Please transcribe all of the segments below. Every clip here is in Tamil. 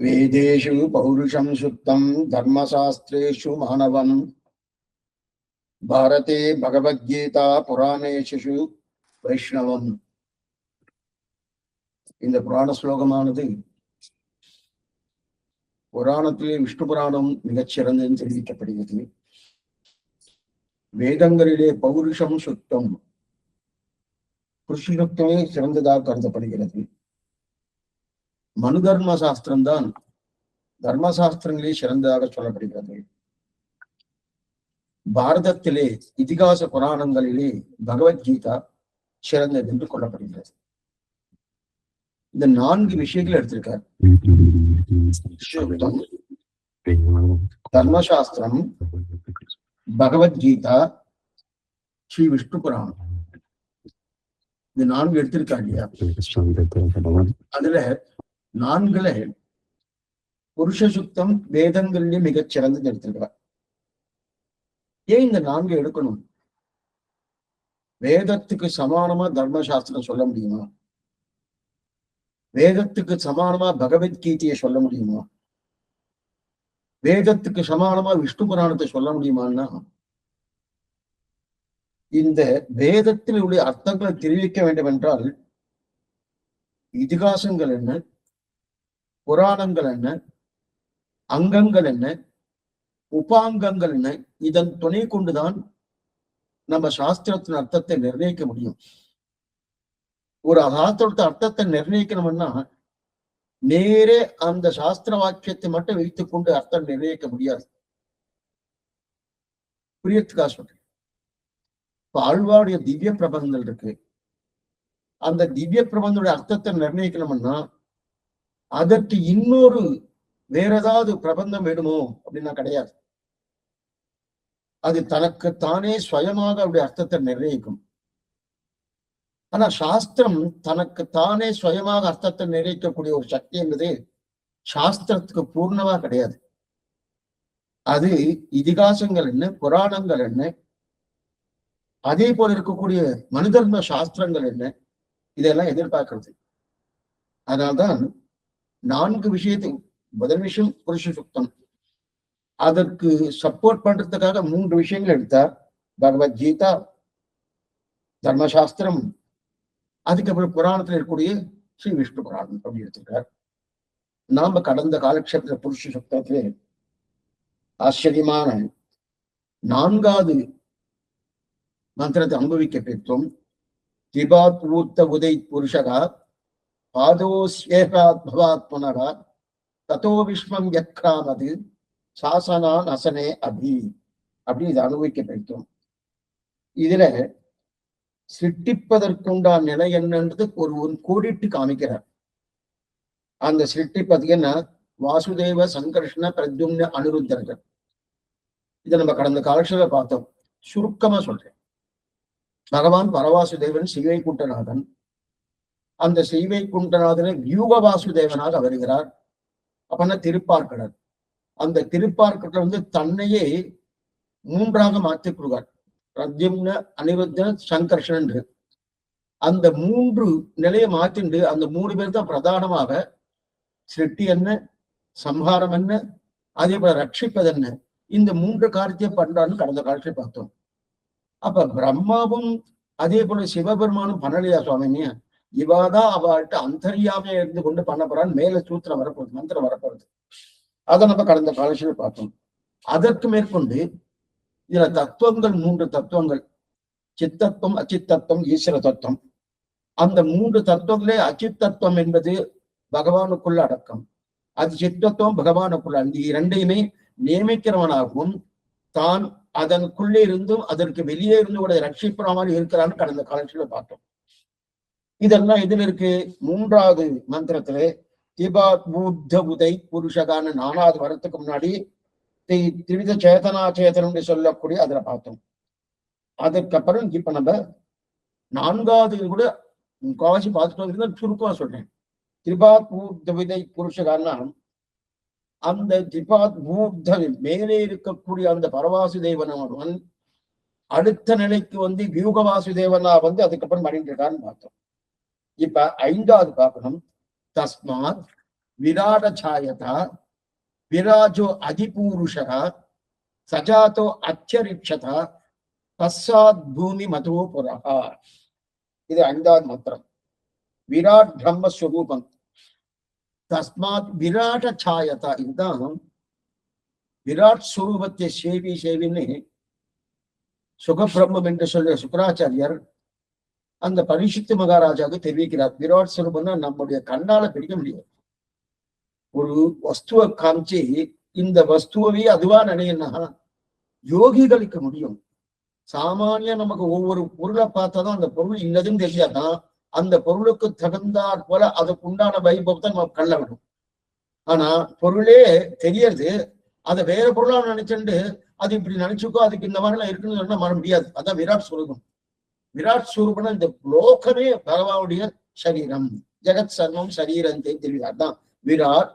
वेदेषु पौरुषं सुप्तं धर्मशास्त्रेषु मानवम् भारते भगवद्गीता पुराणेषु வைஷ்ணவம். இந்த புராண ஸ்லோகமானது புராணத்திலே விஷ்ணு புராணம் மிகச்சிறந்தது தெரிவிக்கப்படுகிறது. வேதங்களிலே பௌருஷம் சுத்தம், புருஷசுத்தமே சிறந்ததாக கருதப்படுகிறது. மனு தர்ம சாஸ்திரம்தான் தர்மசாஸ்திரங்களே சிறந்ததாக சொல்லப்படுகிறது. பாரதத்திலே இதிகாச புராணங்களிலே பகவத்கீதா சிறந்தது என்று கொள்ளப்படுகிறது. இந்த 4 விஷயங்கள் எடுத்திருக்கார். தர்மசாஸ்திரம், பகவத்கீதா, ஸ்ரீ விஷ்ணு புராணம், இது 4 எடுத்திருக்காங்க இல்லையா? அதுல 4ல புருஷ சுத்தம் வேதங்களிலே மிகச் சிறந்தது எடுத்திருக்கிறார். ஏன் இந்த 4 எடுக்கணும்? வேதத்துக்கு சமானமா தர்மசாஸ்திரம் சொல்ல முடியுமா? வேதத்துக்கு சமானமா பகவத்கீதையை சொல்ல முடியுமா? வேதத்துக்கு சமானமா விஷ்ணு புராணத்தை சொல்ல முடியுமான்னா, இந்த வேதத்தில் உள்ள அர்த்தங்களை தெரிவிக்க வேண்டும் என்றால் இதிகாசங்கள் என்ன, புராணங்கள் என்ன, அங்கங்கள் என்ன, உபாங்கங்கள் என்ன, இதன் துணை கொண்டுதான் நம்ம சாஸ்திரத்தின் அர்த்தத்தை நிர்ணயிக்க முடியும். ஒரு சாஸ்திரத்தை அர்த்தத்தை நிர்ணயிக்கணும்னா நேரே அந்த சாஸ்திர வாக்கியத்தை மட்டும் வைத்துக் கொண்டு அர்த்தம் நிர்ணயிக்க முடியாது. புரியத்துக்காக சொல்றேன். இப்ப ஆழ்வாருடைய திவ்ய பிரபந்தங்கள் இருக்கு. அந்த திவ்ய பிரபந்தனுடைய அர்த்தத்தை நிர்ணயிக்கணும்னா அதற்கு இன்னொரு வேற ஏதாவது பிரபந்தம் வேணுமோ அப்படின்னா கிடையாது. அது தனக்கு தானே சுயமாக அவருடைய அர்த்தத்தை நிர்ணயிக்கும். ஆனா சாஸ்திரம் தனக்கு தானே சுயமாக அர்த்தத்தை நிர்ணயிக்கக்கூடிய ஒரு சக்தி என்பது சாஸ்திரத்துக்கு பூர்ணமா கிடையாது. அது இதிகாசங்கள் என்ன, புராணங்கள் என்ன, அதே போல இருக்கக்கூடிய மனுதர்ம சாஸ்திரங்கள் என்ன, இதெல்லாம் எதிர்பார்க்கிறது. அதனால்தான் 4 விஷயத்தை, முதல் விஷயம் புருஷ சுத்தம், அதற்கு சப்போர்ட் பண்றதுக்காக 3 விஷயங்கள் எடுத்தார். பகவத்கீதா, தர்மசாஸ்திரம், அதுக்கப்புறம் புராணத்துல இருக்கக்கூடிய ஸ்ரீ விஷ்ணு புராணம் அப்படி எடுத்திருக்கார். நாம கடந்த காலக்ஷேபத்துல புருஷ சுத்தத்திலே ஆச்சரியமான 4வது மந்திரத்தை அனுபவிக்க பெற்றோம். திபாத் ஊர்த்த உதை புருஷகா பாதோஸ்யேகாத் பவாத் புனரா ததோ விஸ்வம் யக்ராமது சாசனான் அசனே அபி அப்படி இதை அனுபவிக்க பெற்றோம். இதுல சிருஷ்டிப்பதற்குண்டான நிலை என்னன்றது ஒரு கோடிட்டு காமிக்கிறார். அந்த சிருஷ்டிப்பதுன்னா வாசுதேவ சங்கர்ஷ்ண பிரத்யும்ன அனிருத்தர்கள். இதை நம்ம கடந்த காலத்துல பார்த்தோம். சுருக்கமா சொல்றேன். பகவான் பரவாசுதேவன் சிவைகுண்டநாதன். அந்த சிவைகுண்டநாதனை வியூக வாசுதேவனாக வருகிறார். அப்பன்னா திருப்பார்கடல். அந்த திருப்பார்கடல் தன்னையே 3ஆக மாற்றிக் கொள்வார். பிரத்யும்ன அனிருத்த சங்கர்ஷன். அந்த 3 நிலையை மாற்றிண்டு அந்த 3 பேர் தான் பிரதானமாக சிருஷ்டி என்ன, சம்ஹாரம் என்ன, அதே போல ரட்சிப்பது என்ன, இந்த 3 காரியத்தை பண்றான்னு கடந்த காலத்தை பார்த்தோம். அப்ப பிரம்மாவும் அதே போல சிவபெருமானும் பண்ணலையா சுவாமினியா? இவாதான் அவள்கிட்ட அந்தரியாமையா இருந்து கொண்டு பண்ண போறான்னு மேல சூத்திரம் வரப்போகுது, மந்திரம் வரப்போகுது. அதை நம்ம கடந்த காலத்தில் பார்த்தோம். அதற்கு மேற்கொண்டு இதுல தத்துவங்கள் 3 தத்துவங்கள், சித்தத்துவம், அச்சித்தத்துவம், ஈஸ்வர தத்துவம். அந்த 3 தத்துவங்களே அச்சித் தத்துவம் என்பது பகவானுக்குள்ள அடக்கம், அது சித்தத்துவம் பகவானுக்குள்ள. அந்த 2ஐயுமே நியமிக்கிறவனாகவும் தான் அதற்குள்ளே இருந்தும் அதற்கு வெளியே இருந்து கூட ரட்சிப்புற மாதிரி இருக்கிறான்னு கடந்த காலத்துல பார்த்தோம். இதெல்லாம் எதில் இருக்கு? 3வது மந்திரத்திலே திபாத் பூத்த உதை புருஷகான 4வது வரத்துக்கு முன்னாடி திரிவித சேதனா சேதனம் சொல்லக்கூடிய அதுல பார்த்தோம். அதுக்கப்புறம் இப்ப நம்ம 4வது கூட முக்காவாசி பார்த்துட்டு சுருக்கமா சொல்றேன். திரிபாத் பூத்த விதை புருஷகான்னா அந்த திரிபாத் பூத்த மேலே இருக்கக்கூடிய அந்த பரவாசுதேவன் அடுத்த நிலைக்கு வியூக வாசுதேவனா அதுக்கப்புறம் மறைந்திருக்கான்னு பார்த்தோம். இப்ப 5வது பார்க்கணும். தஸ்மாத் விராட சாயதா விராஜோ அதிபூருஷா சஜாதோ அச்சரிக்ஷதா பஸ்ஸாத் பூமி மதோ புரஹா. இது 5வது மந்திரம். விராட் பிரம்மஸ்வரூபம். தஸ்மாத் விராட சாயதா. இதுதான் விராட் ஸ்வரூபத்தை சேவின்னு சுகபிரம்மம் என்று சொல்ற சுக்கராச்சாரியர் அந்த பரிசுத்த மகாராஜாவுக்கு தெரிவிக்கிறார். விராட் ஸ்வரூபம்னா நம்முடைய கண்ணால பிடிக்க முடியாது. ஒரு வஸ்துவை காமிச்சு இந்த வஸ்துவவே அதுவா நினைனா யோகிகளுக்கு முடியும். சாமானிய நமக்கு ஒவ்வொரு பொருளை பார்த்தாதான் அந்த பொருள் இல்லதுன்னு தெரியாதான் அந்த பொருளுக்கு தகுந்தாற் போல அதுக்கு உண்டான வைபவத்தை நம்ம கள்ள விடும். ஆனா பொருளே தெரியறது, அதை வேற பொருளா நினைச்சுட்டு அது இப்படி நினைச்சுக்கோ அதுக்கு இந்த மாதிரிலாம் இருக்குன்னு சொன்னா மற முடியாது. அதான் விராட் ஸ்வரூபம். விராட் ஸ்வரூபம்னா இந்த லோகமே பகவானுடைய சரீரம். ஜெகத் சர்வம் சரீரத்தை தெரியாது. அதான் விராட்.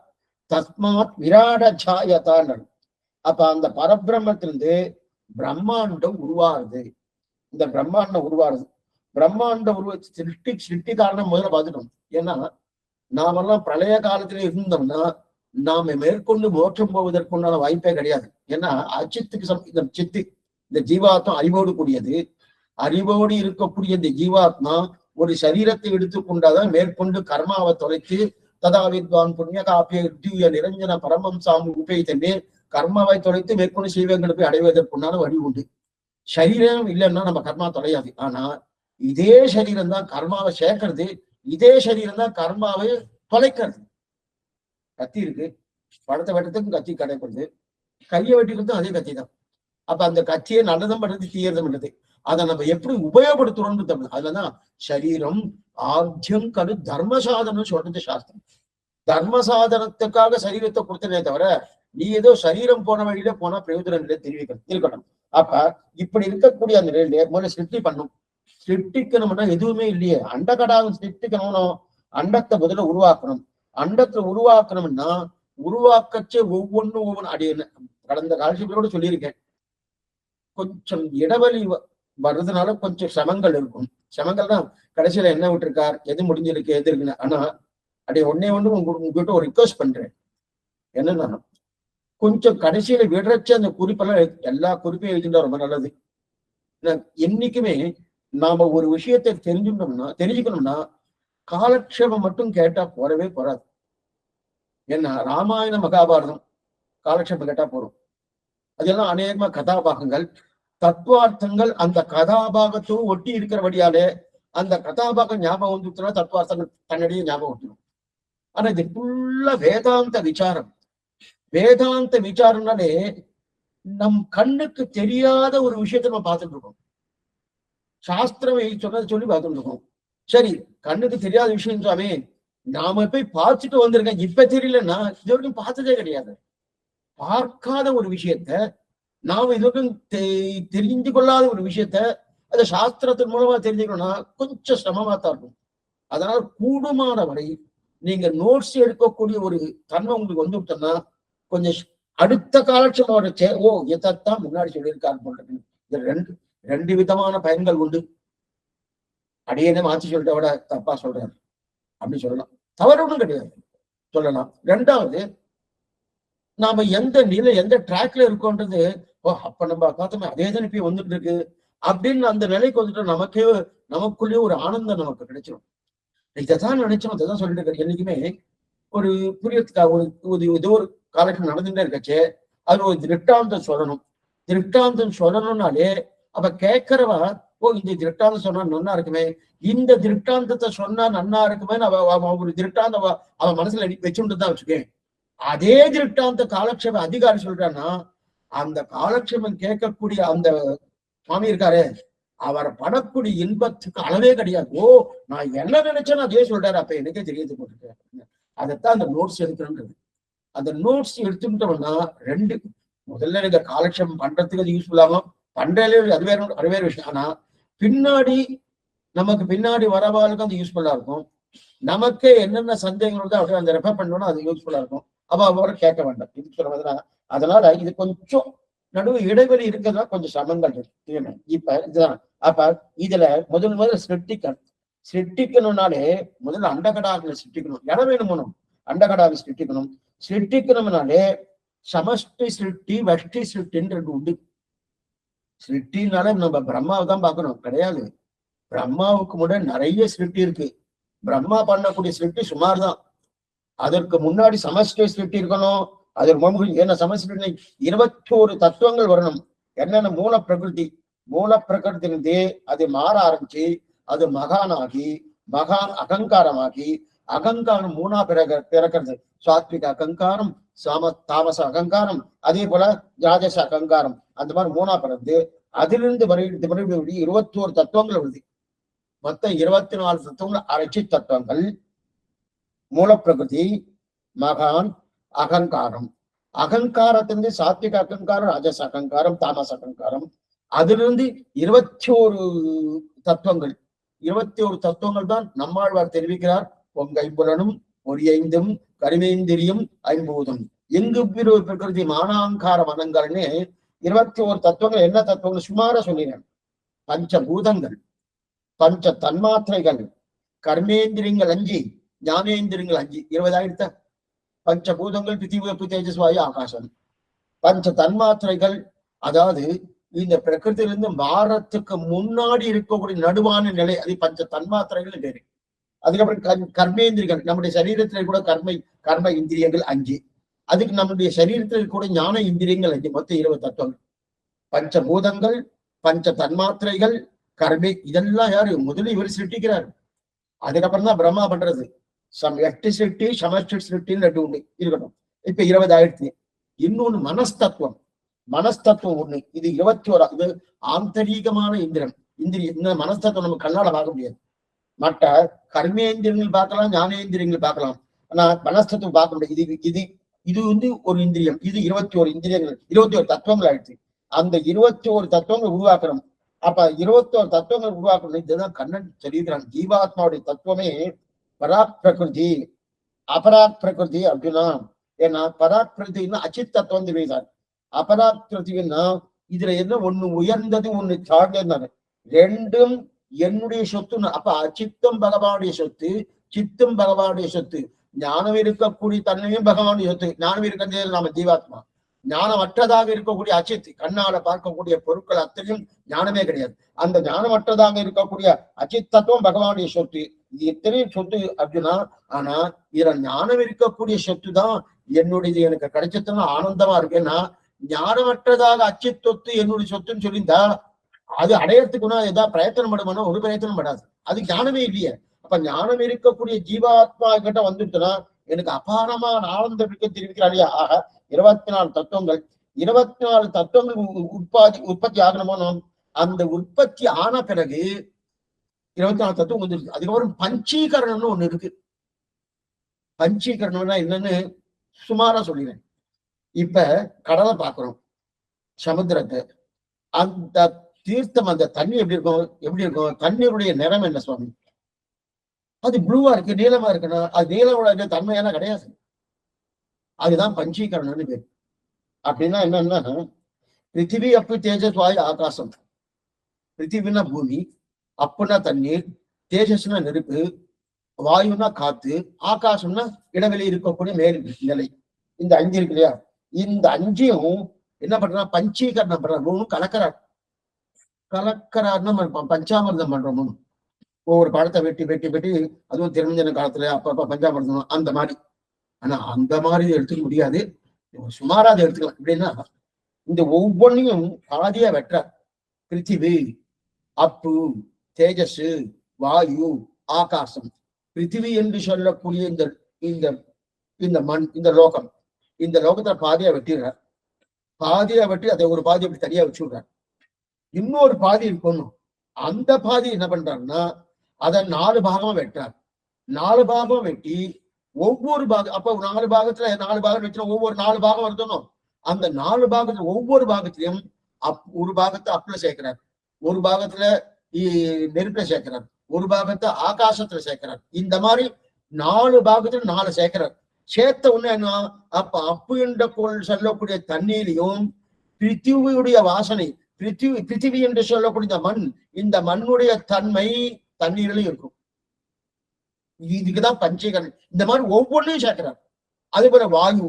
தஸ்மாத் விராட சாயதான். அப்ப அந்த பரபிரம்மத்திலிருந்து பிரம்மாண்டம் உருவாருது. இந்த பிரம்மாண்டம் உருவாருது. பிரம்மாண்ட சிருஷ்டி காரணம் முதல்ல பார்த்துட்டோம். ஏன்னா நாமெல்லாம் பிரளய காலத்துல இருந்தோம்னா நாம மேற்கொண்டு மோட்சம் போவதற்குண்டான வாய்ப்பே கிடையாது. ஏன்னா அச்சித்துக்கு இந்த சித்து இந்த ஜீவாத்மா அறிவோடு கூடியது. அறிவோடு இருக்கக்கூடிய இந்த ஜீவாத்மா ஒரு சரீரத்தை எடுத்துக்கொண்டாதான் மேற்கொண்டு கர்மாவை தொலைத்து ததா வித்வான் புண்ணிய காப்பிய நிரஞ்சன பரமம் சாமி உபயோகித்தே கர்மாவை தொலைத்து மேற்கொண்டு சீவங்களை போய் அடைவதற்குண்டான வழி உண்டு. சரீரம் இல்லைன்னா நம்ம கர்மா தொலையாது. ஆனா இதே சரீரம் தான் கர்மாவை சேர்க்கறது, இதே சரீரம் தான் கர்மாவை தொலைக்கிறது. கத்தி இருக்கு, படத்தை வெட்டத்துக்கும் கத்தி கடைப்படுது, கையை வெட்டிக்கிறதும் அதே கத்தி தான். அப்ப அந்த கத்தியை நல்லதும் பண்றது தீயறதும் பண்றது. அதை நம்ம எப்படி உபயோகப்படுத்துறோம்னு தமிழ். அதுலதான் சரீரம் ஆத்தியம் கரு தர்ம சாதனம் சொல்றது சாஸ்திரம். தர்ம சாதனத்துக்காக சரீரத்தை கொடுத்தனே தவிர நீ ஏதோ சரீரம் போன வழியில போனா பிரயோஜனம் இல்லை இருக்கணும். அப்ப இப்படி இருக்கக்கூடிய அந்த நிலையில முதல்ல சிருஷ்டி பண்ணும். சிருஷ்டிக்கணும்னா எதுவுமே இல்லையே. அண்டகடாகம் சிருஷ்டிக்கணும்னு அண்டத்தை முதல்ல உருவாக்கணும். அண்டத்தை உருவாக்கணும்னா உருவாக்கச்சே ஒவ்வொன்றும் அடி கடந்த காலத்துல சொல்லியிருக்கேன். கொஞ்சம் இடைவெளி வர்றதுனால கொஞ்சம் சிரமங்கள் இருக்கும். சிரமங்கள்னா கடைசியில என்ன விட்டுருக்கார், எது முடிஞ்சிருக்கு, எது இருக்குன்னு. ஆனா அப்படியே ஒன்னே ஒண்ணு உங்ககிட்ட ஒரு ரிக்வஸ்ட் பண்றேன். என்னன்னா கொஞ்சம் கடைசியில விடுறச்சு அந்த குறிப்பெல்லாம் எல்லா குறிப்பையும் எழுதிட்டா ரொம்ப நல்லது. என்னைக்குமே நாம ஒரு விஷயத்தை தெரிஞ்சுக்கணும்னா காலக்ஷேபம் மட்டும் கேட்டா போறவே போறாது. ஏன்னா ராமாயண மகாபாரதம் காலக்ஷேபம் கேட்டா போறோம். அதெல்லாம் அநேகமா கதாபாகங்கள் தத்துவார்த்தங்கள் அந்த கதாபாகத்தோடு ஒட்டி இருக்கிறபடியாலே அந்த கதாபாகம் ஞாபகம் வந்துச்சுன்னா தத்துவார்த்தங்கள் தன்னிடையே ஞாபகம் வந்துடும். ஆனா இது ஃபுல்லா வேதாந்த விசாரம். வேதாந்த விசாரம்னாலே நம் கண்ணுக்கு தெரியாத ஒரு விஷயத்த நம்ம பார்த்துட்டு இருக்கோம். சாஸ்திரம் சொன்னதை சொல்லி பார்த்துட்டு இருக்கோம். சரி, கண்ணுக்கு தெரியாத விஷயம் சுவாமி நாம போய் பார்த்துட்டு வந்திருக்கேன், இப்ப தெரியலன்னா இது வரைக்கும் பார்த்ததே கிடையாது. பார்க்காத ஒரு விஷயத்த நாம இதுவரைக்கும் தெரிஞ்சு கொள்ளாத ஒரு விஷயத்த அந்த சாஸ்திரத்தின் மூலமா தெரிஞ்சுக்கணும்னா கொஞ்சம் சிரமமா தான் இருக்கும். அதனால கூடுமான வரை நீங்க நோட்ஸ் எடுக்கக்கூடிய ஒரு தன்மை உங்களுக்கு வந்து விட்டோம்னா கொஞ்சம் அடுத்த காலட்சம் ஓ இதைத்தான் முன்னாடி சொல்லியிருக்காரு போன்றது. இது ரெண்டு விதமான பயன்கள் உண்டு. அடியேனே மாற்றி சொல்லிட்ட விட தப்பா சொல்றாரு அப்படி சொல்லலாம், தவறு ஒன்றும் கிடையாது, சொல்லலாம். ரெண்டாவது, நாம எந்த நிலை எந்த ட்ராக்ல இருக்கோன்றது, ஓ அப்ப நம்ம பார்த்தோமே அதே தான் இப்ப வந்துட்டு இருக்கு அப்படின்னு அந்த நிலைக்கு வந்துட்டு நமக்குள்ளேயே ஒரு ஆனந்தம் நமக்கு கிடைச்சிடும். இதைதான் நினைச்சோம், அதைதான் சொல்லிட்டு இருக்காரு. என்னைக்குமே ஒரு புரியத்துக்காக ஏதோ ஒரு காலகட்டம் நடந்துட்டே இருக்கச்சே அது ஒரு திருட்டாந்தம் சொல்லணும். திருட்டாந்தம் சொல்லணும்னாலே அப்ப கேட்கிறவா, ஓ இந்த திருட்டாந்தம் சொன்னா நன்னா இருக்குமே, இந்த திருட்டாந்தத்தை சொன்னா நன்னா இருக்குமே ஒரு திருட்டாந்த அவன் மனசுல வச்சுட்டு தான் வச்சுக்கேன். அதே திருட்டாந்த காலக்ஷேப அதிகாரி சொல்றான்னா அந்த காலக்ஷேபம் கேட்கக்கூடிய அந்த சுவாமி இருக்காரு அவரை படக்கூடிய இன்பத்துக்கு அளவே கிடையாது. ஓ நான் என்ன நினைச்சேன்னு அதே சொல்றாரு, அப்ப எனக்கே தெரியாது போட்டுருக்கேன். அதைத்தான் அந்த நோட்ஸ் எடுக்கிறேன்றது. அந்த நோட்ஸ் எடுத்துட்டோம்னா ரெண்டு, முதல்ல நீங்க காலக்ஷேபம் பண்றதுக்கு அது யூஸ்ஃபுல் ஆகும், பண்றதுல அது வேற விஷயம். ஆனா பின்னாடி நமக்கு பின்னாடி வரவாளுக்கு அது யூஸ்ஃபுல்லா இருக்கும். நமக்கே என்னென்ன சந்தேகங்கள் இருக்கோ அப்படியே அந்த ரெஃபர் பண்ணோம்னா அது யூஸ்ஃபுல்லா இருக்கும். அப்ப அவரை கேட்க வேண்டாம் இதுக்கு சொல்றதுனா. அதனால இது கொஞ்சம் நடுவு இடைவெளி இருக்கிறதா கொஞ்சம் சமங்கள் இருக்கு. இப்ப இதுதான். அப்ப இதுல முதல்ல சிருஷ்டிக்கணும்னாலே முதல்ல அண்டகடாக்களை சிருஷ்டிக்கணும். இடம் வேணும். அண்டகடாவை சிருஷ்டிக்கணும். சிருஷ்டிக்கணும்னாலே சமஷ்டி சிருஷ்டி வஷ்டி சிருஷ்டின்னு ரெண்டு உண்டு. சிருஷ்டினாலே நம்ம பிரம்மாவை தான் பார்க்கணும் கிடையாது. பிரம்மாவுக்கு முன்னாடி நிறைய சிருஷ்டி இருக்கு. பிரம்மா பண்ணக்கூடிய சிருஷ்டி சுமார் தான். அதற்கு முன்னாடி சமஷ்டி சிருஷ்டி இருக்கணும். அதற்கு என்ன சமஷ்டி 21 தத்துவங்கள் வரணும். என்னென்ன மூல பிரகிருதி அது மாற ஆரம்பிச்சு அது மகானாகி மகான் அகங்காரமாகி அகங்காரம் மூணா பிறக்கிறது. சாத்விக அகங்காரம், தாமச அகங்காரம், அதே போல ராஜச அகங்காரம், அந்த மாதிரி மூணா பிறந்து அதிலிருந்து 21 தத்துவங்கள் வருது. மொத்தம் 24 தத்துவங்கள் அரைச்சி தத்துவங்கள். மூல பிரகிருதி, மகான், அகங்காரம், அகங்காரத்திலிருந்து சாத்விக அகங்காரம், ராஜச அகங்காரம், தாமச அகங்காரம், அதிலிருந்து 21 தத்துவங்கள். 21 தத்துவங்கள் தான் நம்மாழ்வார் தெரிவிக்கிறார். பொங்கைம்புலனும் பொறியைந்தும் கருமேந்திரியும் ஐம்பூதம் எங்கு பிரகிருதி மானாங்கார மனங்கள்னு 21 தத்துவங்கள். என்ன தத்துவங்கள் சுமார சொல்லினேன். பஞ்சபூதங்கள், பஞ்ச தன்மாத்திரைகள், கர்மேந்திரியங்கள் 5, ஞானேந்திரியங்கள் 5, 20 பஞ்சபூதங்கள் பிருத்திவி தேஜஸ் வாயு ஆகாசம். பஞ்ச தன்மாத்திரைகள் அதாவது இந்த பிரகிருதியிலிருந்து மாறத்துக்கு முன்னாடி இருக்கக்கூடிய நடுவான நிலை, அது பஞ்ச தன்மாத்திரைகள் பேரு. அதுக்கப்புறம் கர்மேந்திரிகள், நம்முடைய சரீரத்துல கூட கர்ம இந்திரியங்கள் 5. அதுக்கு நம்முடைய சரீரத்தில் கூட ஞான இந்திரியங்கள் 5. மொத்தம் 20 தத்துவங்கள். பஞ்சபூதங்கள், பஞ்ச தன்மாத்திரைகள், கர்மே, இதெல்லாம் யாரு முதலில் இவர் சிருஷ்டிக்கிறார். அதுக்கப்புறம் தான் பிரம்மா பண்றது. எட்டு சிருஷ்டி சமஷ்டி சிருஷ்டின்னு 2 உண்டு இருக்கட்டும். இப்ப 20 இன்னொன்னு மனஸ்தத்துவம் 1. இது 21. இது ஆந்தரீகமான இந்திரியம். இந்த மனஸ்தத்துவம் நம்ம கண்ணால பார்க்க முடியாது. மற்ற கர்மேந்திரியங்கள் பார்க்கலாம், ஞானேந்திரியங்கள் பார்க்கலாம். ஆனா மனஸ்தத்துவம் பார்க்க முடியாது. இது ஒரு இந்திரியம். இது 21 இந்திரியங்கள், 21 தத்துவங்கள் ஆயிடுச்சு. அந்த 21 தத்துவங்கள் உருவாக்கணும். அப்ப 21 தத்துவங்கள் உருவாக்கணும். இதுதான் கண்ணன் சொல்லியிருக்கிறான். ஜீவாத்மாவுடைய தத்துவமே பராக் பிரகிருதி, அபராக் பிரகிருதி அப்படின்னா. ஏன்னா பராக் பிரகிருதினா அச்சித் தத்துவம் தெரிவித்தார். அபராக் பிரகிருதினா இதுல என்ன ஒண்ணு உயர்ந்தது ஒண்ணு தாழ்ந்தது, ரெண்டும் என்னுடைய சொத்துன்னு. அப்ப அச்சித்தம் பகவானுடைய சொத்து, சித்தம் பகவானுடைய சொத்து. ஞானம் இருக்கக்கூடிய தன்மையும் பகவானுடைய சொத்து. ஞானம் இருக்கிறது நாம ஜீவாத்மா. ஞானமற்றதாக இருக்கக்கூடிய அச்சித், கண்ணால பார்க்கக்கூடிய பொருட்கள் அத்தனையும் ஞானமே கிடையாது. அந்த ஞானமற்றதாக இருக்கக்கூடிய அச்சித் தத்துவம் பகவானுடைய சொத்து. இது எத்தனையும் சொத்து அப்படின்னா, ஆனா இதுல ஞானம் இருக்கக்கூடிய சொத்து தான் என்னுடையது, எனக்கு கிடைச்சதுன்னா ஆனந்தமா இருக்குன்னா. ஞானமற்றதாக அச்சித் சொத்து என்னுடைய சொத்துன்னு சொல்லியிருந்தா அது அடையறதுக்குன்னா ஏதாவது பிரயத்தனம் படுமானா ஒரு பிரயத்தனம் படாது. அது ஞானமே இல்லையே. அப்ப ஞானம் இருக்கக்கூடிய ஜீவாத்மா கிட்ட வந்துட்டுன்னா எனக்கு அபாரமான ஆனந்தம் இருக்க தெரிவிக்கிறாரியா. ஆக 24 தத்துவங்கள். 24 தத்துவங்கள் உற்பத்தி ஆகணுமோ. அந்த உற்பத்தி ஆன பிறகு 24 தத்துவம் வந்துருக்கு. அதுக்கப்புறம் பஞ்சீகரணம்னு ஒண்ணு இருக்கு. பஞ்சீகரணம்னா என்னன்னு சுமாரா சொல்லிடுறேன். இப்ப கடலை பார்க்கிறோம், சமுத்திரத்தை. அந்த தீர்த்தம், அந்த தண்ணி எப்படி இருக்கும்? தண்ணீருடைய நிறம் என்ன சுவாமி? அது ப்ளூவா இருக்கு, நீளமா இருக்குன்னா அது நீளமோட தன்மையான கிடையாது. அதுதான் பஞ்சீகரணம்னு பேர். அப்படின்னா என்னன்னா, பிருத்திவி அப்பு தேஜஸ் வாயு ஆகாசம். பிருத்திவினா பூமி, அப்புனா தண்ணீர், தேஜஸ்னா நெருப்பு, வாயுனா காத்து, ஆகாசம்னா இடைவெளி இருக்கக்கூடிய மேல் நிலை. இந்த 5 இருக்கு இல்லையா? இந்த 5ஐயும் என்ன பண்றா? பஞ்சீகரணம் பண்ற. கலக்கிறாருன்னா பஞ்சாமிர்தம் பண்றோம். ஒவ்வொரு பழத்தை வெட்டி அதுவும் திருமஞ்சன காலத்துல அப்பப்ப பஞ்சாமிர்தம் அந்த மாதிரி. ஆனா அந்த மாதிரி எடுத்துக்க முடியாது, சுமாரா அதை எடுத்துக்கலாம். எப்படின்னா, இந்த ஒவ்வொன்றையும் பாதியா வெட்டுறார். பிருத்திவி, அப்பு, தேஜஸ், வாயு, ஆகாசம். பிருத்திவி என்று சொல்லக்கூடிய இந்த மண், இந்த லோகம், இந்த லோகத்துல பாதியா வெட்டிடுறார். பாதியா வெட்டி அதை ஒரு பாதி அப்படி தனியா வச்சு விடுறார். இன்னொரு பாதி இருக்கணும். அந்த பாதி என்ன பண்றாருன்னா அதை 4 பாகமா வெட்டுறார். 4 பாகம் வெட்டி ஒவ்வொரு பாகம், அப்ப 4 பாகத்துல 4 பாகம் வச்சுனா ஒவ்வொரு 4 பாகம் வருதணும். அந்த 4 பாகத்துல ஒவ்வொரு பாகத்திலையும் ஒரு பாகத்தை அப்புல சேர்க்கிறார், ஒரு பாகத்துல நெருப்புல சேர்க்கிறார், ஒரு பாகத்தை ஆகாசத்துல சேர்க்கிறார். இந்த மாதிரி 4 பாகத்துல 4 சேர்க்கிறார். சேர்த்த உடனே என்ன, அப்ப அப்பு என்ற பொருள் சொல்லக்கூடிய தண்ணீரையும் பிருத்திவியுடைய வாசனை, பிருத்திவி என்று சொல்லக்கூடிய மண், இந்த மண்ணுடைய தன்மை தண்ணீரிலும் இருக்கும். இதுக்குதான் பஞ்சீகரணம். இந்த மாதிரி ஒவ்வொன்றையும் சேர்க்கிறார். அதே போல வாயு,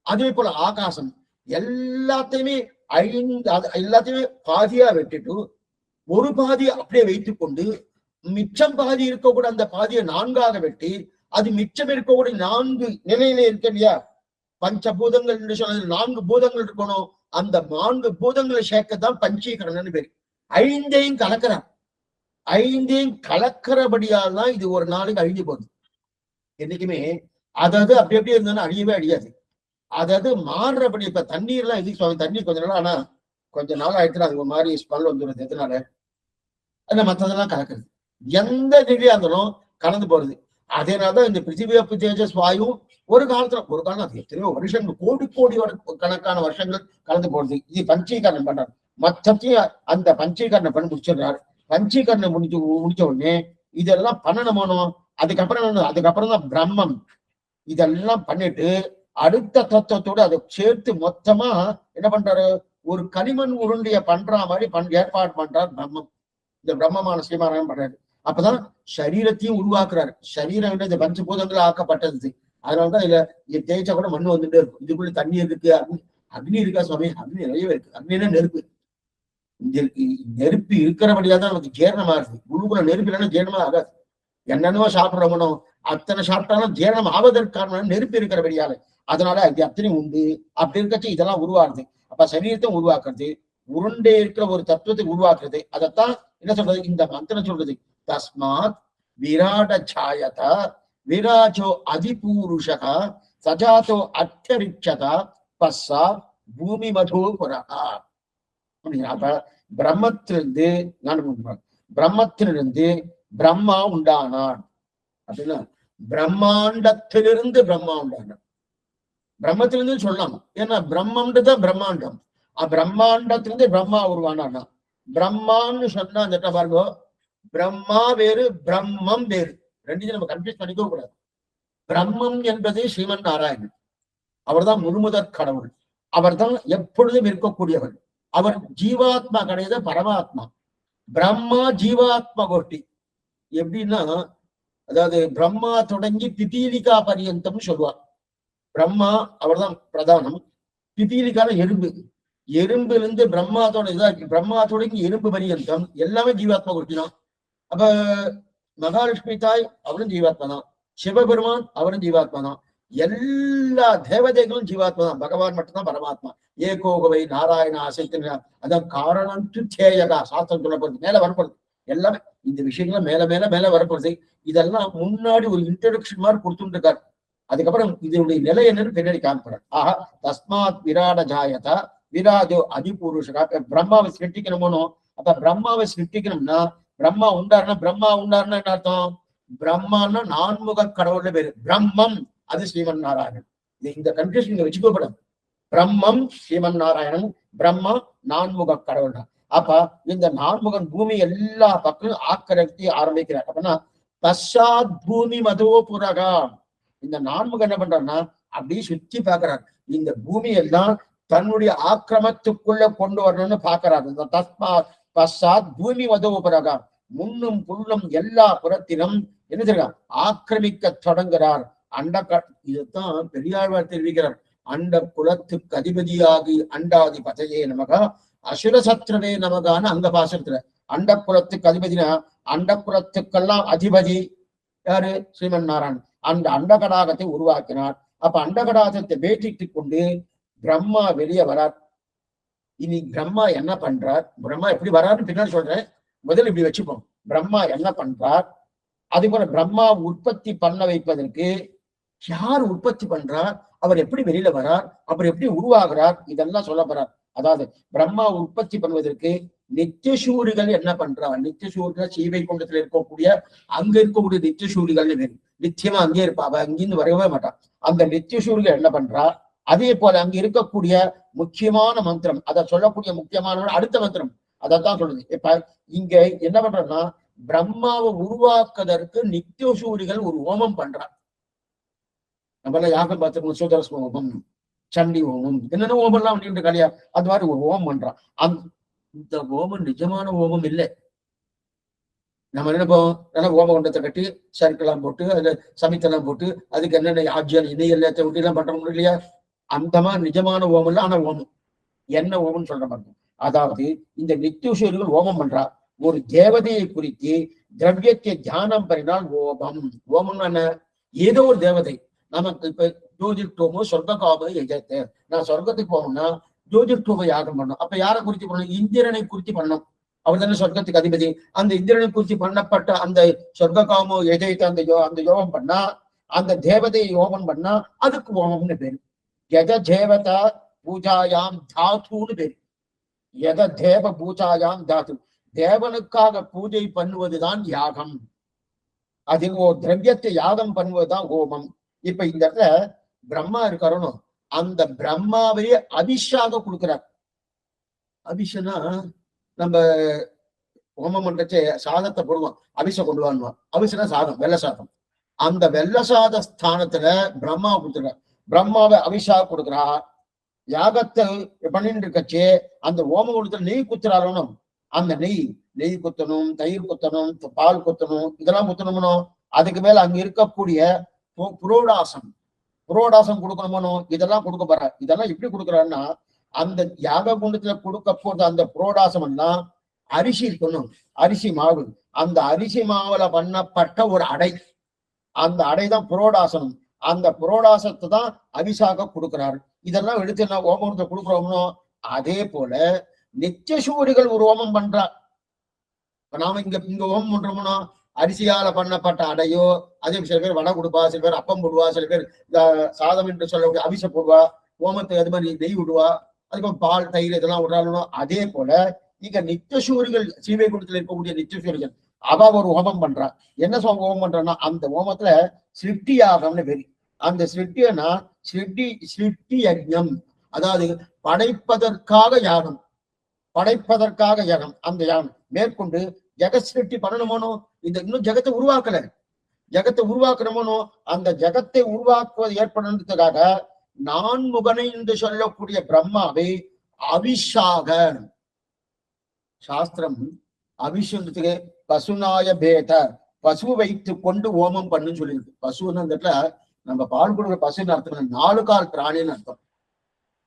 அதே போல ஆகாசம், எல்லாத்தையுமே எல்லாத்தையுமே பாதியா வெட்டிட்டு ஒரு பாதி அப்படியே வைத்துக் கொண்டு மிச்சம் பாதி இருக்கக்கூட அந்த பாதியை நான்காக வெட்டி அது மிச்சம் இருக்கக்கூடிய 4 நிலையில இருக்கு இல்லையா, பஞ்சபூதங்கள் என்று சொன்னது 4 பூதங்கள் இருக்கணும். அந்த 4 பூதங்களை சேர்க்கத்தான் பஞ்சீகரணம்னு பேரு. 5ஐயும் கலக்கிறார். 5ஐயும் கலக்கிறபடியால் தான் இது ஒரு நாளைக்கு அழிஞ்சு போகுது. என்னைக்குமே அதாவது அப்படி எப்படி இருந்ததுன்னா அழியவே அழியாது. அதாவது மாறுறபடி. இப்ப தண்ணீர் எல்லாம் எதுக்கு, தண்ணி கொஞ்ச நாள் ஆனா கொஞ்ச நாள் ஆயிடுச்சுன்னா அது ஒரு மாதிரி ஸ்மெல் வந்துடுது. எதனால? அந்த மற்றதெல்லாம் கலக்குறது. எந்த நிலையா இருந்தாலும் கலந்து போறது. அதேனால்தான் இந்த பிருத்திவி அப்பு தேஜஸ் வாயு ஒரு காலம் அது எத்தனையோ வருஷங்கள், கோடி கணக்கான வருஷங்கள் கலந்து போடுது. இது பஞ்சீகரணம் பண்றாரு. மொத்தத்தையும் அந்த பஞ்சீகரணம் பண்ணி முடிச்சிடுறாரு. பஞ்சீகரணம் முடிச்ச உடனே இதெல்லாம் பண்ணணுமோ. அதுக்கப்புறம் தான் பிரம்மம் இதெல்லாம் பண்ணிட்டு அடுத்த தத்துவத்தோடு அதை சேர்த்து மொத்தமா என்ன பண்றாரு, ஒரு களிமண் உருண்டைய பண்ற மாதிரி ஏற்பாடு பண்றார் பிரம்மம். இந்த பிரம்மமான ஸ்ரீமாராயணன் பண்றாரு. அப்பதான் சரீரத்தையும் உருவாக்குறாரு. சரீரம் இந்த பஞ்சபூதங்கள் ஆக்கப்பட்டது. அதனாலதான் இதுல தேய்ச்சா கூட மண்ணு வந்துட்டே இருக்கும். இதுக்குள்ள தண்ணி இருக்கு, அக்னி இருக்கா சுவாமி? அக்னி நிறையவே இருக்கு. அக்னினா நெருப்பு. நெருப்பு இருக்கிறபடியா தான் நமக்கு ஜீரணமா இருக்கு. உள்ளுக்குள்ள நெருப்பு இல்லைன்னா ஜீரணமா ஆகாது. என்னென்னவோ சாப்பிடுறவனோ அத்தனை சாப்பிட்டாலும் ஜீரணம் ஆவதற்கான நெருப்பு இருக்கிறபடியால அதனால இது அத்தனை உண்டு. அப்படி இருக்கச்சு இதெல்லாம் உருவாக்குது. அப்ப சரீரத்தை உருவாக்குறது, உருண்டே இருக்கிற ஒரு தத்துவத்தை உருவாக்குறது. அதைத்தான் என்ன சொல்றது இந்த மந்திரம் சொல்றது. தஸ்மாத் விராட சாயதா விராஜோ அதிபூருஷகா சஜாதோ அத்தியரிச்சதா பஸ்ஸா பூமி மதோ புரகா. அப்ப பிரம்மத்திலிருந்து பிரம்மா உண்டானான் அப்படின்னா பிரம்மாண்டத்திலிருந்து பிரம்மா உண்டானான். பிரம்மத்திலிருந்து சொல்லலாம். ஏன்னா பிரம்மம்ன்றதான் பிரம்மாண்டம். பிரம்மாண்டத்திலிருந்து பிரம்மா உருவானா. பிரம்மான்னு சொன்னா அந்த பாருங்க, பிரம்மா வேறு பிரம்மம் வேறு. ரெண்டையும் நம்ம கன்ஃபியூஸ் பண்ணிக்க கூடாது. பிரம்மம் என்பது ஸ்ரீமன் நாராயணன். அவர்தான் முழுமுதற் கடவுள். அவர்தான் எப்பொழுதும் இருக்கக்கூடியவர். அவர் ஜீவாத்மா கிடையாது, பரமாத்மா. பிரம்மா ஜீவாத்மா கோஷ்டி. எப்படின்னா அதாவது பிரம்மா தொடங்கி பிபீலிகா பரியந்தம் சொல்லுவார். பிரம்மா அவர்தான் பிரதானம். பிபீலிகால எறும்புல இருந்து பிரம்மாத்தோட பிரம்மா தொடங்கி எறும்பு பரியந்தம் எல்லாமே ஜீவாத்மா கோஷ்டி தான். அப்ப மகாலட்சுமி தாய் அவரும் ஜீவாத்மா தான். சிவபெருமான் அவரும் ஜீவாத்மா தான். எல்லா தேவதைகளும் ஜீவாத்மா தான். பகவான் மட்டும்தான் பரமாத்மா. ஏகோகவை நாராயண ஆசைத்து அதான் காரணம் தேயகா சாஸ்திரம் சொல்லப்படுது. மேல வரப்படுது எல்லாமே. இந்த விஷயங்களும் மேல வரப்படுது. இதெல்லாம் முன்னாடி ஒரு இன்ட்ரோடக்ஷன் மாதிரி கொடுத்துட்டு இருக்காரு. அதுக்கப்புறம் இதனுடைய நிலை என்னன்னு பின்னாடி காமிக்கிறார். ஆஹா தஸ்மாத் விராட ஜாயதா விராஜோ அதிபூருஷகா. பிரம்மாவை சிருஷ்டிக்கணுமோ. அப்ப பிரம்மாவை சிருஷ்டிக்கணும்னா பிரம்மா உண்டாருன்னா என்ன அர்த்தம்? பிரம்மான்னா நான்முக கடவுள்னு பேரு. பிரம்மம் அது ஸ்ரீமன் நாராயணன். இந்த கன்ஃபியூஷன் இங்க வச்சுக்கப்படும். பிரம்மம் ஸ்ரீமன் நாராயணன், பிரம்மா நான்முக கடவுள் தான். அப்ப இந்த நான்முகன் பூமி எல்லா பக்கம் ஆக்கிரமித்து ஆரம்பிக்கிறார். அப்படின்னா பஷாத் பூமி மதோ புரகா. இந்த நான்முகன் என்ன பண்றாருன்னா அப்படியே சுத்தி பாக்குறாரு. இந்த பூமி எல்லாம் தன்னுடைய ஆக்கிரமத்துக்குள்ள கொண்டு வரணும்னு பாக்குறாரு. இந்த தஸ்மா பஷாத் பூமி மதோ புரகா. முன்னும் புல்லும் எல்லா புறத்திலும் என்ன செய்யறார்? ஆக்கிரமிக்க தொடங்குகிறார். இதுதான் பெரியாழ்வார் தெரிவிக்கிறார். அண்ட குலத்துக்கு அதிபதியாகி அண்டாதி பதையே நமகா அசுர சத்ரவே நமகான்னு அங்க பாசத்துல. அண்ட குலத்துக்கு அதிபதினா அண்ட குலத்துக்கெல்லாம் அதிபதி யாரு? ஸ்ரீமன் நாராயணன். அந்த அண்டகடாகத்தை உருவாக்கினார். அப்ப அண்டகடாகத்தை வேட்டிட்டு கொண்டு பிரம்மா வெளியே வரார். இனி பிரம்மா என்ன பண்றார், பிரம்மா எப்படி வராருன்னு பின்னாடி சொல்றேன். முதல்ல இப்படி வச்சுப்போம். பிரம்மா என்ன பண்றார், அதே போல பிரம்மா உற்பத்தி பண்ண வைப்பதற்கு யார் உற்பத்தி பண்றார், அவர் எப்படி வெளியில வரார், அவர் எப்படி உருவாகிறார், இதெல்லாம் சொல்ல போறார். அதாவது பிரம்மா உற்பத்தி பண்ணுவதற்கு நித்தியசூரிகள் என்ன பண்றார். நித்தியசூரிகள் சீவை குண்டத்துல இருக்கக்கூடிய அங்க இருக்கக்கூடிய நித்தியசூரிகள் நித்தியமா அங்கே இருப்பா. அவ அங்கிருந்து வரவே மாட்டான். அந்த நித்தியசூரிகள் என்ன பண்றா, அதே போல அங்க இருக்கக்கூடிய முக்கியமான மந்திரம், அதை சொல்லக்கூடிய முக்கியமான அடுத்த மந்திரம் அதைத்தான் சொல்லுது. இப்ப இங்க என்ன பண்றோம்னா பிரம்மாவை உருவாக்குவதற்கு நித்தியசூரிகள் ஒரு ஹோமம் பண்றார். நம்மள யாகம் பார்த்து சூதரஸ் ஹோமம், சண்டி ஹோமம், என்னென்ன ஹோமம் எல்லாம் அப்படின்ற கலையா அது மாதிரி ஒரு ஹோமம் பண்றான். இந்த ஹோமம் நிஜமான ஹோமம் இல்லை. நம்ம நினைப்போம் நல்லா ஓமகுண்டத்தை கட்டி சருக்கெல்லாம் போட்டு அதுல சமைத்தெல்லாம் போட்டு அதுக்கு என்னென்ன ஆஜ்யம் இணை எல்லாத்தையும் விட்டு எல்லாம் பண்றோம் இல்லையா? அந்த மாதிரி நிஜமான ஓமம் இல்லை, ஆனா ஓமம் என்ன ஓமம்னு சொல்ற மாதிரி. அதாவது இந்த நித்தியசூரிகள் ஓமம் பண்றா ஒரு தேவதையை குறித்து திரவியத்தை தியானம் பண்ணினால் ஓமம். ஓமம் என்ன? ஏதோ ஒரு தேவதை நமக்கு இப்ப ஜோதிஷ்டோமோ சொர்க்காமோ எஜத்தை, நான் சொர்க்கத்துக்கு போகணும்னா ஜோதிஷ்டோம யாகம் பண்ணணும். அப்ப யாரை குறித்து பண்ணணும்? இந்திரனை குறித்து பண்ணணும். அவர் தானே சொர்க்கத்துக்கு அதிபதி. அந்த இந்திரனை குறித்து பண்ணப்பட்ட அந்த சொர்க்காமோ எஜயத்தை அந்த யோகம் பண்ணா, அந்த தேவதையை யோகம் பண்ணா அதுக்கு ஓமம்னு பேரு. எத தேவதா பூஜாயாம் தாத்துன்னு பேரு. எத தேவ பூஜாயாம் தாத்து, தேவனுக்காக பூஜை பண்ணுவதுதான் யாகம். அதில் ஒரு திரவியத்தை யாகம் பண்ணுவதுதான் ஹோமம். இப்ப இந்த இடத்துல பிரம்மா இருக்காரணும், அந்த பிரம்மாவையே அபிஷாக கொடுக்கிறார். அபிஷனா நம்ம ஹோமம் பண்றச்சே சாதத்தை போடுவோம், அபிஷம் கொண்டு வாங்குவோம். அபிஷனா சாதம், வெள்ள சாதம். அந்த வெள்ள சாத ஸ்தானத்துல பிரம்மா கொடுத்துருக்கார். பிரம்மாவை அபிஷாக கொடுக்குறா. யாகத்தை பண்ணிட்டு இருக்கச்சே அந்த ஓம குளத்துல நெய் குத்துறாலும் அந்த நெய் குத்தணும், தயிர் குத்தணும், பால் குத்தணும், இதெல்லாம் குத்தணும்னோ அதுக்கு மேல அங்க இருக்கக்கூடிய புரோடாசம் கொடுக்கணுமோ இதெல்லாம் கொடுக்க போற. இதெல்லாம் எப்படி கொடுக்குறாருன்னா, அந்த யாக குண்டத்துல கொடுக்க போது அந்த புரோடாசம்னா அரிசி இருக்கணும், அரிசி மாவு. அந்த அரிசி மாவுல பண்ணப்பட்ட ஒரு அடை, அந்த அடைதான் புரோடாசனம். அந்த புரோடாசத்தை தான் அபிஷாக கொடுக்கிறாரு. இதெல்லாம் எடுத்து என்ன ஓமத்தை கொடுக்குறோம்னோ அதே போல நித்தியசூரிகள் ஒரு ஓமம் பண்றா. நாம இங்க ஓமம் பண்றோம்னா அரிசியால பண்ணப்பட்ட அடையோ, அதே சில பேர் வடை கொடுப்பா, சில பேர் அப்பம் போடுவா, சில பேர் சாதம் என்று சொல்லக்கூடிய அபிஷம் போடுவா, ஓமத்தை அது மாதிரி நெய் விடுவா, அதுக்கப்புறம் பால் தயிர் இதெல்லாம் விடுறாலும். அதே போல இங்க நித்தியசூரிகள் ஸ்ரீவைகுண்டத்துல இருக்கக்கூடிய நித்தியசூரிகள் அவ ஒரு ஹோமம் பண்றா. என்ன ஹோமம் பண்றான்னா, அந்த ஹோமத்துல சிருஷ்டி யாகம்னு பேரு. அந்த சிருஷ்டினா சிருஷ்டி யஜ்ஞம், அதாவது படைப்பதற்காக யாகம், படைப்பதற்காக யாகம். அந்த யாகம் மேற்கொண்டு ஜெகத் சிருஷ்டி பண்ணணுமோனோ, இந்த இன்னும் ஜெகத்தை உருவாக்கல, ஜெகத்தை உருவாக்கணுமோனோ அந்த ஜெகத்தை உருவாக்குவது ஏற்படுறதுக்காக நான்முகனை என்று சொல்லக்கூடிய பிரம்மாவை அபிஷாக சாஸ்திரம் அபிஷேகத்துக்கு பசுநாய பேத, பசு வைத்து கொண்டு ஓமம் பண்ணுன்னு சொல்லியிருக்கு. பசுன்னு அந்த இடத்துல நம்ம பால் கொடுக்குற பசுன்னு அர்த்தம் 4 கால் பிராணின்னு அர்த்தம்.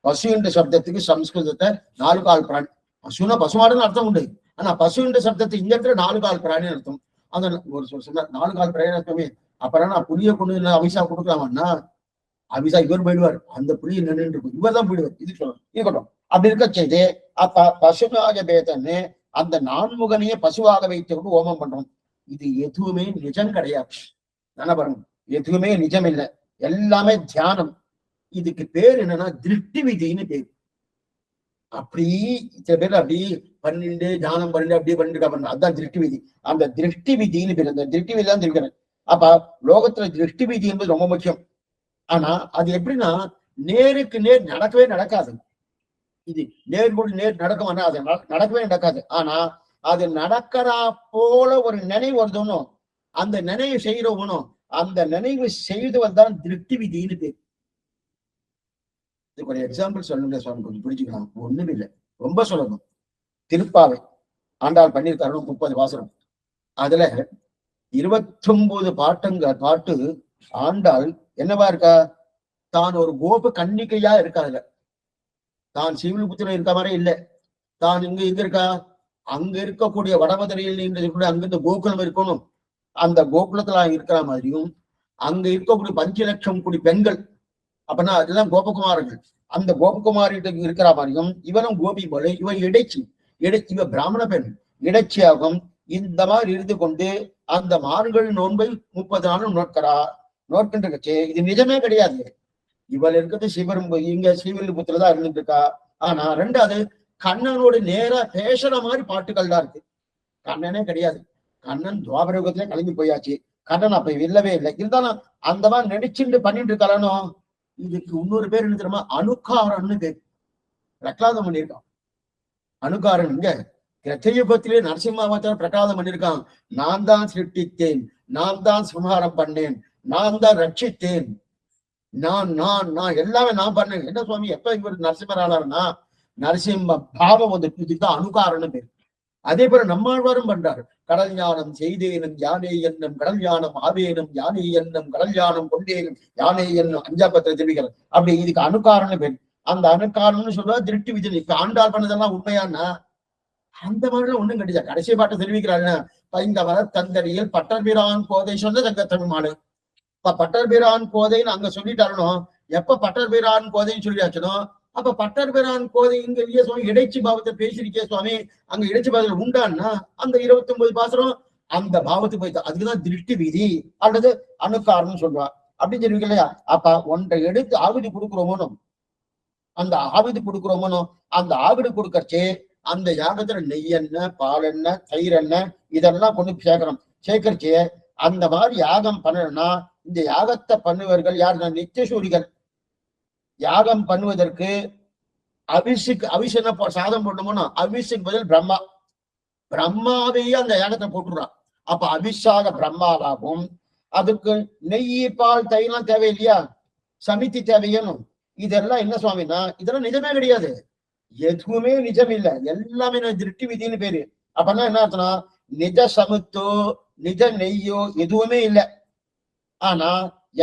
பசு என்ற சப்தத்துக்கு சம்ஸ்கிருதத்தை 4 கால் பிராணி, பசுனா பசுமாடுன்னு அர்த்தம் உண்டு. ஆனா பசு என்ற சப்தத்தை இந்த இடத்துல 4 கால் பிராணின்னு அர்த்தம். அந்த ஒரு சொன்ன 4 கால் பிராணி அர்த்தமே. அப்புறம் நான் புளிய கொண்டு அபிஷா கொடுக்கலாமான்னா, அபிஷா இவர் போயிடுவார், அந்த புளிய நின்று இருக்கும், இவர் தான் போயிடுவார். இது சொல்லணும், இருக்கட்டும். அப்படி இருக்க செய்து அப்ப பசுநாய பேதன்னு அந்த நான்முகனையே பசுவாக வைத்து ஓமம் பண்றோம். இது எதுவுமே நிஜம் கிடையாது. தானே பாருங்க, எதுவுமே நிஜம் இல்லை, எல்லாமே தியானம். இதுக்கு பேர் என்னன்னா திருஷ்டி விதின்னு பேர். அப்படி சில பேர் அப்படி பண்ணிட்டு தியானம் பண்ணிட்டு அப்படியே பண்ணிட்டு அதுதான் திருஷ்டி விதி. அந்த திருஷ்டி விதின்னு பேர். அந்த திருஷ்டி விதி தான் இருக்கிறேன். அப்ப லோகத்துல திருஷ்டி விதி என்பது ரொம்ப முக்கியம். ஆனா அது எப்படின்னா நேருக்கு நேர் நடக்கவே நடக்காது. இது நேர்கொண்டு நேர் நடக்கும்னா அது நடக்கவே நடக்காது. ஆனா அது நடக்கிறா போல ஒரு நினைவு வருதுன்னு, அந்த நினைவு செய்யறவனும் அந்த நினைவு செய்தவன் தான் திருஷ்டி விதின்னு பேர். இதுக்கு ஒரு எக்ஸாம்பிள் சொல்லுங்க சுவாமி, கொஞ்சம் பிடிச்சுக்கலாம். ஒண்ணும் இல்லை, ரொம்ப சொல்லணும். திருப்பாவை ஆண்டாள் பண்ணியிருக்காரு 30 வாசனம். அதுல 29 பாட்டு ஆண்டாள் என்னவா இருக்கா? தான் ஒரு கோப கன்னிகையா இருக்கா. அதுல தான் சிவில்புத்திரம் இருக்க மாதிரி இல்லை. தான் இங்க இருக்கா, அங்க இருக்கக்கூடிய வடமதுரையில் அங்கிருந்து கோகுலம் இருக்கணும், அந்த கோகுலத்துல இருக்கிற மாதிரியும் அங்க இருக்கக்கூடிய 5 லட்சம் கோடி பெண்கள், அப்படின்னா அதுதான் கோபகுமாரர்கள், அந்த கோபகுமாரிட்ட இருக்கிற மாதிரியும் இவனும் கோபி போல இவன் இவ பிராமண பெண் இடைச்சியாகும். இந்த மாதிரி இருந்து கொண்டு அந்த மார்கள் நோன்பை 30 நாளும் நோட்கின்ற கட்சி. இது நிஜமே கிடையாது. இவள் இருக்கிறது சிவரும்பு, இங்க ஸ்ரீவில்லிபுத்திரதான் இருந்துட்டு இருக்கா. ஆனா 2வது கண்ணனோடு நேரா பேசுற மாதிரி பாட்டுகள் தான் இருக்கு. கண்ணனே கிடையாது. கண்ணன் துவாபரயுகத்திலே கிளம்பி போயாச்சு. கண்ணன் அப்ப இல்லவே இல்லை. இருந்தாலும் அந்த மாதிரி நடிச்சுட்டு பண்ணிட்டு இருக்கானோ. இதுக்கு இன்னொரு பேர் என்ன தெரியுமா? அனுக்காரன்னு பேர். பிரகலாதம் பண்ணியிருக்கான் அனுக்காரன். இங்க கிரத்தயுகத்திலே நரசிம்மாவதாரம் பிரகலாதம் பண்ணியிருக்கான். நான் தான் சிருஷ்டித்தேன், நான் தான் சம்ஹாரம் பண்ணேன், நான் தான் ரட்சித்தேன், நான் எல்லாமே நான் பண்ணேன். என்ன சுவாமி எப்ப இவர் நரசிம்மர் ஆனாருன்னா நரசிம்ம பாவம் வந்து இதுதான் அனுகாரன்னு பேர். அதே போல நம்மாழ்வாரும் பண்றாரு. கடல் ஞானம் செய்தேனும் யானை என்னும் கடல் ஞானம் ஆவேனும் யானை என்னும் கடல் ஞானம் கொண்டேனும் யானை என்னும் அஞ்சாபத்திர திருவிகள். அப்படி இதுக்கு அணுக்காரன்னு பேர். அந்த அணுக்காரம்னு சொல்றா திருட்டு விஜய். இப்ப ஆண்டாள் பண்ணதெல்லாம் உண்மையானா அந்த மாதிரிலாம் ஒண்ணும் கிடையாது. கடைசி பாட்டை தெரிவிக்கிறாருன்னா பைந்தவர தந்தரியில் பட்டர்பிரான் கோதை சொன்ன தங்க தமிழ்மாடு. இப்ப பட்டர்பிரான் கோதைன்னு அங்க சொல்லிட்டாருனோ, எப்ப பட்டர்பிரான் கோதைன்னு சொல்லியாச்சுனோ, அப்ப பட்டர்பிரான் கோதை இங்க இல்லையே சுவாமி, இடைச்சி பாவத்தை பேசிருக்கே சுவாமி, அங்க இடைச்சி பாவத்தில் உண்டான்னா அந்த 29 பாசுரம் அந்த பாவத்துக்கு போயிட்டு அதுக்குதான் திருஷ்டி விதி அல்லது அணுக்காரன்னு சொல்லுவா. அப்படின்னு தெரிவிக்க இல்லையா? அப்ப ஒன்றை எடுத்து ஆவிதி கொடுக்குறோமோனோ, அந்த ஆவிதி கொடுக்குறோமோனோ, அந்த ஆவிடி கொடுக்கறச்சே அந்த யாகத்துல நெய் எண்ணெய், பால் எண்ணெய், தயிர் எண்ணெய் இதெல்லாம் கொண்டு சேர்க்கணும். சேர்க்கறச்சே அந்த மாதிரி யாகம் பண்ணணும்னா இந்த யாகத்தை பண்ணுவர்கள் யாருன்னா நித்தியசூரிகள். யாகம் பண்ணுவதற்கு அவிஷன சாதம் போடணுமோனா அவிஷுக்கு பதில் பிரம்மா. பிரம்மாவையே அந்த யாகத்தை போட்டுடுறான். அப்ப அபிஷாக பிரம்மாவாகும். அதுக்கு நெய், பால், தயிர்லாம் தேவை இல்லையா? சமித்தி தேவையணும். இதெல்லாம் என்ன சுவாமின்னா இதெல்லாம் நிஜமே கிடையாது. எதுவுமே நிஜம் இல்லை. எல்லாமே திருஷ்டி விதின்னு பேரு. அப்பதான் என்ன அர்த்தம்னா நிஜ சமுத்தோ நிஜ நெய்யோ எதுவுமே இல்லை. ஆனா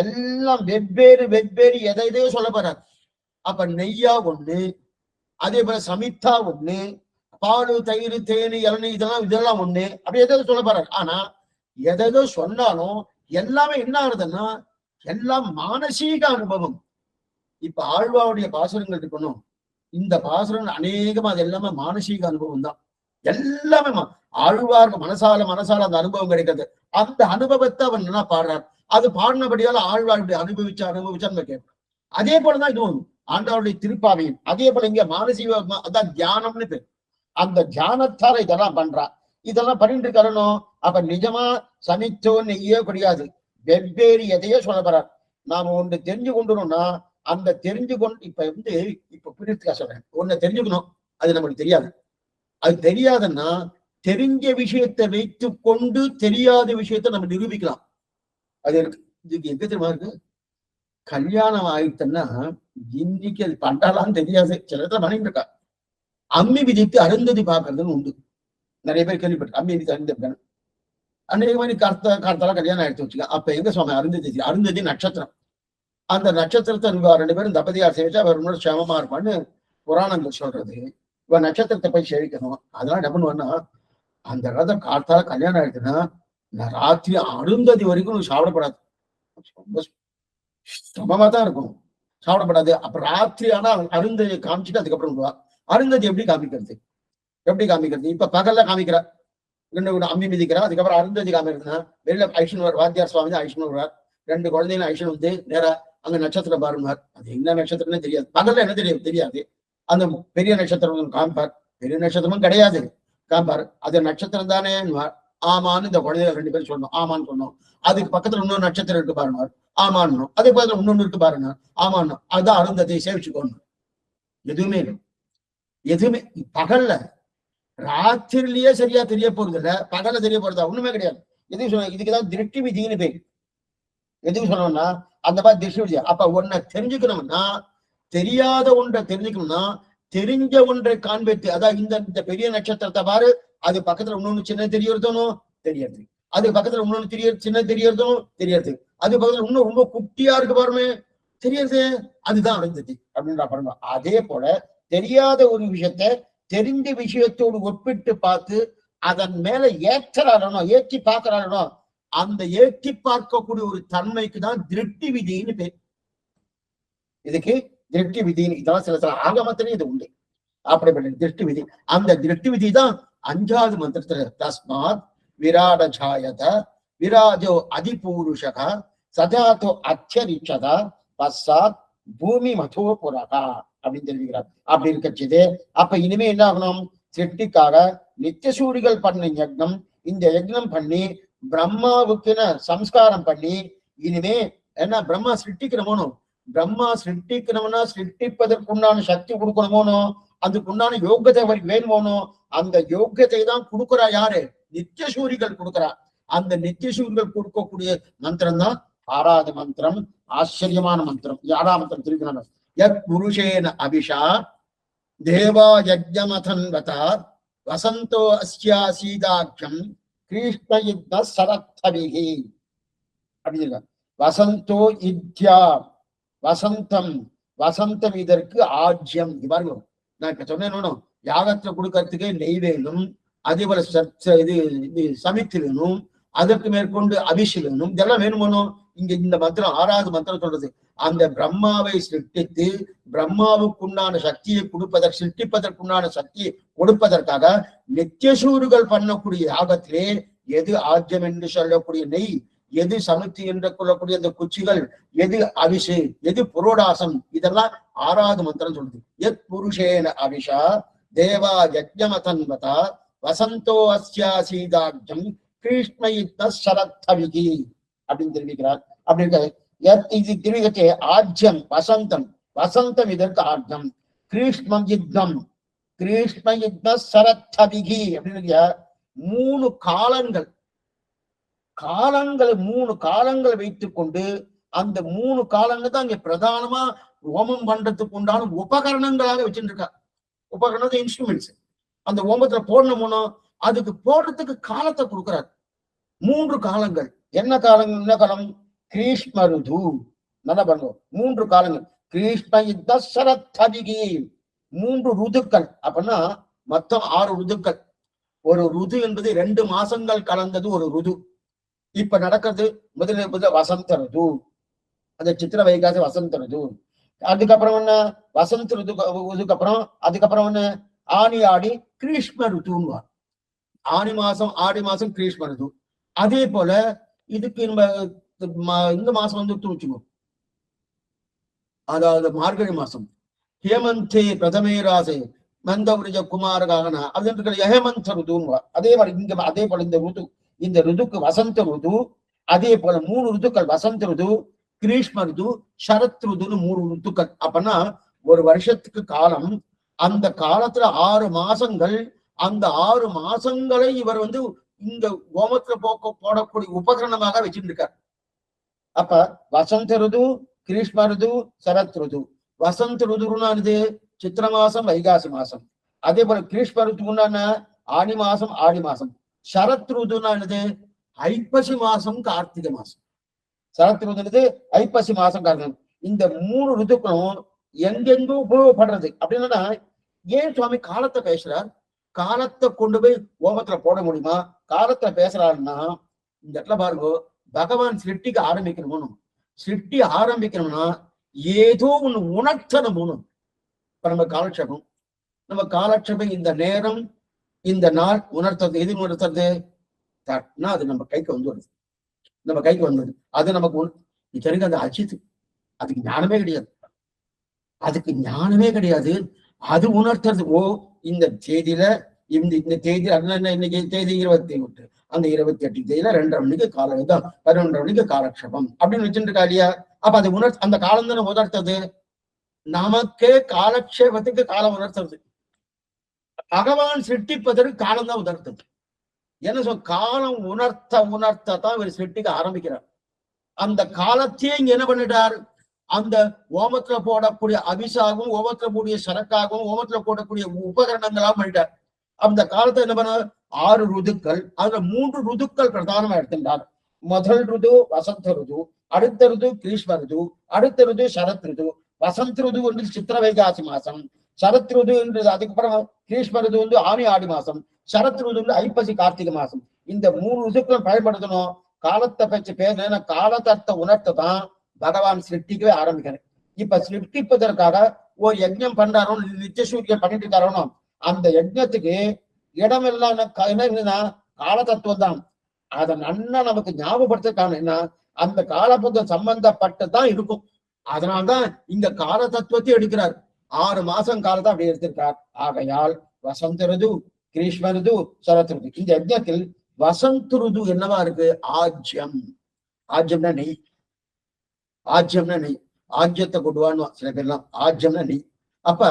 எல்லாம் வெவ்வேறு வெவ்வேறு எதையோ சொல்ல போறாரு. அப்ப நெய்யா ஒண்ணு, அதே போல சமித்தா ஒண்ணு, பால், தயிர், தேனி, இளநீர் இதெல்லாம் ஒண்ணு, அப்படி எதாவது சொல்ல போறாரு. ஆனா எதோ சொன்னாலும் எல்லாமே என்ன ஆகுதுன்னா எல்லாம் மானசீக அனுபவம். இப்ப ஆழ்வாவுடைய பாசுரங்கள் இருக்கணும். இந்த பாசுரங்கள் அநேகமா அது எல்லாமே மானசீக அனுபவம் தான். எல்லாமே ஆழ்வாருக்கு மனசால அந்த அனுபவம் கிடைக்கிறது. அந்த அனுபவத்தை அவன் என்ன பாடுறார். அது பாடினபடியால ஆழ்வாருடைய அனுபவிச்சான்னு கேட்பான். அதே போலதான் இதுவும் ஆண்டாளுடைய திருப்பாவையும் அதே போல இங்க மானசீக அதான் தியானம்னு பேர். அந்த தியானத்தால இதெல்லாம் பண்றா. இதெல்லாம் பண்ணிட்டு இருக்கணும். அப்ப நிஜமா சமித்தோ நெய்யோ கிடையாது. வெவ்வேறு எதையோ சொல்ல போறார். நாம ஒன்று தெரிஞ்சு கொண்டுணும்னா அந்த தெரிஞ்சு கொண்டு இப்ப பிரித்துக்கா சொல்றேன். ஒன்ன தெரிஞ்சுக்கணும், அது நமக்கு தெரியாது. அது தெரியாதுன்னா தெரிஞ்ச விஷயத்தை வைத்து கொண்டு தெரியாத விஷயத்த நம்ம நிரூபிக்கலாம். அது இருக்கு. இதுக்கு எங்க தெரியுமா இருக்கு? கல்யாணம் ஆயிடுச்சுன்னா இன்னைக்கு அது பண்றாலான்னு தெரியாது. சில இடத்துல பண்ணிட்டு இருக்கா. அம்மி விதித்து அருந்ததி பாக்குறதுன்னு உண்டு. நிறைய பேர் கேள்விப்பட்டு அம்மி விதித்து அருந்ததி அநேக மாதிரி கார்த்தால கல்யாணம் ஆயிடுச்சு வச்சுக்க. அப்ப எங்க சுவாமி அருந்ததி நட்சத்திரம். அந்த நட்சத்திரத்தை 2 பேரும் தப்பதியார் சேவிச்சா அவர் முன்னாடி சேமமா இருப்பான்னு புராணங்கள் சொல்றது. இவன் நட்சத்திரத்தை போய் சேவிக்கணும். அதெல்லாம் என்ன பண்ணுவான்னா அந்த இடத்துல கார்த்தால கல்யாணம் ஆயிடுச்சுன்னா நான் ராத்திரி அருந்ததி வரைக்கும் சாப்பிடப்படாது. ரொம்ப சமமா தான் இருக்கும். சாப்பிடப்படாது. அப்ப ராத்திரி ஆனா அருந்ததி காமிச்சுட்டு அதுக்கப்புறம் அருந்ததி எப்படி காமிக்கிறது? இப்ப பகல்ல காமிக்கிறா 2 அம்மி மிதிக்கிறா. அதுக்கப்புறம் அருந்ததி காமிக்கிறதுனா வெளியில ஐஷ்ணவர் வாத்தியார் சுவாமி தான் ஐஷ்ணவர் வருவார். 2 குழந்தைங்க ஐஷ்ணன் வந்து நேரா அங்க நட்சத்திரம் பாருங்க. அது என்ன நட்சத்திரம்னு தெரியாது. பகல்ல என்ன தெரியாது. அந்த பெரிய நட்சத்திரம் காமிப்பார். பெரிய நட்சத்திரமும் கிடையாது காமிப்பார். அது நட்சத்திரம் தானே. ஆமான்னு இந்த குழந்தைகள் 2 பேரும் சொல்லணும். ஆமான்னு சொன்னோம். அதுக்கு பக்கத்துல இன்னொரு நட்சத்திரம் இருக்கு பாருங்க. ஆமான்னு. அதே பக்கத்துல இன்னொன்னு இருக்கு பாருங்க. ஆமான்னு. அதுதான் அருந்ததியை சேவிச்சுக்கணும். எதுவுமே பகல்ல ராத்திரிலேயே சரியா தெரிய போறது இல்ல. பகல்ல தெரிய போறதா ஒண்ணுமே கிடையாது. எதுவும் சொல்ல இதுக்குதான் திருஷ்டி விதின்னு பேர். எதுவும் சொல்லணும்னா அந்த மாதிரி திருஷ்டி விதி. அப்ப ஒன்னை தெரிஞ்சுக்கணும்னா தெரியாத ஒன்றை தெரிஞ்சுக்கணும்னா தெரிஞ்ச ஒன்றை காண்பித்து, அதாவது இந்த பெரிய நட்சத்திரத்தை பாரு, அது பக்கத்துல இன்னொன்னு சின்ன தெரியறதும் தெரியாது. அது பக்கத்துல இன்னொன்னு சின்ன தெரியறதும் தெரியாது. அது பக்கத்துல இன்னும் ரொம்ப குட்டியா இருக்கு பாருமே தெரியாது. அதுதான் அருந்ததி அப்படின்ற பாருங்க. அதே போல தெரியாத ஒரு விஷயத்த தெரிந்த விஷயத்தோடு ஒப்பிட்டு பார்த்து அதன் மேல ஏற்றி பார்க்கிறாரோ அந்த ஏற்றி பார்க்கக்கூடிய ஒரு தன்மைக்கு தான் திருஷ்டி விதின்னு பேர். இதுக்கு திருஷ்டி விதின்னு இதெல்லாம் சில ஆகமத்திலே இது உண்டு. அப்படிப்பட்ட திருஷ்டி விதி. அந்த திருஷ்டி விதி தான் 5வது மந்திரத்துல தஸ்மாத் விராட ஜாயத விராஜோ அதிபூருஷக சஜாதோ அச்சரிச்சதா பசாத் பூமி மதோ புரகா அப்படின்னு தெரிவிக்கிறார். அப்படி இருக்கச்சது அப்ப இனிமே என்ன ஆகணும்? சிருஷ்டிக்காக நித்தியசூரிகள் பண்ண யக்னம். இந்த யக்னம் பண்ணி பிரம்மாவுக்குன்னு சம்ஸ்காரம் பண்ணி இனிமே என்ன பிரம்மா சிருஷ்டிக்கணுமோனோ, பிரம்மா சிருஷ்டிக்கணும்னா சிருஷ்டிப்பதற்குண்டான சக்தி கொடுக்கணுமோனோ, அதுக்குண்டான யோகத்தை வேணுமோனோ, அந்த யோகத்தை தான் கொடுக்குறா யாரு? நித்தியசூரிகள் கொடுக்குறா. அந்த நித்தியசூரிகள் கொடுக்கக்கூடிய மந்திரம் தான் 6வது மந்திரம். ஆச்சரியமான மந்திரம். 6ஆம் மந்திரம் திருக்கிறாங்க. யத் புருஷேன அபிஷா தேவா யஜ்ஞமதன்வதா வசந்தோ அஸ்யா சீதாக்கியம் கிருஷ்ண யுத்த சரத்தபிகி அப்படின்னு வசந்தோ இத்யா வசந்தம் வசந்தம் இதற்கு ஆஜ்யம் பாருங்க. நான் இப்ப சொன்னேன் யாகத்துல கொடுக்கறதுக்கு நெய் வேணும், அதே போல இது சமைத்து வேணும், அதற்கு மேற்கொண்டு அபிஷு வேணும், இதெல்லாம் வேணுமோ. இங்க இந்த மந்திரம் 6வது மந்திரம் சொல்றது அந்த பிரம்மாவை சிருஷ்டித்து பிரம்மாவுக்குண்டான சக்தியை கொடுப்பதற்கு சிருஷ்டிப்பதற்குண்டான சக்தியை கொடுப்பதற்காக நித்தியசூர்கள் பண்ணக்கூடிய யாகத்திலே எது ஆஜ்யம் என்று சொல்லக்கூடிய நெய், எது சமுத்தி என்று கொள்ளக்கூடிய அந்த குச்சிகள், எது அபிஷு, எது புரோடாசம், இதெல்லாம் 6வது மந்திரம் சொல்லுது. எத் புருஷேன அபிஷா தேவா யஜ்ஞமதன்வதா வசந்தோ அஸ்யா சீதாஜம் கிருஷ்ணயுத்த சரத்தவிகி அப்படின்னு தெரிவிக்கிறார். அப்படி இது தெரிவிக்கே ஆஜ்யம் வசந்தம், வசந்தம் இதற்கு ஆஜ்யம், கிருஷ்ணம் யுத்தம் கிருஷ்ண யுத்த சரத்தவிகி அப்படின்னு 3 காலங்கள் 3 காலங்கள் வைத்துக் கொண்டு அந்த 3 காலங்கள் தான் இங்க பிரதானமா ஹோமம் பண்றதுக்கு உண்டான உபகரணங்களாக வச்சுட்டு இருக்கா. உபகரணம் இன்ஸ்ட்ருமெண்ட்ஸ் அந்த ஹோமத்துல போடணும்னோ அதுக்கு போடுறதுக்கு காலத்தை கொடுக்கிறார். 3 காலங்கள். என்ன காலம்? கிருஷ்ண ருது. நல்லா பாருங்க, 3 காலங்கள். கிருஷ்ண யுத்த சரத்தபிகி 3 ருதுக்கள். அப்படின்னா மொத்தம் 6 ருதுக்கள். ஒரு ருது என்பது 2 மாசங்கள் கலந்தது ஒரு ருது. இப்ப நடக்கிறது முதல்ல வசந்த ருது, அந்த சித்திர வைகாசி வசந்த ருது. அதுக்கப்புறம் என்ன வசந்த ருதுக்கு அப்புறம் அதுக்கப்புறம் என்ன ஆனி ஆடி கிருஷ்ண ருதுன்னு. ஆனி மாசம் ஆடி மாசம் கிருஷ்ண ருது. அதே போல இதுக்கு நம்ம இந்த மாசம் வந்து வச்சுக்கோ, அதாவது மார்கழி மாசம் ஹேமந்தே பிரதமே ராசே மந்தவுரிய குமாரகாகன அது ஹேமந்த ருதுன்னு. அதே மாதிரி இங்க அதே போல இந்த ருதுக்கு வசந்த ருது. அதே போல 3 ருதுக்கள் வசந்த ருது, கிரீஷ்ம ருது, சரத் ருதுன்னு 3 ருத்துக்கள். அப்பன்னா ஒரு வருஷத்துக்கு காலம். அந்த காலத்துல 6 மாசங்கள். அந்த 6 மாசங்களை இவர் வந்து இந்த ஹோமத்துல போடக்கூடிய உபகரணமாக வச்சுட்டு இருக்கார். அப்ப வசந்த ருது, கிரீஷ்ம ருது, சரத் ருது. வசந்த ருதுனானது சித்திர மாசம் வைகாசி மாசம். அதே போல கிரீஷ்ம ருத்துனான ஆனி மாசம் ஆடி மாசம். சரத் ருதுனானது ஐப்பசி மாசம் கார்த்திகை மாசம். சரத் ருதுனது ஐப்பசி மாசம் கார்த்திகை. இந்த 3 ருதுக்களும் எங்கெங்கோ உபயோகப்படுறது. அப்படின்னா ஏன் சுவாமி காலத்தை பேசுறார்? காலத்தை கொண்டு போய் ஹோமத்துல போட முடியுமா? காலத்தை பேசுறாருன்னா இந்த இடத்துல பாருங்க, பகவான் சிருஷ்டிக்க ஆரம்பிக்கணும். சிருஷ்டி ஆரம்பிக்கணும்னா ஏதோ ஒண்ணு உணர்த்தணும். இப்ப நம்ம காலட்சேபம் இந்த நேரம் இந்த நாள் உணர்த்துறது. எது உணர்த்துறது? தட்னா அது நம்ம கைக்கு வந்துடுது. நம்ம கைக்கு வந்தது அது நமக்கு தெரிஞ்ச அந்த அஜித் அதுக்கு ஞானமே கிடையாது. அது உணர்த்துறது. ஓ இந்த தேதியில இந்த தேதி இன்னைக்கு தேதி 28, அந்த 28 தேதியில 2:30 மணிக்கு காலம் 11:30 மணிக்கு காலக்ஷேபம் அப்படின்னு வச்சுட்டு இருக்கா இல்லையா? அப்ப அது அந்த காலம் தானே உணர்த்தது. நமக்கே காலக்ஷேபத்துக்கு காலம் உணர்த்துறது. பகவான் சிருஷ்டிப்பதற்கு காலம் தான் உணர்த்தது. என்ன சொல் காலம் உணர்த்தான் இவர் சிருஷ்டிக்க ஆரம்பிக்கிறார். அந்த காலத்தையே இங்க என்ன பண்ணிட்டார்? அந்த ஓமத்துல போடக்கூடிய அபிஷாகவும் ஓமத்துல போடக்கூடிய சரக்காகவும் ஓமத்துல போடக்கூடிய உபகரணங்களாகவும் பண்ணிட்டார். அந்த காலத்தை என்ன பண்ண 6 ருதுக்கள். அதுல 3 ருதுக்கள் பிரதானமா எடுத்துட்டார். முதல் ருது வசந்த ருது, அடுத்த ருது கிரீஷ்ம ருது, அடுத்த ருது சரத் ருது. வசந்த ருது வந்து சித்திர வைகாசி மாசம், சரத் ருது என்றது அதுக்கப்புறம் கிரீஷ்ம ருது வந்து ஆனி ஆடி மாசம், சரத் ருது வந்து ஐப்பசி கார்த்திகை மாசம். இந்த 3 ருதுக்களும் பயன்படுத்தணும். காலத்தை பற்றி பேச காலத்தர்த்த உணர்த்தான் பகவான் சிருஷ்டிக்கவே ஆரம்பிக்கிறேன். இப்ப சிருஷ்டிப்பதற்காக ஒரு யஜ்ஞம் பண்றாரோ நித்தியசூரியன் பண்ணிட்டு இருக்காரோ அந்த யஜ்ஞத்துக்கு இடமெல்லாம் என்ன கால தத்துவம் தான். அதை நன்னா நமக்கு ஞாபகப்படுத்துறதுக்கான என்ன அந்த காலபுத்தம் சம்பந்தப்பட்டுதான் இருக்கும். அதனால்தான் இங்க கால தத்துவத்தை எடுக்கிறார். 6 மாசம் காலத்தை அப்படி எடுத்திருக்கார். ஆகையால் வசந்த ருது, கிரீஷ்ம ருது, சரத் ருது. இந்த யஜ்ஞத்தில் வசந்த ருது என்னவா இருக்கு? ஆஜ்யம். ஆஜ்யம்னா நெய். ஆஜ்யத்தை கொண்டுவான்னு சில பேர்லாம். ஆஜ்யம்னா நெய். அப்ப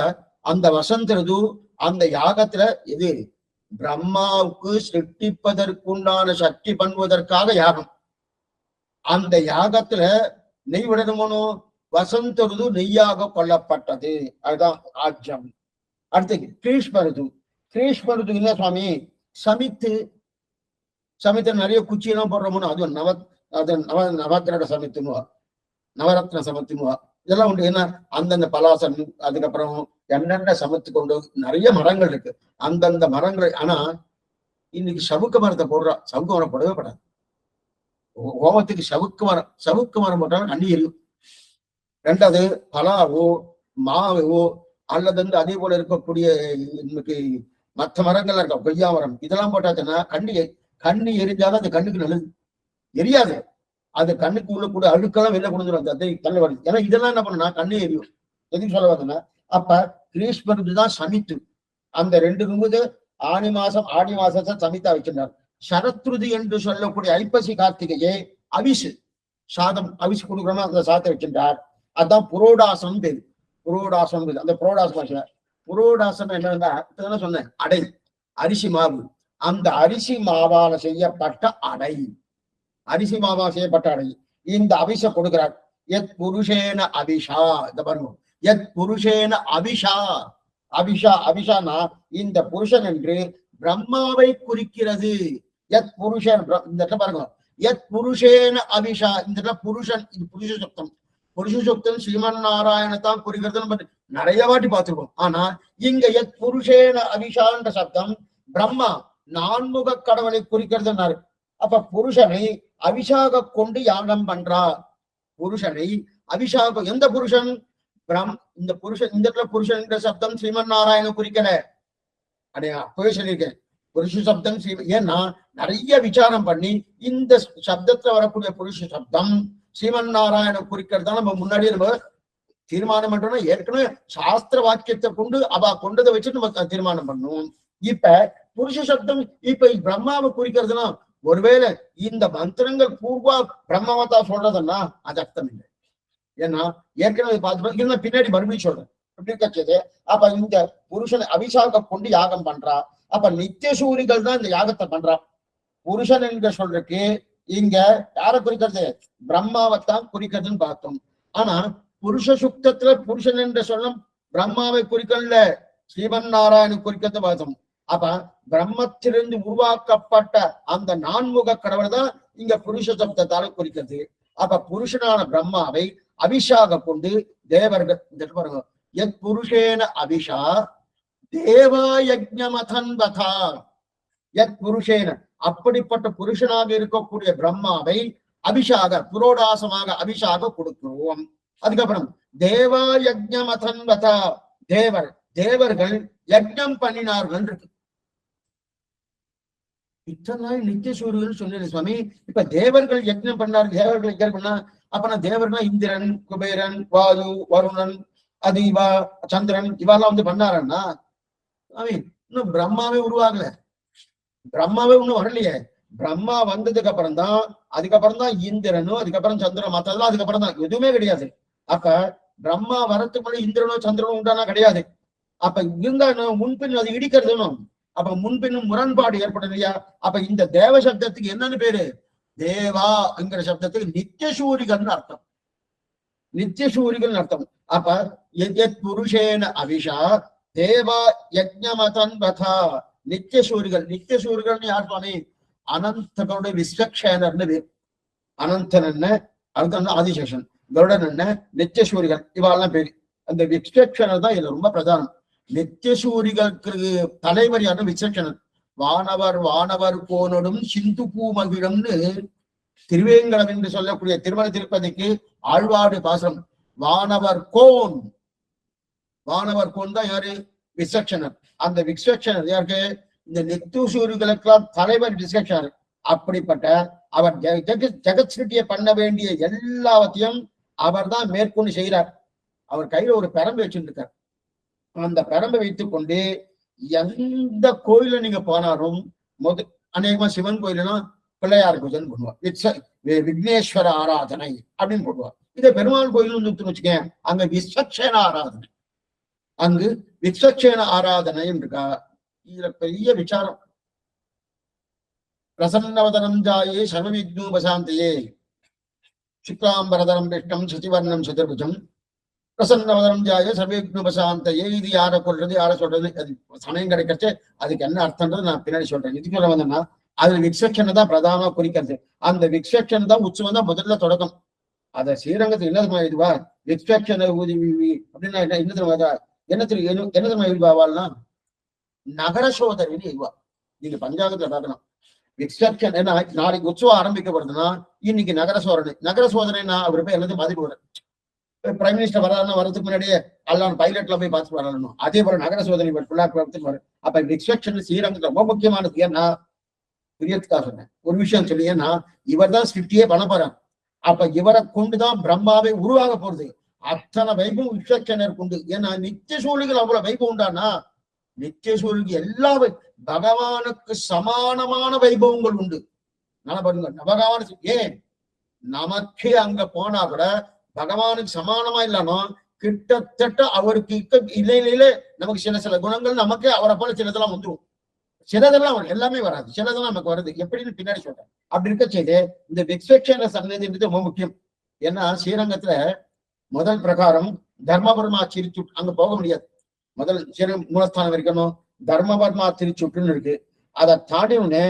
அந்த வசந்த ருது அந்த யாகத்துல எது பிரம்மாவுக்கு சிருஷ்டிப்பதற்குண்டான சக்தி பண்ணுவதற்காக யாகம். அந்த யாகத்துல நெய் விடணுமோ? வசந்த ருது நெய்யாக கொல்லப்பட்டது. அதுதான் ஆஜ்யம். அடுத்து கிரீஷ்ம ருது. கிரீஷ்மருக்கு இல்ல சுவாமி, சமித்து சமித்து நிறைய குச்சியெல்லாம் போடுறோம்னு அது அது நவக்கிரக சமித்துனுவா, நவரத்ன சமத்துவா, இதெல்லாம் உண்டு. ஏன்னா அந்தந்த பலாசன், அதுக்கப்புறம் என்னென்ன சமத்து கொண்டு நிறைய மரங்கள் இருக்கு. அந்தந்த மரங்கள். ஆனா இன்னைக்கு சவுக்கு மரத்தை போடுறா, சவுக்கு மரம் போடவே படாது. ஹோமத்துக்கு சவுக்கு மரம் போட்டாலும் கண்ணி எரியும். ரெண்டாவது பலாவோ மாவோ அல்லது வந்து அதே போல இருக்கக்கூடிய இன்னைக்கு மற்ற மரங்கள்லாம் இருக்கா, கொய்யா மரம், இதெல்லாம் போட்டாச்சுன்னா கண்ணி எரிஞ்சாலும் அது கண்ணுக்கு நல்லது. எரியாது, அது கண்ணுக்கு உள்ள கூட அழுக்கெல்லாம் வெளில கொடுத்துரும், அதை கண்ணு வருது. ஏன்னா இதெல்லாம் என்ன பண்ணுனா கண்ணு எரியும். எதுக்கு சொல்ல வருதுன்னா, அப்ப கிரீஷ்மருக்கு தான் சமித்து. அந்த 2 கும்புது ஆடி மாசத்தை சமித்தா வச்சிருந்தார். சரத்ருதி என்று சொல்லக்கூடிய ஐப்பசி கார்த்திகையே அவிசு சாதம், அவிசு கொடுக்குறோமா அந்த சாதத்தை வச்சிருந்தார். அதான் புரோடாசம் பேரு. புரோடாசம் பேரு. அந்த புரோடாசம் என்னன்னா சொன்னேன், அடை, அரிசி மாவு. அந்த அரிசி மாவால செய்யப்பட்ட அடை, அரிசி மாவா செய்யப்பட்ட அடை இந்த அவிஷ கொடுக்கிறார். எத் புருஷேன அபிஷா, இந்த பாருங்க, எத் புருஷேன அபிஷா. அபிஷானா இந்த புருஷன் என்று பிரம்மாவை குறிக்கிறது. எத் புருஷன், இந்த இடத்துல பாருங்க, எத் புருஷேன அபிஷா, இந்த புருஷன், இது புருஷ சொப்தம். புருஷ சொப்தம் ஸ்ரீமன் நாராயணத்தான் குறிக்கிறது நம்ம நிறைய வாட்டி பார்த்திருக்கோம். ஆனா இங்க எத் புருஷேன அபிஷான்ற சப்தம் பிரம்மா நான்முக கடவுளை குறிக்கிறதுனாரு. அப்ப புருஷனை அபிஷாக கொண்டு யாகம் பண்றா. புருஷனை அபிஷாகம், எந்த புருஷன்? இந்த புருஷன், இந்த புருஷன் என்ற சப்தம் ஸ்ரீமன் நாராயண குறிக்கல. அடைய அப்பவே சொல்லியிருக்கேன், புருஷ சப்தம் ஏன்னா நிறைய விசாரம் பண்ணி இந்த சப்தத்துல வரக்கூடிய புருஷ சப்தம் ஸ்ரீமன் நாராயண குறிக்கிறதா நம்ம முன்னாடியே நம்ம தீர்மானம் பண்றோம்னா, ஏற்கனவே சாஸ்திர வாக்கியத்தை கொண்டு அவ கொண்டதை வச்சு நம்ம தீர்மானம் பண்ணுவோம். இப்ப புருஷ சப்தம் இப்ப பிரம்மாவை குறிக்கிறதுனா, ஒருவேளை இந்த மந்திரங்கள் பூர்வா பிரம்மாவத்தா சொல்றதுன்னா அது அர்த்தம் இல்லை. ஏன்னா ஏற்கனவே பார்த்து பின்னாடி மறுபடியும் சொல்றேன் எப்படி கச்சது. அப்ப இந்த புருஷனை அபிஷாக கொண்டு யாகம் பண்றா. அப்ப நித்திய சூரிகள் தான் இந்த யாகத்தை பண்றா. புருஷன் என்ற சொல்றதுக்கு இங்க யாரை குறிக்கிறது? பிரம்மாவைத்தான் குறிக்கிறதுன்னு பார்த்தோம். ஆனா புருஷ சுக்தத்துல புருஷன் என்ற சொல்லும் பிரம்மாவை குறிக்கல, ஸ்ரீமன் நாராயண குறிக்கிறது பார்த்தோம். அப்ப பிரம்மத்திலிருந்து உருவாக்கப்பட்ட அந்த நான்முக கடவுள் தான் இங்க புருஷ சப்தத்தால குறிக்கிறது. அப்ப புருஷனான பிரம்மாவை அபிஷாக கொண்டு தேவர்கள், பாருங்க, எத் புருஷேன அபிஷா தேவா யஜ்ஞமதன் வதா. எத் புருஷேன, அப்படிப்பட்ட புருஷனாக இருக்கக்கூடிய பிரம்மாவை அபிஷாக, புரோடாசமாக அபிஷாக கொடுக்கிறோம். அதுக்கப்புறம் தேவா யஜ்ஞமதன் வதா, தேவர்கள் யஜ்ஞம் பண்ணினார்கள் இருக்கு. இத்தனை நாள் நித்திய சூரியன் சொன்னேன் சுவாமி. இப்ப தேவர்கள் யஜ்ஞம் பண்ணாரு, தேவர்கள் யஜ்ஞம் பண்ணா அப்ப நான் தேவர்கள்னா இந்திரன், குபேரன், வாயு, வருணன், அது இவா சந்திரன் இவாலாம் வந்து பண்ணாரன்னா, இன்னும் பிரம்மாவே உருவாகல, பிரம்மாவே ஒண்ணும் வரலையே. பிரம்மா வந்ததுக்கு அப்புறம் தான், அதுக்கப்புறம் தான் இந்திரனும், அதுக்கப்புறம் சந்திரன், மற்றதெல்லாம் அதுக்கப்புறம் தான், எதுவுமே கிடையாது. அப்ப பிரம்மா வரத்துக்கு முன்னாடி இந்திரனோ சந்திரனோ உண்டானா கிடையாது. அப்ப இருந்தா முன்பின் அது இடிக்கிறதுனும், அப்ப முன்பின்னும் முரண்பாடு ஏற்படும் இல்லையா? அப்ப இந்த தேவ சப்தத்துக்கு என்னன்னு பேரு? தேவா என்கிற சப்தத்துக்கு நித்தியசூரிகள் அர்த்தம், நித்தியசூரிகள் அர்த்தம். அப்ப புருஷேன அபிஷா தேவா யஜ்ஞமதன் வதா. நித்தியசூரிகள், நித்தியசூரிகள் யார் சுவாமி? அனந்தனுடைய விஸ்வக்ஷேனர்னு பேர். அனந்தன் என்ன, அடுத்த ஆதிசேஷன், கருடன் என்ன, நித்தியசூரிகள் இவாள்லாம் பேரு. அந்த விஸ்வக்ஷனர் தான் இதுல ரொம்ப பிரதானம். நித்தியசூரிகளுக்கு தலைவரியான விஸ்வக்ஷனர். வானவர் கோனடும் சிந்து பூமகிழம்னு திருவேங்கடம் என்று சொல்லக்கூடிய திருமண திருப்பதிக்கு ஆழ்வாடு பாசம். வானவர் கோன் தான் யாரு? விஸ்வக்ஷனர். அந்த விஸ்வக்ஷனர் யாருக்கு? இந்த நித்தியசூரிகளுக்கெல்லாம் தலைவர் விஸ்வக்ஷனர். அப்படிப்பட்ட அவர் ஜெகத் சிருஷ்டியை பண்ண வேண்டிய எல்லாவற்றையும் அவர் தான் மேற்கொண்டு செய்கிறார். அவர் கையில ஒரு பெரம்பு வச்சுருக்கார். அந்த பெரம்பை வைத்துக் கொண்டு எந்த கோயில நீங்க போனாலும் அநேகமா சிவன் கோயிலுன்னா பிள்ளையார் பூஜை பண்ணுவார், விக்னேஸ்வர ஆராதனை அப்படின்னு போடுவார். இதை பெருமாள் கோயில் வச்சுக்கேன், அங்க விஸ்வக்ஷேன ஆராதனை, அங்கு விஸ்வக்ஷேன ஆராதனை இருக்கா. இதுல பெரிய விசாரம். பிரசன்னவதனம் ஜாயே சர்வவிக்னோபசாந்தையே சுக்லாம்பரதரம் விஷ்ணம் சசிவர்ணம் சதுர்புஜம் பிரசன்னவதனம் ஜாய சர்வேக்னுபசாந்தையே. இது யாரை கொள்றது யாரை சொல்றது அது சமயம் கிடைக்கிறச்சு அதுக்கு என்ன அர்த்தம்ன்றது நான் பின்னாடி சொல்றேன். இதுக்கு சொல்ல வந்தேன்னா அதுல விக்ஷனை தான் பிரதானமா குறிக்கிறது. அந்த விக்ஷன் தான் உற்சவம் தான் முதல்ல தொடக்கம். அத ஸ்ரீரங்கத்துல என்ன இதுவா விக்ஷனை அப்படின்னா என்ன தெரியுமா இதுவாள்னா நகர சோதரின்னு இதுவா. நீங்க பஞ்சாங்கத்துல பார்க்கலாம் விக்ஷன் ஏன்னா நாளைக்கு உற்சவம் ஆரம்பிக்கப்படுதுன்னா இன்னைக்கு நகர சோதனைன்னா அவர் போய் எல்லாத்தையும் பாதிப்பு வர பிரைம் மினிஸ்டர் வராருன்னா வரதுக்கு முன்னாடியே எல்லாம் பைலட்ல போய் பார்த்துட்டு வரணும். அதே போல நகர சோதனை வரும். அப்ப விக்ஷன் ஸ்ரீரங்கத்துல ரொம்ப முக்கியமானது. ஏன்னா பிரியத்துக்காக சொன்னேன் ஒரு விஷயம் சொல்லி, ஏன்னா இவர் தான் சிருஷ்டியே பண்ண போறார். அப்ப இவரை கொண்டுதான் பிரம்மாவை உருவாக போறது. அத்தனை வைபவம் விக்ஷனர் கொண்டு. ஏன்னா நித்திய சூழல்கள் அவ்வளவு வைபவம் உண்டானா நித்திய சூழலுக்கு எல்லா பகவானுக்கு சமானமான வைபவங்கள் உண்டு. நல்லா பாருங்க பகவான் ஏன் நமக்கே அங்க போனா கூட பகவானுக்கு சமானமா இல்லாம கிட்டத்தட்ட அவருக்கு இல்லையில நமக்கு சில குணங்கள் நமக்கே அவரை போல சிலதெல்லாம் வந்துடும். சிலதெல்லாம் எல்லாமே வராது, சிலதெல்லாம் நமக்கு வருது. எப்படின்னு பின்னாடி சொல்றேன். அப்படி இருக்க செய்து இந்த விக்ஷேன சன்னதின்றது ரொம்ப முக்கியம். ஏன்னா ஸ்ரீரங்கத்துல முதல் பிரகாரம் தர்மபர்மா திருச்சுட்டு அங்க போக முடியாது. முதல் மூலஸ்தானம் இருக்கணும். தர்மபர்மா திருச்சுட்டுன்னு இருக்கு. அதை தாண்டினே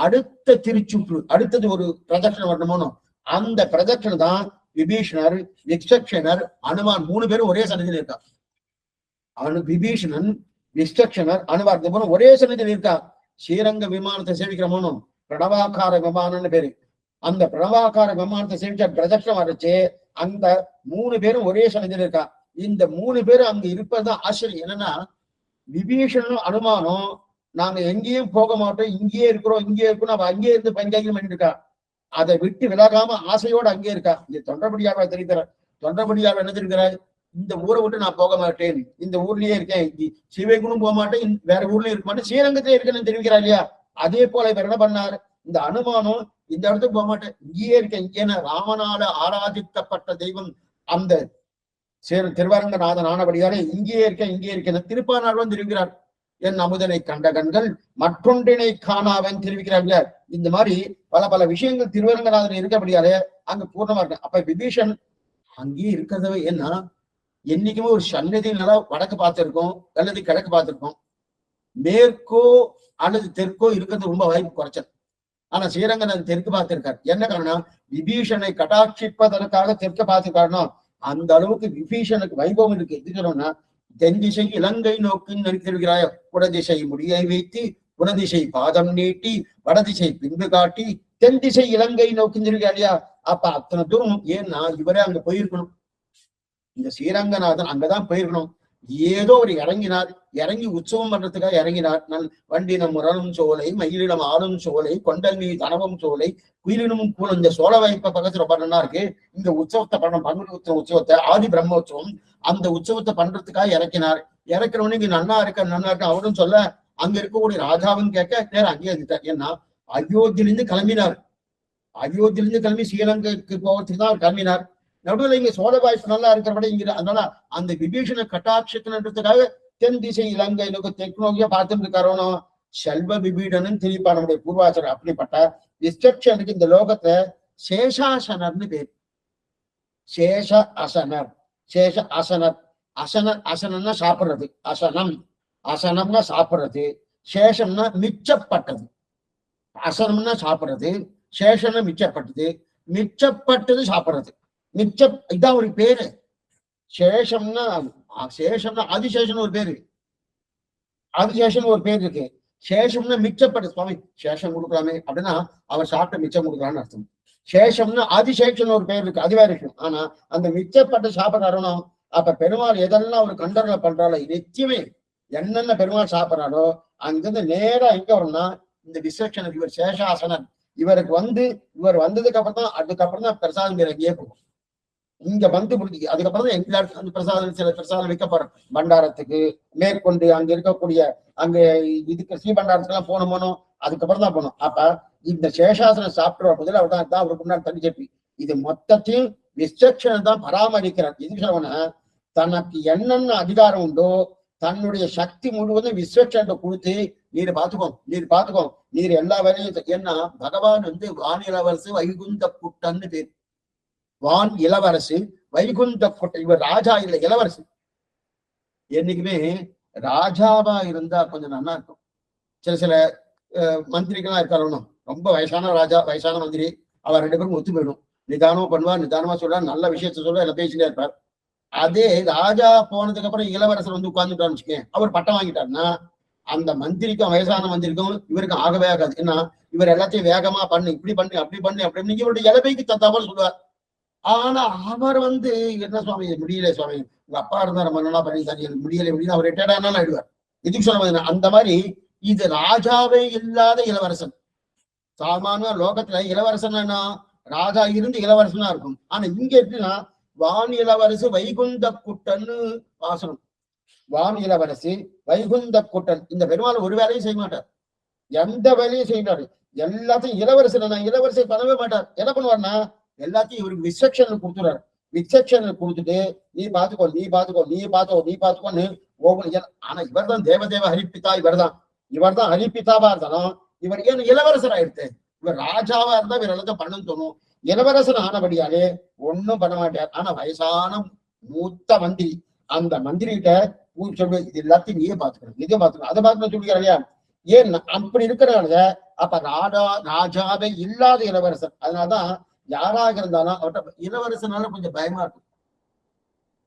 அடுத்த திருச்சுற்று அடுத்தது ஒரு பிரதட்சணம் வரணுமோ அந்த பிரதட்சணம் தான் விபீஷணர் விக்ஷனர் அனுமான் 3 பேரும் ஒரே சன்னதியில் இருக்கா. விபீஷணன் விஷ்டக்ஷனர் அனுமான் ஒரே சன்னதியில் இருக்கா. ஸ்ரீரங்க விமானத்தை சேவிக்கிறோமோ பிரணவாக்கார விமானம்னு பேரு. அந்த பிரணவாக்கார விமானத்தை சேவிச்ச பிரதட்சணம் வரைச்சு அந்த 3 பேரும் ஒரே சன்னதியில் இருக்கா. இந்த 3 பேரும் அங்க இருப்பதுதான் ஆச்சரியம். என்னன்னா விபீஷணனும் அனுமானம் நாங்க எங்கேயும் போக மாட்டோம், இங்கேயே இருக்கிறோம், இங்கேயே இருக்கணும், அவ அங்கேயே இருந்து பஞ்சாயத்து பண்ணிட்டு இருக்கா. அதை விட்டு விலகாம ஆசையோடு அங்கே இருக்கா. இங்க தொண்டபடியாவை தெரிவிக்கிற தொண்டபடியாவை என்ன தெரிவிக்கிறார், இந்த ஊரை விட்டு நான் போக மாட்டேன், இந்த ஊர்லயே இருக்கேன், சிவைகுணும் போக மாட்டேன், வேற ஊர்லயும் இருக்க மாட்டேன், ஸ்ரீரங்கத்திலே இருக்கேன்னு தெரிவிக்கிறா இல்லையா. அதே போல இவர் என்ன பண்ணார், இந்த அனுமானம் இந்த இடத்துக்கு போக மாட்டேன், இங்கேயே இருக்கேன். இங்கேன ராமனால ஆராதிக்கப்பட்ட தெய்வம் அந்த திருவரங்கநாதன் ஆனபடியாலே இங்கேயே இருக்கேன் திருப்பானாழ்வான் தெரிவிக்கிறார். என் அமுதனை கண்ட கண்கள் மற்றொன்றினை காணாவன் தெரிவிக்கிறார்கள். இந்த மாதிரி பல விஷயங்கள் திருவரங்கநாதன் இருக்கபடியாலே அங்க பூர்ணமா இருக்கு. அப்ப விபீஷன் அங்கேயே இருக்கிறதவே. ஏன்னா என்னைக்குமே ஒரு சன்னதினால வடக்கு பார்த்திருக்கோம் அல்லது கிழக்கு பார்த்திருக்கோம், மேற்கோ அல்லது தெற்கோ இருக்கிறது ரொம்ப வாய்ப்பு குறைச்சல். ஆனா ஸ்ரீரங்கநாதன் தெற்கு பார்த்திருக்காரு. என்ன காரணம், விபீஷனை கட்டாட்சிப்பதற்காக தெற்க பார்த்திருக்காருன்னா அந்த அளவுக்கு விபீஷனுக்கு வைபவம் இருக்கு. எது சொன்னோம்னா தென் திசை இலங்கை நோக்கின்னு நினைத்திருக்கிறாய், குடதிசை முடியை வைத்து குணதிசை பாதம் நீட்டி வடதிசை பின்பு காட்டி தென் திசை இலங்கை நோக்கின்னு இருக்கா இல்லையா. அப்ப அத்தனை தூரம் ஏன்னா இவரே அங்க போயிருக்கணும். இந்த ஸ்ரீரங்கநாதன் அங்கதான் போயிருக்கணும். ஏதோ ஒரு இறங்கி உற்சவம் பண்றதுக்காக இறங்கினார். வண்டினம் முரணும் சோலை மயிலிடம் ஆளும் சோலை கொண்டல் மீ தனவும் சோலை குயிலினமும் கூட இந்த சோழ வாய்ப்ப பக்கத்துல பண்ணா இருக்கு. இந்த உற்சவத்தை பண்ண பங்குனி உற்சவத்தை ஆதி பிரம்மோற்சவம் அந்த உற்சவத்தை பண்றதுக்காக இறக்கினார். இறக்கிறவனு இங்க நன்னா இருக்க அவரும் சொல்ல அங்க இருக்கக்கூடிய ராஜாவும் கேட்க நேரம் அங்கேயே இருந்துட்டார். ஏன்னா அயோத்தியிலிருந்து கிளம்பி ஸ்ரீலங்கைக்கு போவதுக்கு தான் அவர் கிளம்பினார். நடுவில் இங்க சோழ வாய்ப்பு நல்லா இருக்கிறபடி இங்க அதனால அந்த விபீஷண கட்டாட்சத்தினன்றதுக்காக தென் திசை இலங்கை தெற்கு நோக்கியா பார்த்துட்டு இருக்காரோனோ செல்வ விபீடனும் தெரிவிப்பா நம்முடைய பூர்வாச்சரம். அப்படிப்பட்ட விஸ்டக்ஷனுக்கு இந்த லோகத்துல சேஷாசனர்னு பேர். சேஷ அசனர் அசனம்னா சாப்பிடுறது, அசனம்னா சாப்பிடுறது, சேஷம்னா மிச்சப்பட்டது. அசனம்னா சாப்பிடுறது, சேஷம்னா மிச்சப்பட்டது சாப்பிடுறது. இதான் ஒரு பேரு. சேஷம்னா ஆதிசேஷன் ஒரு பேரு, ஆதிசேஷன் ஒரு பேர் இருக்கு. சேஷம்னா மிச்சப்பட்ட சுவாமி சேஷம் கொடுக்கலாமே அப்படின்னா அவர் சாப்பிட்ட மிச்சம் கொடுக்கலான்னு அர்த்தம். சேஷம்னா ஆதிசேஷன் ஒரு பேர் இருக்கு, அதுவே இருக்கும். ஆனா அந்த மிச்சப்பட்ட சாப்பிட்றாரோ அப்ப பெருமாள் எதெல்லாம் ஒரு கண்டர்ல பண்றாளோ நிச்சயமே என்னென்ன பெருமாள் சாப்பிட்றாரோ அங்கிருந்து நேரா எங்க வரும்னா இந்த விசேஷனுக்கு இவர் சேஷாசனர். இவர் வந்ததுக்கு அப்புறம் தான் பிரசாதம் பேர் அங்கேயே போகும். இங்க வந்து அதுக்கப்புறம் தான் எங்க அந்த பிரசாதம் சில பிரசாதம் வைக்கப்படுறோம் பண்டாரத்துக்கு மேற்கொண்டு அங்க இருக்கக்கூடிய அங்க இதுக்கு ஸ்ரீபண்டாரத்துக்கு எல்லாம் போனோமோ அதுக்கப்புறம் தான் போனோம். அப்ப இந்த சேஷாசனம் சாப்பிடுற பதில் அவர் தான் அவருக்கு முன்னாடி தண்ணி செப்பி இது மொத்தத்தையும் விசேஷனை தான் பராமரிக்கிறார். எதுக்கு சொல்லுவாங்கன்னா தனக்கு என்னென்ன அதிகாரம் உண்டோ தன்னுடைய சக்தி முழுவதும் விசேஷத்தை கொடுத்து நீர் பாத்துக்கோ நீர் எல்லா வேலையும். ஏன்னா பகவான் வான் இளவரசு வைகுந்த புட்டன்னு பேர். வான் இளவரசு வைகுந்த கோட்டை. இவர் ராஜா இல்லை, இளவரசி. என்னைக்குமே ராஜாவா இருந்தா கொஞ்சம் நல்லா இருக்கும். சில சில மந்திரிகள்லாம் இருக்காரு, ரொம்ப வயசான ராஜா, வயசான மந்திரி, அவர் 2 பேரும் ஒத்து போயிடும். நிதானமா பண்ணுவார், நிதானமா சொல்றார், நல்ல விஷயத்த சொல்ல, எல்லாம் பேசிட்டே இருப்பார். அதே ராஜா போனதுக்கு அப்புறம் இளவரசர் வந்து உட்கார்ந்துட்டான்னு வச்சுக்கேன், அவர் பட்டம் வாங்கிட்டாருன்னா அந்த மந்திரிக்கும் வயசான மந்திரிக்கும் இவருக்கும் ஆகவே ஆகாது. ஏன்னா இவர் எல்லாத்தையும் வேகமா பண்ணு, இப்படி பண்ணு, அப்படி பண்ணு அப்படின்னு இவருடைய இலவைக்கு தத்தாமல் சொல்லுவார். ஆனா அவர் வந்து என்ன சுவாமி முடியல சுவாமி, உங்க அப்பா இருந்தா நம்ம நல்லா பண்ணிட்டாரு, எனக்கு முடியல முடியல, அவர் ரிட்டையர்ட் ஆனாலும் ஆயிடுவார். இதுக்கு சொல்ல அந்த மாதிரி இது ராஜாவே இல்லாத இளவரசன். சாமானிய லோகத்துல இளவரசன் ராஜா இருந்து இளவரசனா இருக்கும். ஆனா இங்க எப்படின்னா வான் இளவரசு வைகுந்த குட்டன்னு வாசனம். வான் இளவரசி வைகுந்த குட்டன். இந்த பெருமாள் ஒரு வேலையும் செய்ய மாட்டார், எந்த வேலையும் செய்யறாரு, எல்லாத்தையும் இளவரசர் இளவரசை பண்ணவே மாட்டார். என்ன பண்ணுவார்னா எல்லாத்தையும் இவருக்கு விசக்ஷன் கொடுத்துறாரு. விசக்ஷன் கொடுத்துட்டு நீ பாத்துக்கோ, நீ பாத்துக்கோ, நீ பாத்துக்கோ, நீ பாத்துக்கோன்னு ஒவ்வொரு. ஆனா இவர் தான் தேவதேவ ஹரிப்பிதா, இவர் தான் ஹரிப்பிதாவா இருந்தாலும் இவர் ஏன் இளவரசர் ஆயிடுத்து. இவர் ராஜாவா இருந்தா இவர் எல்லாத்தையும் பண்ணணும்னு தோணும். இளவரசன் ஆனபடியாலே ஒன்னும் பண்ண மாட்டார். ஆனா வயசான மூத்த மந்திரி, அந்த மந்திரி கிட்ட சொல்லு, இது எல்லாத்தையும் நீயே பாத்துக்கணும், நீயே பாத்துக்கணும், அதை பாத்துக்கணும் சொல்லிக்கிறார் இல்லையா. ஏன் அப்படி இருக்கிறாங்க. அப்ப ராஜாவே இல்லாத இளவரசன். அதனாலதான் யாராக இருந்தாலும் அவர்கிட்ட இளவரசனால கொஞ்சம் பயமா இருக்கும்.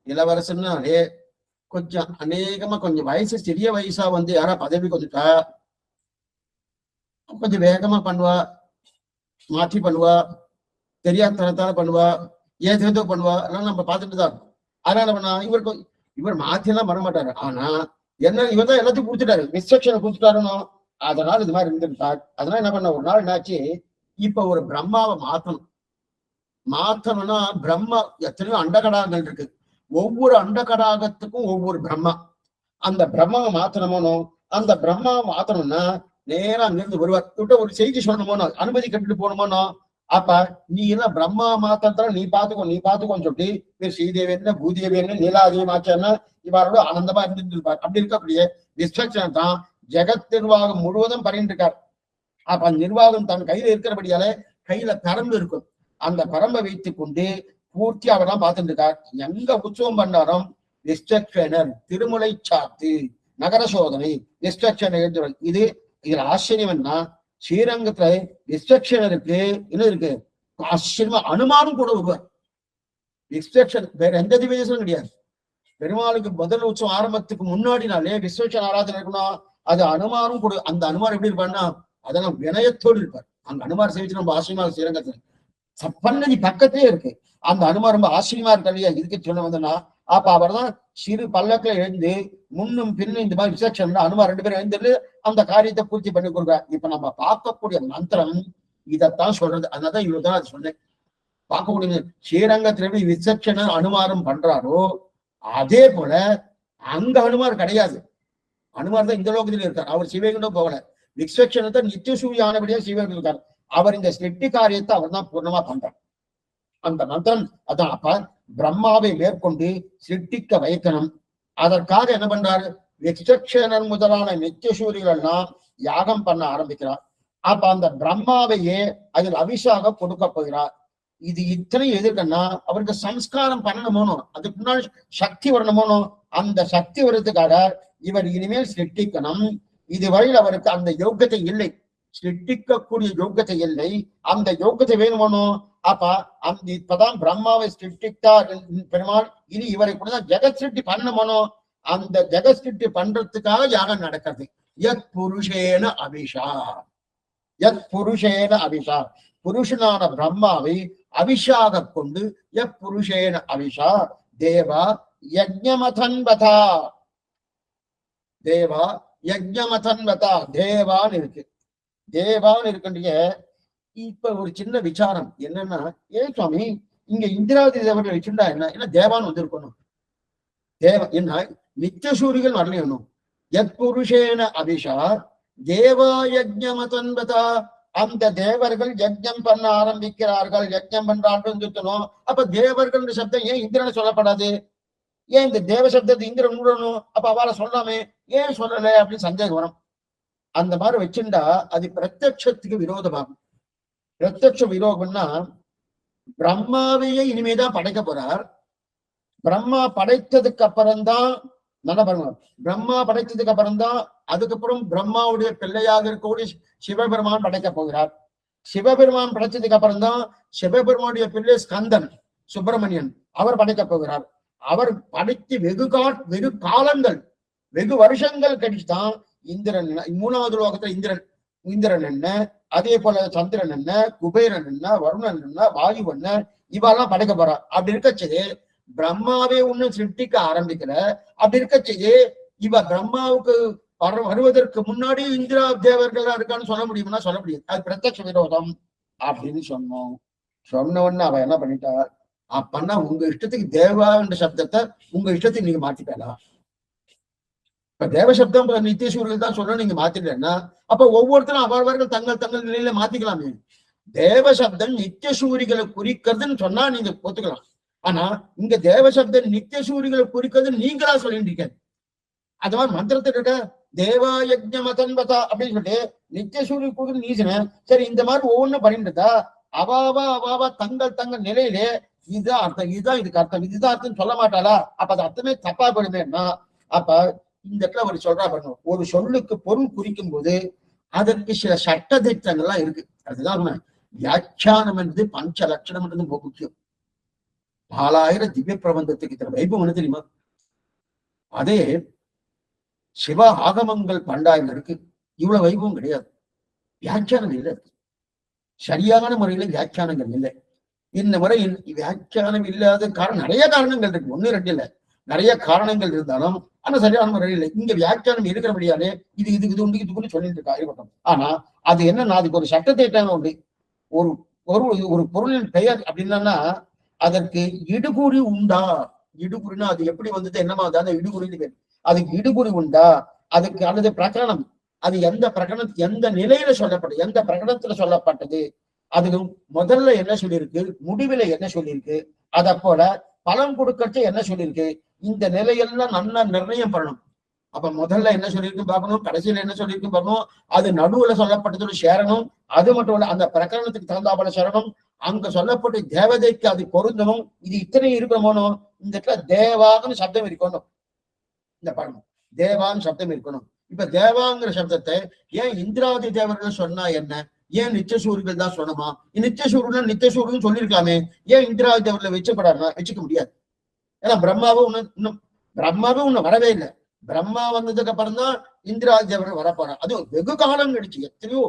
இளவரசன்னாலே கொஞ்சம் அநேகமா கொஞ்சம் வயசு சிறிய வயசா வந்து யாரா பதவிக்கு வந்துட்டா கொஞ்சம் வேகமா பண்ணுவா, மாற்றி பண்ணுவா, தெரியாதனத்தால பண்ணுவா, ஏதோ பண்ணுவா. அதனால நம்ம பார்த்துட்டு தான் இருக்கோம். அதனால பண்ணா இவர் மாற்றியெல்லாம் பண்ண மாட்டாரு. ஆனா என்ன இவர் தான் எல்லாத்தையும் கொடுத்துட்டாரு, இன்ஸ்ட்ரக்ஷனை கொடுத்துட்டாருன்னு. அதனால இது மாதிரி இருந்துட்டார். அதனால என்ன பண்ண, ஒரு நாள் என்னாச்சு, இப்ப ஒரு பிரம்மாவை மாத்தணும்னா பிரம்மா எத்தனையோ அண்டகடாகங்கள் இருக்கு, ஒவ்வொரு அண்டகடாகத்துக்கும் ஒவ்வொரு பிரம்மா. அந்த பிரம்மாவை மாத்தணுமோனோ, அந்த பிரம்மாவை மாத்தணும்னா நேரா அங்கிருந்து வருவார். விட்டு ஒரு செய்தி சொல்லணுமோனோ, அனுமதி கட்டிட்டு போகணுமோனோ, அப்ப நீ எல்லாம் பிரம்மா மாத்திர நீ பாத்துக்கோன்னு சொல்லி ஸ்ரீதேவி என்ன பூதேவி என்ன நீலாதேவி மாச்சன்னா இவரோட ஆனந்தமா இருந்துட்டு இருப்பார். அப்படி இருக்கக்கூடிய விஸ்வக்சன் தான் ஜெகத் நிர்வாகம் முழுவதும் பண்ணிட்டு இருக்கார். அப்ப அந்த நிர்வாகம் தன் கையில இருக்கிறபடியால கையில பரம்பு இருக்கும். அந்த பரம்பை வைத்துக் கொண்டு பூர்த்தி அவர்தான் பார்த்துட்டு இருக்கார். எங்க உற்சவம் பண்ணாலும் விஸ்வக்சனர் திருமுலை சாத்து நகர சோதனை விஸ்வக்சனர். இதுல ஆச்சரியம் என்ன, ஸ்ரீரங்கத்துல விஸ்வக்சனருக்கு என்ன இருக்கு, ஆச்சரியமா அனுமானம் கூட வருவார். விஸ்வக்சன் வேற எந்த திவ்யதேசமும் கிடையாது. பெருமாளுக்கு முதல் உற்சவம் ஆரம்பத்துக்கு முன்னாடினாலே விஸ்வக்சன் ஆராதனை இருக்கணும். அது அனுமானம் கூட. அந்த அனுமார் எப்படி இருப்பாருன்னா அதெல்லாம் வினயத்தோடு இருப்பார். அந்த அனுமார் சேவிச்சு ரொம்ப ஆச்சரியமா ஸ்ரீரங்கத்துல சப்பன்னதி பக்கத்திலே இருக்கு. அந்த அனுமார் ரொம்ப ஆச்சரியமா இருக்கா இல்லையா. இதுக்கு சொல்ல வந்தனா அப்ப அவர் தான் சிறு பல்லக்கில எழுந்து முன்னும் பின்னும் இந்த மாதிரி விசேஷம் அனுமார் 2 பேரும் எழுந்து அந்த காரியத்தை பூர்த்தி பண்ணி கொடுக்குறார். இப்ப நம்ம பார்க்கக்கூடிய மந்திரம் இதைத்தான் சொல்றது. அதனாலதான் இவ்வளவுதான் அது சொன்னேன். பார்க்கக்கூடிய ஸ்ரீரங்கத்துல எப்படி விசேஷன அனுமாரம் பண்றாரோ அதே போல அங்க அனுமார் கிடையாது. அனுமார் தான் இந்த லோகத்திலே இருக்கார். அவர் சிவகண்டம் போகல. விஸ்வக்ஷனத்தை நித்தியசூரியானபடியா சிவகண்டம் இருக்கார். அவர் இந்த சிருஷ்டி காரியத்தை அவர் தான் பூர்ணமா பண்றார். அந்த மந்திரம் அதான். அப்ப பிரம்மாவை மேற்கொண்டு சிருஷ்டிக்க வைக்கணும். அதற்காக என்ன பண்றாரு, விஸ்வக்சேனர் முதலான நித்தியசூரிகள் எல்லாம் யாகம் பண்ண ஆரம்பிக்கிறார். அப்ப அந்த பிரம்மாவையே அதில் அபிஷேகம் கொடுக்க போகிறார். இது இத்தனை எதிர்க்கன்னா அவருக்கு சம்ஸ்காரம் பண்ணணுமோனோ, அதுக்கு முன்னாடி சக்தி வரணுமோனோ. அந்த சக்தி வர்றதுக்காக இவர் இனிமேல் சிருஷ்டிக்கணும். இதுவரையில் அவருக்கு அந்த யோக்கியத்தை இல்லை, சிருஷ்டிக்கக்கூடிய யோக்கியத்தை இல்லை. அந்த யோக்கியத்தை வேணுமோனோ. அப்ப அந்த இப்பதான் பிரம்மாவை சிருஷ்டித்தார் பெருமாள். இனி இவரை கூட ஜெகத் சிருஷ்டி பண்ணணுமோனோ. அந்த ஜெகத் சிருஷ்டி பண்றதுக்காக யாகம் நடக்கிறது. யத் புருஷேன அபிஷா, யத் புருஷேன அபிஷா, புருஷனான பிரம்மாவை அபிஷாக கொண்டு யத் புருஷேன அபிஷா தேவா யஜ்ஞமதன்வதா, தேவா யஜ்ஞமதன்வதா, தேவான்னு இருக்கு. தேவான்னு இருக்கின்ற இப்ப ஒரு சின்ன விசாரம் என்னன்னா, ஏன் சுவாமி இங்க இந்திராவதி தேவர்கள் வச்சுட்டா என்ன தேவான்னு வந்திருக்கணும். தேவ என்ன நித்தியசூரிகள் வரலையணும். யத் புருஷேன அபிஷா தேவா யஜ்ஞமதன்வதா, அந்த தேவர்கள் யஜ்ஞம் பண்ண ஆரம்பிக்கிறார்கள். யஜ்ஞம் பண்றார்கள் சொல்லணும். அப்ப தேவர்கள் சப்தம் ஏன் இந்திரனை சொல்லப்படாது? ஏன் இந்த தேவ சப்தத்தை இந்திரன் விடணும்? அப்ப அவளை சொல்லாமே ஏன் சொல்லல அப்படின்னு சந்தேகம் வரும். அந்த மாதிரி வச்சுட்டா அது பிரத்யட்சத்துக்கு விரோதமாகும். பிரத்யட்ச விரோதம்னா பிரம்மாவையே இனிமேதான் படைக்க போறார். பிரம்மா படைத்ததுக்கு அப்புறம்தான் நல்லா பாருங்க, பிரம்மா படைத்ததுக்கு அப்புறம்தான் அதுக்கப்புறம் பிரம்மாவுடைய பிள்ளையாக இருக்கக்கூடிய சிவபெருமான் படைக்க போகிறார். சிவபெருமான் படைச்சதுக்கு அப்புறம் தான் சிவபெருமானுடைய பிள்ளை ஸ்கந்தன் சுப்பிரமணியன் அவர் படைக்க போகிறார். அவர் படைத்து வெகு காலங்கள் வெகு வருஷங்கள் கழிச்சுதான் இந்திரன், மூணாவது லோகத்துல இந்திரன் என்ன, அதே போல சந்திரன் என்ன, குபேரன் என்ன, வருணன் என்ன, வாயு என்ன, இவெல்லாம் படைக்க போறா. அப்படி இருக்கச்சது பிரம்மாவே ஒன்னும் சிருஷ்டிக்க ஆரம்பிக்கல. அப்படி இருக்கச்சது இவ பிரம்மாவுக்கு வருவதற்கு முன்னாடி இந்திரா தேவர்கள் இருக்கான்னு சொல்ல முடியும்னா சொல்ல முடியாது. அது பிரத்யட்ச விரோதம் அப்படின்னு சொன்னோம். சொன்ன உடனே அவ என்ன பண்ணிட்டா, அப்பன்னா உங்க இஷ்டத்துக்கு தேவா என்ற சப்தத்தை உங்க இஷ்டத்துக்கு நீங்க மாத்திக்கலாம். இப்ப தேவசப்தம் நித்தியசூரிகள் தான் சொல்றோம், நீங்க மாத்திட்டேன்னா அப்ப ஒவ்வொருத்தரும் அவரவர்கள் தங்கள் நிலையில மாத்திக்கலாமே. தேவசப்தம் நித்தியசூரிகளை குறிக்கிறதுன்னு சொன்னா நீங்க ஒத்துக்கலாம். ஆனா இங்க தேவசப்தம் நித்தியசூரிகளை குறிக்கிறதுன்னு நீங்களா சொல்லிட்டு இருக்கீங்க. அது மாதிரி மந்திரத்தில் இருக்க தேவா யஜ்ஞ மதன்பதா அப்படின்னு சொல்லிட்டு நித்தியசூரிய கூட நீசன. சரி, இந்த மாதிரி ஒவ்வொன்றும் பண்ணிட்டு இருந்தா அவாவா தங்கள் நிலையிலே இதுதான் அர்த்தம், இதுதான் இதுக்கு அர்த்தம், இதுதான் அர்த்தம் சொல்ல மாட்டாளா? அப்ப அது அர்த்தமே தப்பா போயிடுமேன்னா அப்ப இந்த இடத்துல அவர் சொல்றா பாருங்க, ஒரு சொல்லுக்கு பொருள் குறிக்கும் போது அதற்கு சில சட்ட திட்டங்கள்லாம் இருக்கு. அதுதான் வியாக்கியானம் என்பது பஞ்ச லட்சணம் என்றது ரொம்ப முக்கியம். 4000 திவ்ய பிரபந்தத்துக்கு இத்தனை வைபவம் என்ன தெரியுமா? அதே சிவ ஆகமங்கள் 12,000 இருக்கு. இவ்வளவு வைபவம் கிடையாது. வியாக்கியானம் இல்லை, சரியான முறையில வியாக்கியானங்கள் இல்லை. இந்த முறை வியாக்கியானம் இல்லாத காரணம் நிறைய காரணங்கள் இருக்கு, 1 2 இல்ல, நிறைய காரணங்கள் இருந்தாலும் ஆனா சரியான முறையில் இல்லை. இங்க வியாக்கியானம் இருக்கிறபடியாலே இது உண்டு இதுக்குன்னு சொல்லிட்டு இருக்கா இருக்கட்டும். ஆனா அது என்னன்னா அதுக்கு ஒரு சட்டத்திட்டம் உண்டு. ஒரு ஒரு பொருளின் பெயர் அப்படின்னா அதற்கு இடுகுறி உண்டா? இடுகுறினா அது எப்படி வந்தது, என்னமா அந்த இடுகுறின்னு பேர். அதுக்கு இடுகுறி உண்டா? அதுக்கு அல்லது பிரகரணம், அது எந்த பிரகடனத்துக்கு எந்த நிலையில சொல்லப்பட்டது, எந்த பிரகடனத்துல சொல்லப்பட்டது, அதுவும் முதல்ல என்ன சொல்லியிருக்கு, முடிவுல என்ன சொல்லியிருக்கு, அதை போல பலன் கொடுக்கறது என்ன சொல்லியிருக்கு, இந்த நிலையெல்லாம் நல்லா நிர்ணயம் பண்ணணும். அப்ப முதல்ல என்ன சொல்லியிருக்கு பார்க்கணும், கடைசியில என்ன சொல்லியிருக்கு பார்க்கணும், அது நடுவுல சொல்லப்பட்டதோடு சேரணும். அது மட்டும் இல்ல அந்த பிரகரணத்துக்கு தகுந்தாப்பட சேரணும். அங்க சொல்லப்பட்ட தேவதைக்கு அது பொருந்தணும். இது இத்தனை இருக்கணுமோ. இந்த இடத்துல தேவான்னு சப்தம் இருக்கணும். இந்த படம் தேவான்னு சப்தம் இருக்கணும். இப்ப தேவாங்கிற சப்தத்தை ஏன் இந்திராதி தேவர்கள் சொன்னா என்ன, ஏன் நித்தியசூரிகள் தான் சொன்னமா? நித்தியசூரியன் நித்தியசூரியன் சொல்லியிருக்கலாமே, ஏன் இந்திராதி தேவர்களை வச்சுக்க முடியாது? ஏன்னா பிரம்மாவும் இன்னும் வரவே இல்லை. பிரம்மா வந்ததுக்கு அப்புறம் தான் இந்திராதி தேவர்கள் வரப்போறான். அது வெகு காலம் கழிச்சு, எத்தனையோ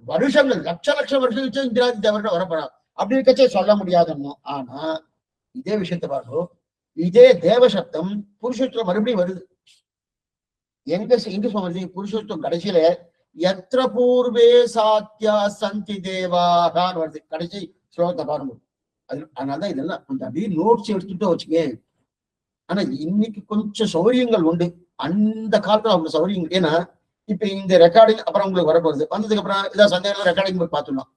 வருஷங்கள், லட்ச வருஷம் கழிச்சு இந்திராதி தேவர்கள் வரப்போறான். அப்படி இருக்கச்சே சொல்ல முடியாதுன்னு. ஆனா இதே விஷயத்தை பார்க்கிறோம், இதே தேவசப்தம் புருஷத்துல மறுபடியும் வருது. எங்க சொல்றது, புருஷோத்தம் கடைசியில எத்திர பூர்வே சாத்தியா சந்தி தேவாகான்னு வருது கடைசி ஸ்லோகத்தை பாருங்க. அதனாலதான் இதெல்லாம் கொஞ்சம் அப்படியே நோட்ஸ் எடுத்துட்டு வச்சுக்க. ஆனா இன்னைக்கு கொஞ்சம் சௌரியங்கள் உண்டு, அந்த காலத்துல அவங்க சௌரியங்கள். ஏன்னா இப்ப இந்த ரெக்கார்டிங் அப்புறம் உங்களுக்கு வரப்போகுது, வந்ததுக்கு அப்புறம் ஏதாவது சந்தேகம் ரெக்கார்டிங் போய் பார்த்துடலாம்.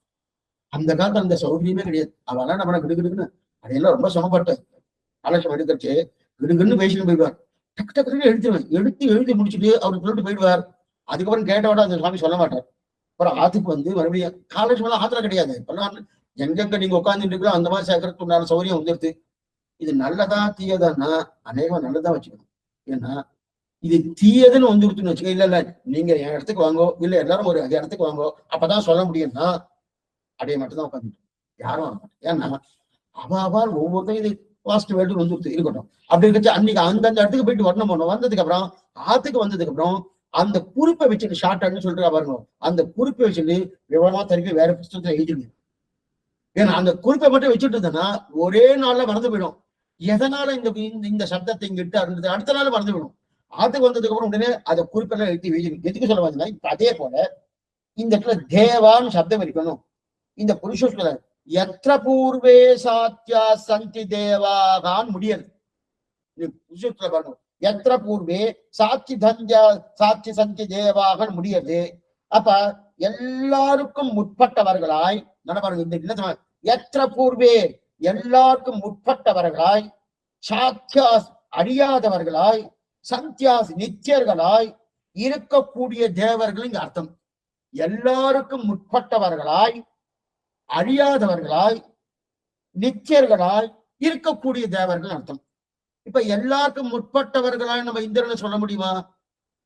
அந்த காலத்துல அந்த சௌரியமே கிடையாது. அவெல்லாம் நம்ம கிடுகிடுக்குன்னு அதையெல்லாம் ரொம்ப சமப்பட்டேன். ஆலோசனை எடுக்கிறச்சு கிடுகுன்னு பேசிட்டு போயிடுவார். டக்கு டக்குன்னு எழுதி முடிச்சுட்டு அவருக்கு சொல்லிட்டு போயிடுவார். அதுக்கப்புறம் கேட்டவோட அந்த சுவாமி சொல்ல மாட்டார். அப்புறம் ஆத்துக்கு வந்து மறுபடியும் காலேஜ் மேல ஆத்திரம் கிடையாது. இப்பெல்லாம் எங்கெங்க நீங்க உட்காந்துட்டு இருக்கோ அந்த மாதிரி சேர்க்கறதுக்கு உண்டான சௌரியம் வந்துருது. இது நல்லதா தீயதான்னா அநேகமா நல்லதா வச்சுக்கணும். ஏன்னா இது தீயதுன்னு வந்துருச்சுன்னு வச்சுக்க, இல்ல நீங்க என் இடத்துக்கு வாங்கோ, இல்ல எல்லாரும் ஒரு இடத்துக்கு வாங்கோ, அப்பதான் சொல்ல முடியும்னா அடைய மட்டும்தான் உட்காந்துட்டு யாரும் வாங்க மாட்டேன். ஏன்னா அவள் ஒவ்வொருத்தையும் இது பாஸ்ட் வேர்ல்டு வந்துருது இருக்கட்டும். அப்படி இருந்துச்சு அன்னைக்கு அந்தந்த இடத்துக்கு போயிட்டு வரணும் போனோம். வந்ததுக்கு அப்புறம் ஆத்துக்கு வந்ததுக்கு அப்புறம் அந்த குறிப்பை வச்சுட்டு ஷார்ட்னு சொல்லிட்டு பாருங்க, அந்த குறிப்பை வச்சுட்டு விவரமா திருப்பி வேற புத்தகத்துல எழுதிடுங்க. ஏன்னா அந்த குறிப்பை மட்டும் வச்சுட்டு இருந்தேன்னா ஒரே நாள்ல மறந்து போயிடும். எதனால இந்த சப்தத்தை இங்க இட்டு இருந்தது அடுத்த நாள் மறந்து போயிடும். ஆத்துக்கு வந்ததுக்கு அப்புறம் உடனே அதை குறிப்பெல்லாம் எழுதி எழுதிடும். எதுக்கு சொல்ல பார்த்தீங்கன்னா இப்ப அதே போல இந்த இடத்துல தேவான்னு சப்தம் இருக்கணும். இந்த புருஷத்துல எத்திர பூர்வே சாத்தியா சந்தி தேவாகான்னு முடியாது. புருஷத்துல பாருங்க, எத்திர பூர்வே சாட்சி சந்தி தேவாகன்னு முடியாது. அப்ப எல்லாருக்கும் முற்பட்டவர்களாய் பாருங்க, இந்த எத்திர பூர்வே எல்லாருக்கும் முற்பட்டவர்களாய், சாத்தியாஸ் அழியாதவர்களாய், சந்தியாஸ் நித்தியர்களாய் இருக்கக்கூடிய தேவர்கள் இங்க அர்த்தம். எல்லாருக்கும் முற்பட்டவர்களாய், அழியாதவர்களாய், நித்தியர்களாய் இருக்கக்கூடிய தேவர்கள் அர்த்தம். இப்ப எல்லாருக்கும் முற்பட்டவர்களாய் நம்ம இந்திரனை சொல்ல முடியுமா?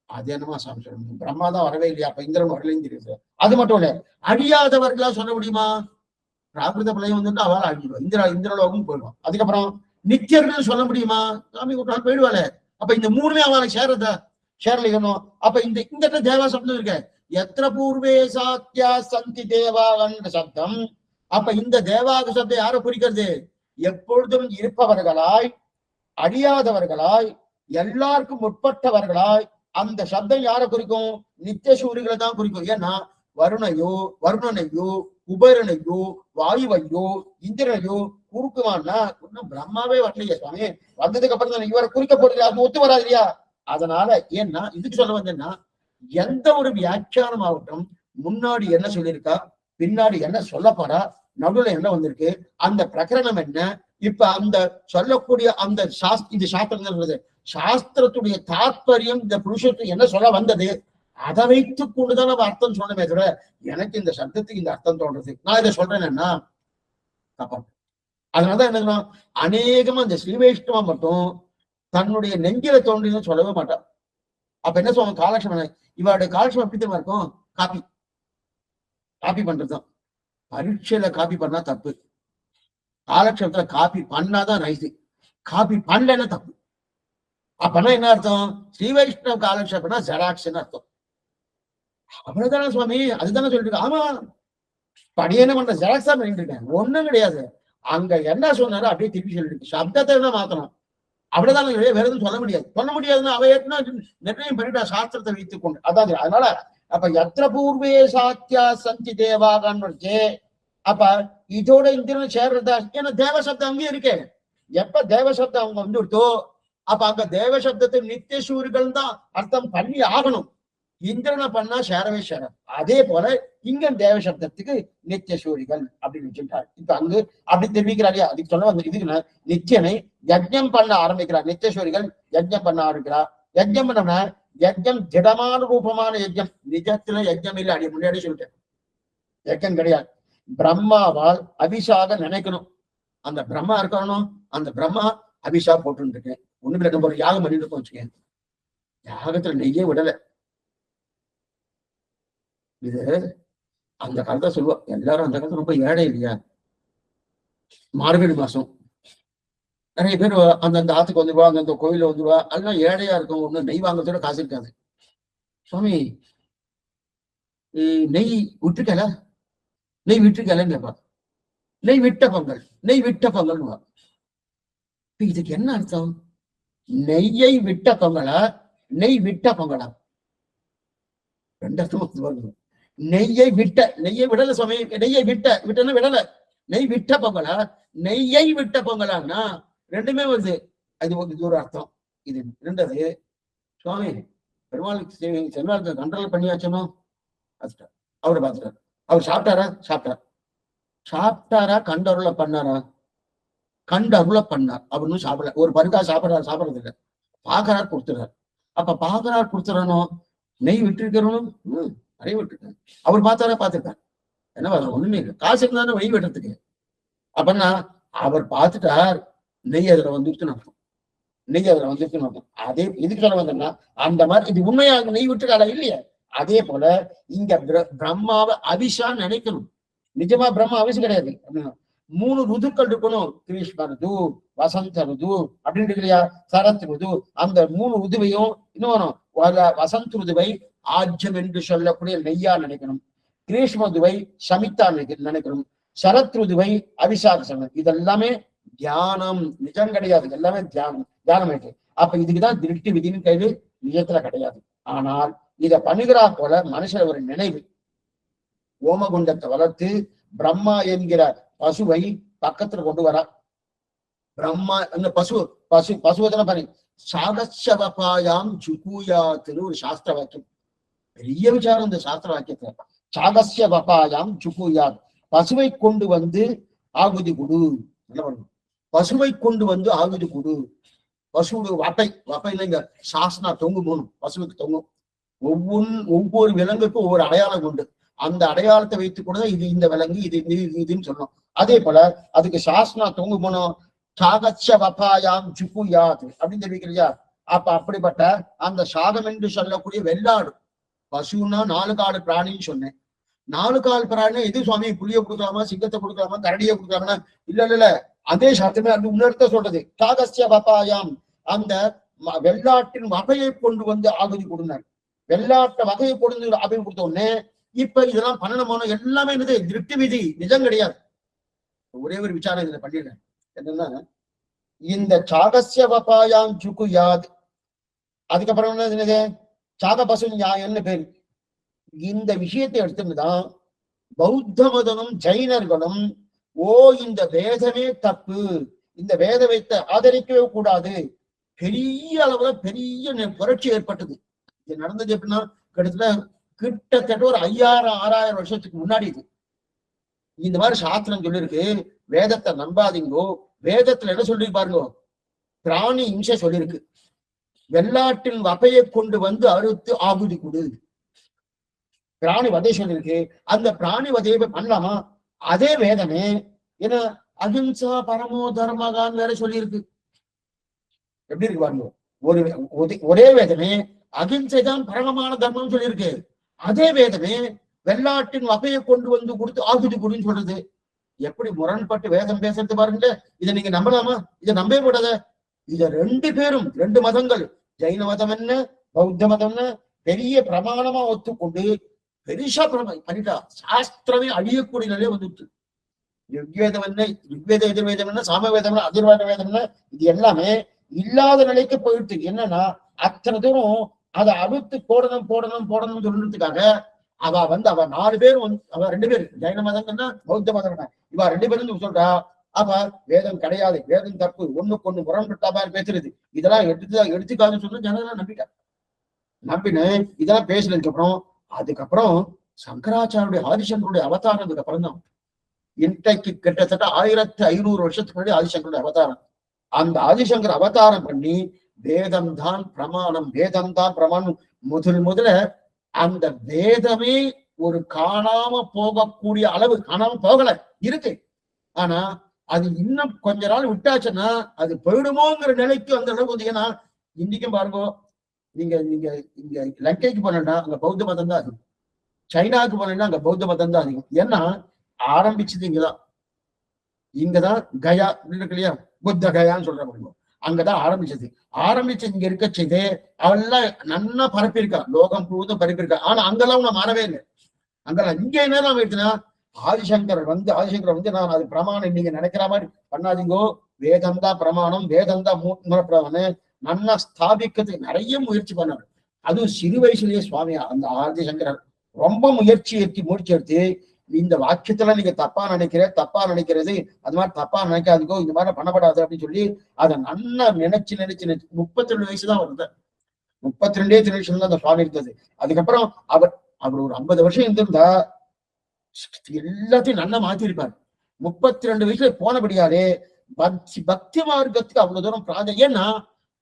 அது என்னமா சாமி சொல்ல முடியும்? பிரம்மா தான் வரவே இல்லையா, அப்ப இந்திரன் வரலையும் தெரியுது. அது மட்டும் இல்ல, அழியாதவர்களா சொல்ல முடியுமா? பிராகிருத பிரளயம் வந்துட்டு அவளால் அழிஞ்சிடும், இந்திரலோகம் போயிடும். அதுக்கப்புறம் நித்தியர்கள் சொல்ல முடியுமா? சாமி ஒரு நாள் போயிடுவாளே. அப்ப இந்த மூணுமே அவளுக்கு சேரலையணும். அப்ப இந்த தேவா சப்தம் இருக்க, எத்திர பூர்வே சாத்தியா சந்தி தேவாகன்ற சப்தம். அப்ப இந்த தேவாக சப்தம் யாரை குறிக்கிறது? எப்பொழுதும் இருப்பவர்களாய், அழியாதவர்களாய், எல்லாருக்கும் உட்பட்டவர்களாய். அந்த சப்தம் யாரை குறிக்கும்? நித்திய சூரிகளை தான் குறிக்கும். ஏன்னா வருணனையோ குபேரனையோ வாயுவையோ இந்திரனையோ குறுக்குவான்னா இன்னும் பிரம்மாவே வரலையா சுவாமி, வந்ததுக்கு அப்புறம் தான் இவரை குறிக்க போறது, அது ஒத்து வராது இல்லையா? அதனால ஏன்னா இதுக்கு சொல்ல வந்தேன்னா, எந்த ஒரு வியாக்கியானம் ஆகட்டும், முன்னாடி என்ன சொல்லியிருக்கா, பின்னாடி என்ன சொல்ல போறா, நடுவுல என்ன வந்திருக்கு, அந்த பிரகரணம் என்ன, இப்ப அந்த சொல்லக்கூடிய அந்த இது சாஸ்திரம், சாஸ்திரத்துடைய தாற்பயம் இந்த புருஷத்துக்கு என்ன சொல்ல வந்தது, அதை வைத்துக் கொண்டுதான் நம்ம அர்த்தம் சொன்னமே தவிர எனக்கு இந்த சப்தத்துக்கு இந்த அர்த்தம் தோன்றது நான் இதை சொல்றேன்னா தப்பா. அதனாலதான் என்ன, அநேகமா இந்த ஸ்ரீ வைஷ்ணவா மட்டும் தன்னுடைய நெஞ்சில தோன்றின்னு சொல்லவே மாட்டான். அப்ப என்ன சொல்லுவாங்க, காலட்சேபம். இவருடைய காலட்சேபம் எப்படி தெரியுமா இருக்கும்? காப்பி பண்றதுதான். பரீட்சையில காப்பி பண்ணா தப்பு, காலட்சேபத்துல காப்பி பண்ணாதான் ரைட்டு, காப்பி பண்ணலன்னா தப்பு. அப்பனா என்ன அர்த்தம்? ஸ்ரீ வைஷ்ணவ காலட்சேபம்னா ஜெராக்ஸ்ன்னு அர்த்தம். அவ்வளவுதானே சுவாமி, அதுதானே சொல்லிட்டு. ஆமா, படி என்ன பண்ற, ஜெராக்ஸா பண்ணிட்டு இருக்கேன், ஒண்ணும் கிடையாது. அங்க என்ன சொன்னாரோ அப்படியே திருப்பி சொல்லிட்டு சப்தத்தை தான் மாத்தணும், அவ்வளவுதானே. வேற எதுவும் சொல்ல முடியாதுன்னு அவ ஏற்கனவே நிர்ணயம் பண்ணிட்டா சாஸ்திரத்தை வைத்துக் கொண்டு. அதான் அதனால அப்ப எத்திர பூர்வே சாத்தியா சந்தி தேவாகான்னு, அப்ப இதோட இந்திரன் சேர்றதா, ஏன்னா தேவசப்தம் அங்கேயும் இருக்கே. எப்ப தேவசப்தம் அவங்க வந்துட்டோ அப்ப அங்க தேவசப்தத்தை நித்திய சூரிகள் தான் அர்த்தம் பண்ணி ஆகணும். இந்திரனை பண்ணா சேரவே சேரம். அதே போல இங்க தேவசப்தத்துக்கு நித்திய சூரிகள் அப்படின்னு வச்சுட்டார். இப்ப அங்கு அப்படி தெரிவிக்கிறாரு. அதுக்கு சொல்ல வந்து இதுக்கு நித்தியனை யஜ்ஞம் பண்ண ஆரம்பிக்கிறார். நித்தியசூரிகள் யஜ்ஞம் பண்ண ஆரம்பிக்கிறார். யஜ்ஞம் பண்ண யஜ்ஞம் திடமான ரூபமான யஜ்ஞம். நிஜத்துல யஜ்ஞம் இல்லை, அடி முன்னாடி சொல்லிட்டேன், யஜ்ஞம் கிடையாது. பிரம்மாவால் அபிஷாக நினைக்கணும். அந்த பிரம்மா இருக்கணும், அந்த பிரம்மா அபிஷா போட்டு இருக்கேன். ஒண்ணுமே நம்ம ஒரு யாகம் பண்ணிட்டு இருக்கோம் வச்சுக்கேன், யாகத்துல நெய்யே விடல. இது அந்த காலத்தை சொல்லுவா, எல்லாரும் அந்த காலத்துல ரொம்ப ஏழை இல்லையா, மார்கழி மாசம் நிறைய பேர் அந்தந்த ஆத்துக்கு வந்துருவா, அந்தந்த கோயில வந்துருவா, அதெல்லாம் ஏழையா இருக்கும், ஒண்ணு நெய் வாங்கத்தோட காசு இருக்காது. சுவாமி நெய் விட்டுருக்கல, நெய் விட்டுருக்கலன்னு கேட்பா. நெய் விட்ட பொங்கல்னுவா. இதுக்கு என்ன அர்த்தம்? நெய்யை விட்ட பொங்கலா, நெய் விட்ட பொங்கலா? ரெண்டு அர்த்தம். நெய்யை விடல சுவாமி, விட்டன்னு விடல. நெய் விட்ட பொங்கலா, நெய்யை விட்ட பொங்கலான்னா ரெண்டுமே வருது. அது ஒரு அர்த்தம். இது ரெண்டது சுவாமி பெருமாளுக்கு செல்வாக்கு கண்ட்ரோல் பண்ணியாச்சனோ, அவரை பார்த்துட்டார். அவர் சாப்பிட்டாரா கண்டருள பண்ணாரா? கண்டருள பண்ணார். அவரும் சாப்பிடல, ஒரு பருக்கா சாப்பிடறது இல்லை, பாக்கறார் கொடுத்துறார். அப்ப பாக்கறார் கொடுத்துறனோ, நெய் விட்டுருக்கிறோம், நிறைய விட்டுருக்காரு. அவர் பார்த்திருக்காரு. என்ன ஒண்ணுமே இல்லை, காசு இருந்தாலும் நெய் வெட்டுறதுக்கு. அப்படின்னா அவர் பார்த்துட்டார், நெய் அதுல வந்துருச்சுன்னு அர்த்தம். அதே இதுக்கு சொல்ல வந்தோம்னா, அந்த மாதிரி இது உண்மையாக நெய் விட்டுருக்காளா இல்லையா? அதே போல இங்க பிரம்மாவை அபிஷா நினைக்கணும். நிஜமா பிரம்மா அபிஷம் கிடையாது. மூணு ருதுக்கள் இருக்கணும், கிரீஷ்ம ருது, வசந்த ருது அப்படின்னு இல்லையா, சரத் ருது. அந்த மூணு ருதுவையும் இன்னும் வசந்த் ருதுவை ஆஜ்யம் என்று சொல்லக்கூடிய நெய்யா நினைக்கணும், கிரீஷ்ம ருதுவை சமித்தா நினைக்கணும், சரத் ருதுவை அபிஷாக சொல்லணும். இதெல்லாமே தியானம், நிஜம் கிடையாது, எல்லாமே தியானம் இருக்கு. அப்ப இதுக்குதான் திருஷ்டி விதின்னு கைது, நிஜத்துல கிடையாது. ஆனால் இத பண்ணுகிறா போல மனுஷன் ஒரு நினைவு, ஓமகுண்டத்தை வளர்த்து பிரம்மா என்கிற பசுவை பக்கத்துல கொண்டு வரா. பிரம்மா அந்த பசுவதனை பாரு, சாகசவபாயாம் ஜுகூயாத்துன்னு ஒரு சாஸ்திர வாக்கியம். பெரிய விசாரம் இந்த சாஸ்திர வாக்கியத்துல. சாகசிய வபாயாம் ஜுகூயாத், பசுவை கொண்டு வந்து ஆகுதி கொடு. என்ன பண்ணணும்? பசுவை கொண்டு வந்து ஆகுதி கொடு. பசுவோட வப்பைன்னு இங்க சாஸ்னா தொங்கும், போகணும் பசுவுக்கு தொங்கும். ஒவ்வொரு விலங்குக்கும் ஒவ்வொரு அடையாளம் உண்டு. அந்த அடையாளத்தை வைத்துக் கூட இது இந்த விலங்கு, இதுன்னு சொல்லணும். அதே போல அதுக்கு சாஸ்னா தொங்கு போனோம், சாகச்ச வபாயாம் சுக்குயாது அப்படின்னு தெரிவிக்கிறியா. அப்ப அப்படிப்பட்ட அந்த சாகம் என்று சொல்லக்கூடிய வெள்ளாடு, பசுன்னா 4 காடு பிராணின்னு சொன்னேன். 4 கால் பிராணி எது சுவாமி? புளிய கொடுக்கலாமா, சிங்கத்தை கொடுக்கலாமா, கரடியை கொடுக்கலாமா? இல்ல அதே சாத்தியமே அந்த உணர்த்த சொல்றது. சாகசிய வபாயாம், அந்த வெள்ளாட்டின் வகையை கொண்டு வந்து ஆகுதி கொடுனார். வெள்ளாட்ட வகையை கொண்டு ஆகுதி கொடுத்த உடனே இப்ப இதெல்லாம் பண்ணணுமோ எல்லாமே என்னது? திருப்தி விதி, நிஜம் கிடையாது. ஒரே ஒரு விசாரம் இதுல பண்ணிடுறேன். என்னன்னா, இந்த சாகசிய வபாயாம் சுக்குயாது, அதுக்கப்புறம் என்னது? சாக பசு நியாயம்னு பேரு. இந்த விஷயத்தை எடுத்துதான் பௌத்த மதமும் ஜைனர்களும் இந்த வேதமே தப்பு, இந்த வேதத்தை ஆதரிக்கவே கூடாது, பெரிய அளவுல பெரிய புரட்சி ஏற்பட்டது. இது நடந்தது எப்படின்னா, கிட்டத்தட்ட ஒரு 5000-6000 வருஷத்துக்கு முன்னாடி. இது இந்த மாதிரி சாஸ்திரம் சொல்லியிருக்கு, வேதத்தை நம்பாதீங்கோ. வேதத்துல என்ன சொல்லி பாருங்க, பிராணி இம்சை சொல்லியிருக்கு. வெள்ளாட்டின் வகையை கொண்டு வந்து அறுத்து ஆகுதி கொடு, பிராணி வதை சொல்லியிருக்கு. அந்த பிராணி வதையை பண்ணலாமா? அதே வேதமே ஏன்னா அஹிம்சா பரமோ தர்மகான் வேற சொல்லியிருக்கு. எப்படி இருக்கு பாருங்க, ஒரே வேதமே அகிம்சை தான் பரமமான தர்மம் சொல்லியிருக்கு. அதே வேதமே வெள்ளாட்டின் வகையை கொண்டு வந்து கொடுத்து ஆகுதி கொடுன்னு சொல்றது. எப்படி முரண்பட்டு வேதம் பேசுறது பாருங்க. இதை நீங்க நம்பலாமா? இதை நம்பவே கூடாத. இத 2 பேரும் 2 மதங்கள், ஜைன மதம் என்ன பௌத்த மதம் என்ன, பெரிய பிரமாணமா ஒத்துக்கொண்டு பெருசா பண்ணிட்டா. சாஸ்திரமே அழியக்கூடிய நிலையை வந்துட்டு. யுக்வேதம் என்ன, யுக்வேத எதிர்வேதம் என்ன, சாமவேதம் என்ன, அதிர்வேத வேதம் என்ன, இது எல்லாமே இல்லாத நிலைக்கு போயிடுச்சு. என்னன்னா அத்தனை தூரம் அதை அழுத்து போடணும்னு சொல்றதுக்காக அவ 4 பேரும் அவ 2 பேரு, ஜைன மதம்னா பௌத்த மதம், இவ 2 பேரும் சொல்றா. அப்ப வேதம் கிடையாது, வேதம் தப்பு, ஒண்ணுக்கு ஒண்ணு முரண்பட்டா மாதிரி பேசுறது, இதெல்லாம் எடுத்துக்காதுன்னு சொன்னா ஜனங்களாம் நம்பின இதெல்லாம் பேசுனதுக்கு அப்புறம் அதுக்கப்புறம் சங்கராச்சாரியுடைய ஆதிசங்கருடைய அவதாரத்துக்கு அப்புறம் தான், இன்றைக்கு கிட்டத்தட்ட 1500 வருஷத்துக்கு முன்னாடி ஆதிசங்கருடைய அவதாரம். அந்த ஆதிசங்கர் அவதாரம் பண்ணி வேதம் தான் பிரமாணம், வேதம் தான் பிரமாணம் முதல்ல அந்த வேதமே ஒரு காணாம போகக்கூடிய அளவு, காணாம போகல இருக்கு, ஆனா அது இன்னும் கொஞ்ச நாள் விட்டாச்சுன்னா அது போயிடுமோங்கிற நிலைக்கு அந்த அளவுக்கு வந்து. ஏன்னா இன்னைக்கும் பாருங்க, நீங்க இங்க லங்கைக்கு போனா அங்க பௌத்த மதம் தான் அதிகம், சைனாவுக்கு போனீங்கன்னா அங்க பௌத்த மதம் தான் அதிகம். ஏன்னா ஆரம்பிச்சது இங்கதான் கயா இருக்கு இல்லையா, புத்த கயான்னு சொல்ற முடியும், அங்கதான் ஆரம்பிச்சு இங்க இருக்க செய்து அவெல்லாம் நன்னா பரப்பியிருக்கா, லோகம் முழுவதும் பரப்பியிருக்கா. ஆனா அங்கெல்லாம் உன்னை மாறவே இல்லை. அங்கெல்லாம் இங்க என்ன எடுத்துனா ஆதிசங்கர் வந்து நான் அது பிரமாணம் நீங்க நினைக்கிற மாதிரி பண்ணாதீங்கோ, வேதம் தான் பிரமாணம், வேதம் தான் மூலப்பிரமாணம் நன்னா ஸ்தாபிக்கிறதுக்கு நிறைய முயற்சி பண்ணாரு. அதுவும் சிறு வயசுலயே சுவாமி அந்த ஆதிசங்கரர் ரொம்ப முயற்சி எடுத்து இந்த வாக்கியத்துல நீங்க தப்பா நினைக்கிறது, அது மாதிரி தப்பா நினைக்காதீங்கோ, இந்த மாதிரி பண்ணப்படாது அப்படின்னு சொல்லி அதை நன்னா நினைச்சு 32 வயசுதான் வருது, 32 வயசுல தான் அந்த சுவாமி இருந்தது. அதுக்கப்புறம் அவர் ஒரு 50 வருஷம் இருந்திருந்தா எல்லாத்தையும் நல்லா மாத்திருப்பார். 32 வயசுல போனபடியாலே பக்தி மார்க்கத்துக்கு அவ்வளவு தூரம் பிராதம். ஏன்னா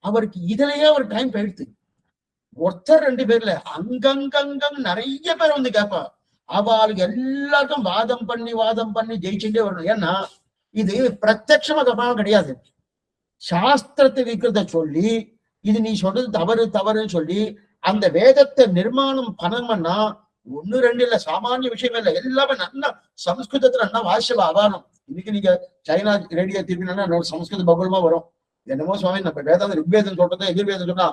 அவருக்கு இதுலயே ஒரு டைம் போயிடுது. ஒருத்தர் 2 பேர்ல அங்கங்க நிறைய பேர் வந்து கேட்பா, அவளுக்கு எல்லாருக்கும் வாதம் பண்ணி ஜெயிச்சுட்டே வரணும். ஏன்னா இது பிரத்யட்சமா தப்பாவும் கிடையாது, சாஸ்திரத்தை விற்கிறத சொல்லி இது நீ சொல்றது தவறுன்னு சொல்லி அந்த வேதத்தை நிர்மாணம் பண்ணணும்னா 1 2 இல்ல, சாமானிய விஷயம் இல்ல, எல்லாமே நல்லா சம்ஸ்கிருதத்துல நல்லா வாசிச்சவா ஆகணும். இன்னைக்கு நீங்க சைனா ரேடியோ திருப்பினா சம்ஸ்கிருத பகுலமா வரும். என்னமோ சுவாமி நம்ம வேதாந்த ரிக்வேதம் சொல்றது எதிர்வேதம் சொன்னா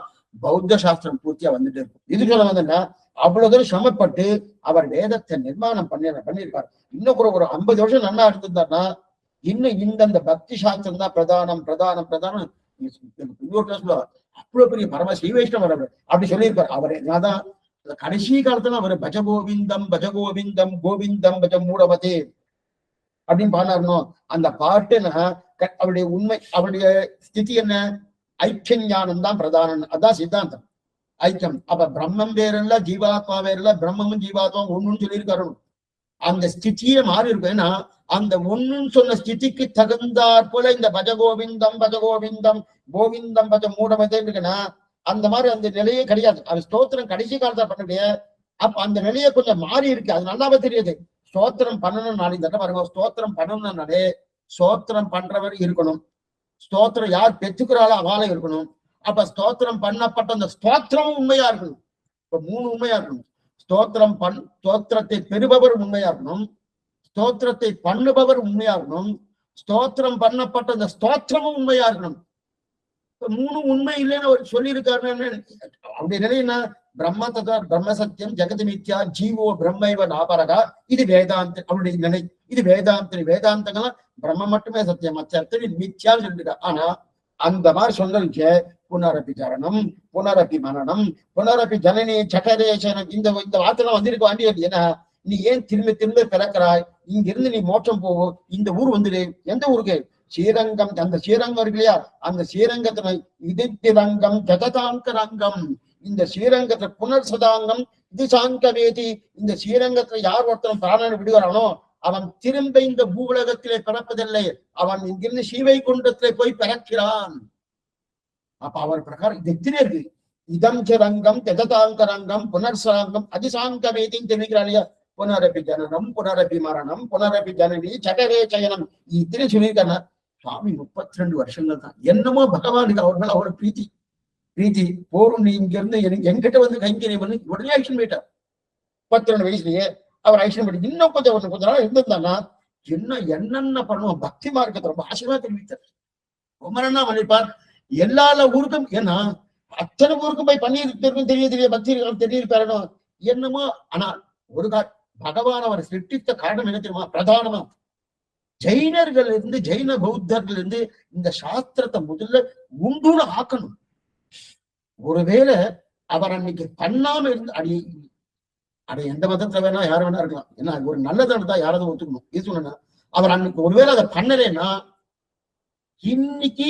பௌத்த சாஸ்திரம் பூர்த்தியா வந்துட்டு இருக்கும். இது சொல்ல வந்தா அவ்வளவு தூரம் சிரமப்பட்டு அவர் வேதத்தை நிர்மாணம் பண்ணியிருப்பார். இன்னும் கூட ஒரு 50 வருஷம் நல்லா இருந்திருந்தாருன்னா இன்னும் இந்த பக்தி சாஸ்திரம் தான் பிரதானம். அவ்வளவு பெரிய பரம ஸ்ரீ வைஷ்ணவர் அவர் அப்படி சொல்லியிருப்பார். அவரை நான் கடைசி காலத்துல அவர் பஜ கோவிந்தம் கோவிந்தம் பஜ மூடமதே அப்படின்னு பாடினாருனோ அந்த பாட்டுன்னா அவருடைய உண்மை, அவருடைய ஸ்திதி என்ன, ஐக்கிய ஞானம் தான் பிரதானம், அதான் சித்தாந்தம் ஐக்கியம். அப்ப பிரம்மம் வேறல்ல, ஜீவாத்மா வேறல்ல, பிரம்மமும் ஜீவாத்மா ஒண்ணுன்னு சொல்லியிருக்காரு. அந்த ஸ்திதியே மாறி இருக்கும். ஏன்னா அந்த ஒண்ணுன்னு சொன்ன ஸ்திதிக்கு தகுந்தாற் போல இந்த பஜகோவிந்தம் கோவிந்தம் பஜ மூடமதே இருக்குன்னா அந்த மாதிரி அந்த நிலையே கிடையாது. அது ஸ்தோத்திரம் கடைசி காலத்துல பண்ணக்கூடிய அப்ப அந்த நிலையை கொஞ்சம் மாறி இருக்கு. அது நல்லாவே தெரியுது. ஸ்தோத்திரம் பண்ணணும்னாலே இந்த பாருங்க, ஸ்தோத்திரம் பண்ணணும்னாலே ஸ்தோத்திரம் பண்றவர் இருக்கணும், ஸ்தோத்திரம் யார் பெற்றுக்கிறாளோ அவளே இருக்கணும். அப்ப ஸ்தோத்திரம் பண்ணப்பட்ட அந்த ஸ்தோத்திரமும் உண்மையா இருக்கணும். இப்ப 3 உண்மையா இருக்கணும். ஸ்தோத்திரத்தை பெறுபவர் உண்மையா இருக்கணும், ஸ்தோத்திரத்தை பண்ணுபவர் உண்மையா இருக்கணும், ஸ்தோத்திரம் பண்ணப்பட்ட அந்த ஸ்தோத்திரமும் உண்மையா இருக்கணும். இப்ப 3 உண்மை இல்லைன்னு அவர் சொல்லியிருக்காருன்னு அப்படி நினைனா பிரம்ம தத்துவ பிரம்ம சத்தியம் ஜெகத் மித்யா ஜீவோ பிரம்மைவ நாபரகா, இது வேதாந்த அவருடைய நிலை. இது வேதாந்தங்கள்லாம் பிரம்ம மட்டுமே சத்தியம், மற்ற மித்யான்னு சொல்லிருக்கா. ஆனா அந்த மாதிரி சொன்னதுக்கு புனரப்பி சரணம், புனரப்பி மரணம், புனரப்பி ஜனனி சகரேசனம், இந்த வார்த்தைலாம் வந்திருக்க வேண்டியது. ஏன்னா நீ ஏன் திரும்ப திரும்ப பிறக்கிறாய், இங்கிருந்து நீ மோட்சம் போவோம், இந்த ஊர் வந்துடு. எந்த ஊருக்கு? ஸ்ரீரங்கம். அந்த ஸ்ரீரங்கம் இருக்கு இல்லையா, அந்த ஸ்ரீரங்கத்துல இதிரங்கம் ஜகதாங்கரங்கம், இந்த ஸ்ரீரங்கத்துல புனர் சதாங்கம் இது சாங்க வேதி. இந்த ஸ்ரீரங்கத்துல யார் ஒருத்தன் பிராணனை விடுகிறானோ அவன் திரும்ப இந்த பூவுலகத்திலே பிறப்பதில்லை, அவன் இங்கிருந்து ஸ்ரீவைகுண்டத்திலே போய் பிறக்கிறான். அப்ப அவர் பிரகாரம் இது எத்தனை இருக்கு? இதம் ரங்கம் ஜகதாங்கரங்கம் புனர்சாங்கம் அதிசாங்க வேதின்னு தெரிவிக்கிறாள் இல்லையா. புனரப்பி ஜனனம், புனரப்பி மரணம், புனரப்பி ஜனனி சகரே சயனம், இத்தனை சொல்லியிருக்காங்க சுவாமி. 32 வருஷங்கள் தான். என்னமோ பகவானுக்கு அவர்கள் அவரோட பிரீத்தி போரும். நீ இங்க இருந்து என்கிட்ட வந்து கைங்கரியம் பண்ணி உடனே ஆக்ஷன் போயிட்டார். 32 வயசுலயே அவர் ஆக்ஷன் பண்ணி இன்னும் கொஞ்சம் நாள் இருந்திருந்தாங்கன்னா என்னென்ன பண்ணுவோம். பக்தி மார்க்கத்தை ரொம்ப ஆசையா தெரிவித்தார். ரொம்ப நல்லா பண்ணிருப்பார். எல்லா ஊருக்கும், ஏன்னா அத்தனை ஊருக்கும் போய் பண்ணியிருக்கும் தெரிய பக்தி தெரியிருப்பாரு என்னமோ. ஆனா ஒரு பகவான் அவர் சிருஷ்டித்த காரணம் என்ன தெரியுமா? பிரதானமா ஜெயினர்கள் இருந்து, ஜெயின பௌத்தர்கள் இருந்து இந்த சாஸ்திரத்தை முதல்ல உண்டுன்னு ஆக்கணும். ஒருவேளை அவர் அன்னைக்கு பண்ணாம இருந்து அடைய எந்த மதத்துல வேணா யாரும் வேணா இருக்கலாம். ஏன்னா ஒரு நல்லதான் தான் யாராவது ஒத்துக்கணும். இது சொன்னா அவர் அன்னைக்கு ஒருவேளை அதை பண்ணலைன்னா இன்னைக்கு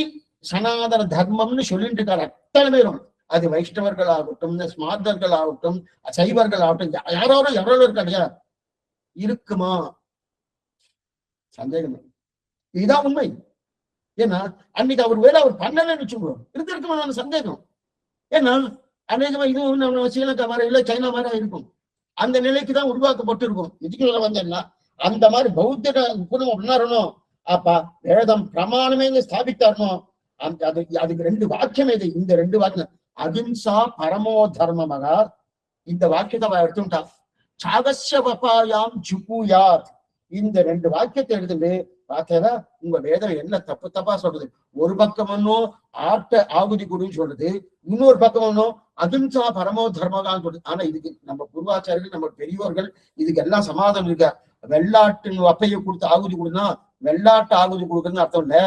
சனாதன தர்மம்னு சொல்லிட்டு இருக்காரு அத்தனை பேரும். அது வைஷ்ணவர்கள் ஆகட்டும், ஸ்மார்த்தர்கள் ஆகட்டும், சைவர்கள் ஆகட்டும், யாரோ இருக்காங்க. இருக்குமா? சந்தேகம். இதுதான் உண்மை. ஏன்னா அன்னைக்கு அவர் வேலை அவர் பண்ணலன்னு வச்சுக்கோம், இருக்குமா சந்தேகம். ஏன்னா அநேகமா இதுவும் நம்ம ஸ்ரீலங்கா மாதிரி இல்லை, சைனா மாதிரி இருக்கும். அந்த நிலைக்கு தான் உருவாக்கப்பட்டு இருக்கும். இதுக்கு வந்தேன்னா அந்த மாதிரி பௌத்த குணம் உணரணும். அப்ப வேதம் பிரமாணமே ஸ்தாபித்தாரணும். அதுக்கு 2 வாக்கியம் இது. இந்த 2 வாக்கியம் அகிம்சா பரமோ தர்மமகா, இந்த வாக்கியத்தை எடுத்துட்டா. சாகஸ்ய வபாயாம் ஜுகுயாத், இந்த 2 வாக்கியத்தை எடுத்துட்டு பார்த்தா உங்க வேதம் என்ன தப்பா சொல்றது. ஒரு பக்கம் ஒன்னும் ஆகுதி குருன்னு சொல்றது, இன்னொரு பக்கம் ஒன்னும் அகிம்சா பரமோ தர்மகான்னு சொல்றது. ஆனா இதுக்கு நம்ம குருவாச்சாரியர்கள், நம்ம பெரியோர்கள் இதுக்கு எல்லாம் சமாதானம் இருக்க. வெள்ளாட்டின் வப்பையை கொடுத்து ஆகுதி கொடுனா வெள்ளாட்டு ஆகுதி கொடுக்குறதுன்னு அர்த்தம் இல்ல.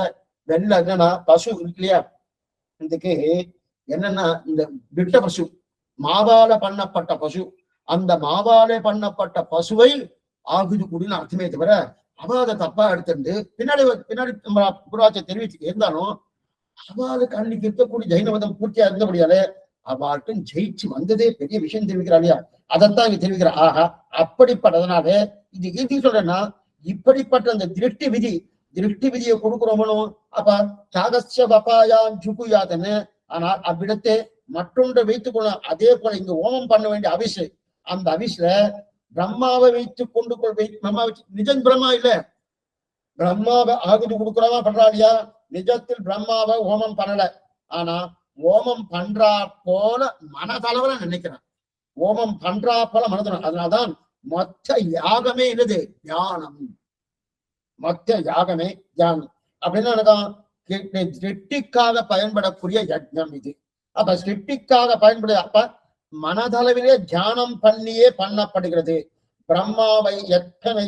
வெள்ளை என்னன்னா பசு இருக்கு இல்லையா, இதுக்கு என்னன்னா இந்த விட்ட பசு, மாவால பண்ணப்பட்ட பசு, அந்த மாவாலே பண்ணப்பட்ட பசுவை ஆகுதி கூடின்னு அர்த்தமே தவிர அவ அதை தப்பா எடுத்துட்டு பின்னாடி புராட்சியை தெரிவிச்சு இருந்தாலும் அவளுக்கு அன்னைக்கு இருக்கக்கூடிய ஜெயினவதம் பூர்த்தியா இருந்தபடியாலே அவளுக்கும் ஜெயிச்சு வந்ததே பெரிய விஷயம் தெரிவிக்கிறா இல்லையா. அதைத்தான் இங்க தெரிவிக்கிறா. ஆஹா, அப்படிப்பட்டதுனால இது எப்படி சொல்றேன்னா, இப்படிப்பட்ட அந்த திருஷ்டி விதியை கொடுக்குறோமனும். அப்ப சாகஸ்ய வபாயான் ஜுகுயாதன்னு. ஆனால் அவ்விடத்தை மற்றொன்றை வைத்துக் கொள்ள. அதே போல இங்க ஓமம் பண்ண வேண்டிய அவிசு, அந்த அவிசுல பிரம்மாவை வைத்துக் கொண்டு பிரம்மா வச்சு நிஜம் பிரம்மா இல்ல, பிரம்மாவை ஆகுதி கொடுக்குறவா பண்றா இல்லையா. நிஜத்தில் பிரம்மாவை ஓமம் பண்ணல. ஆனா ஓமம் பண்றா போல மனதளவுல நினைக்கிறான். ஓமம் பண்றா போல மனதளவு. அதனால்தான் மொத்த யாகமே என்னது? தியானம். மொத்த யாகமே தியானம். அப்படின்னு நினைக்கான். சிருஷ்டிக்காக பயன்படக்கூடிய யஜ்ஞம் இது. அப்ப சிருஷ்டிக்காக பயன்படுது. அப்ப மனதளவிலே தியானம் பண்ணியே பண்ணப்படுகிறது. பிரம்மாவை எத்தனை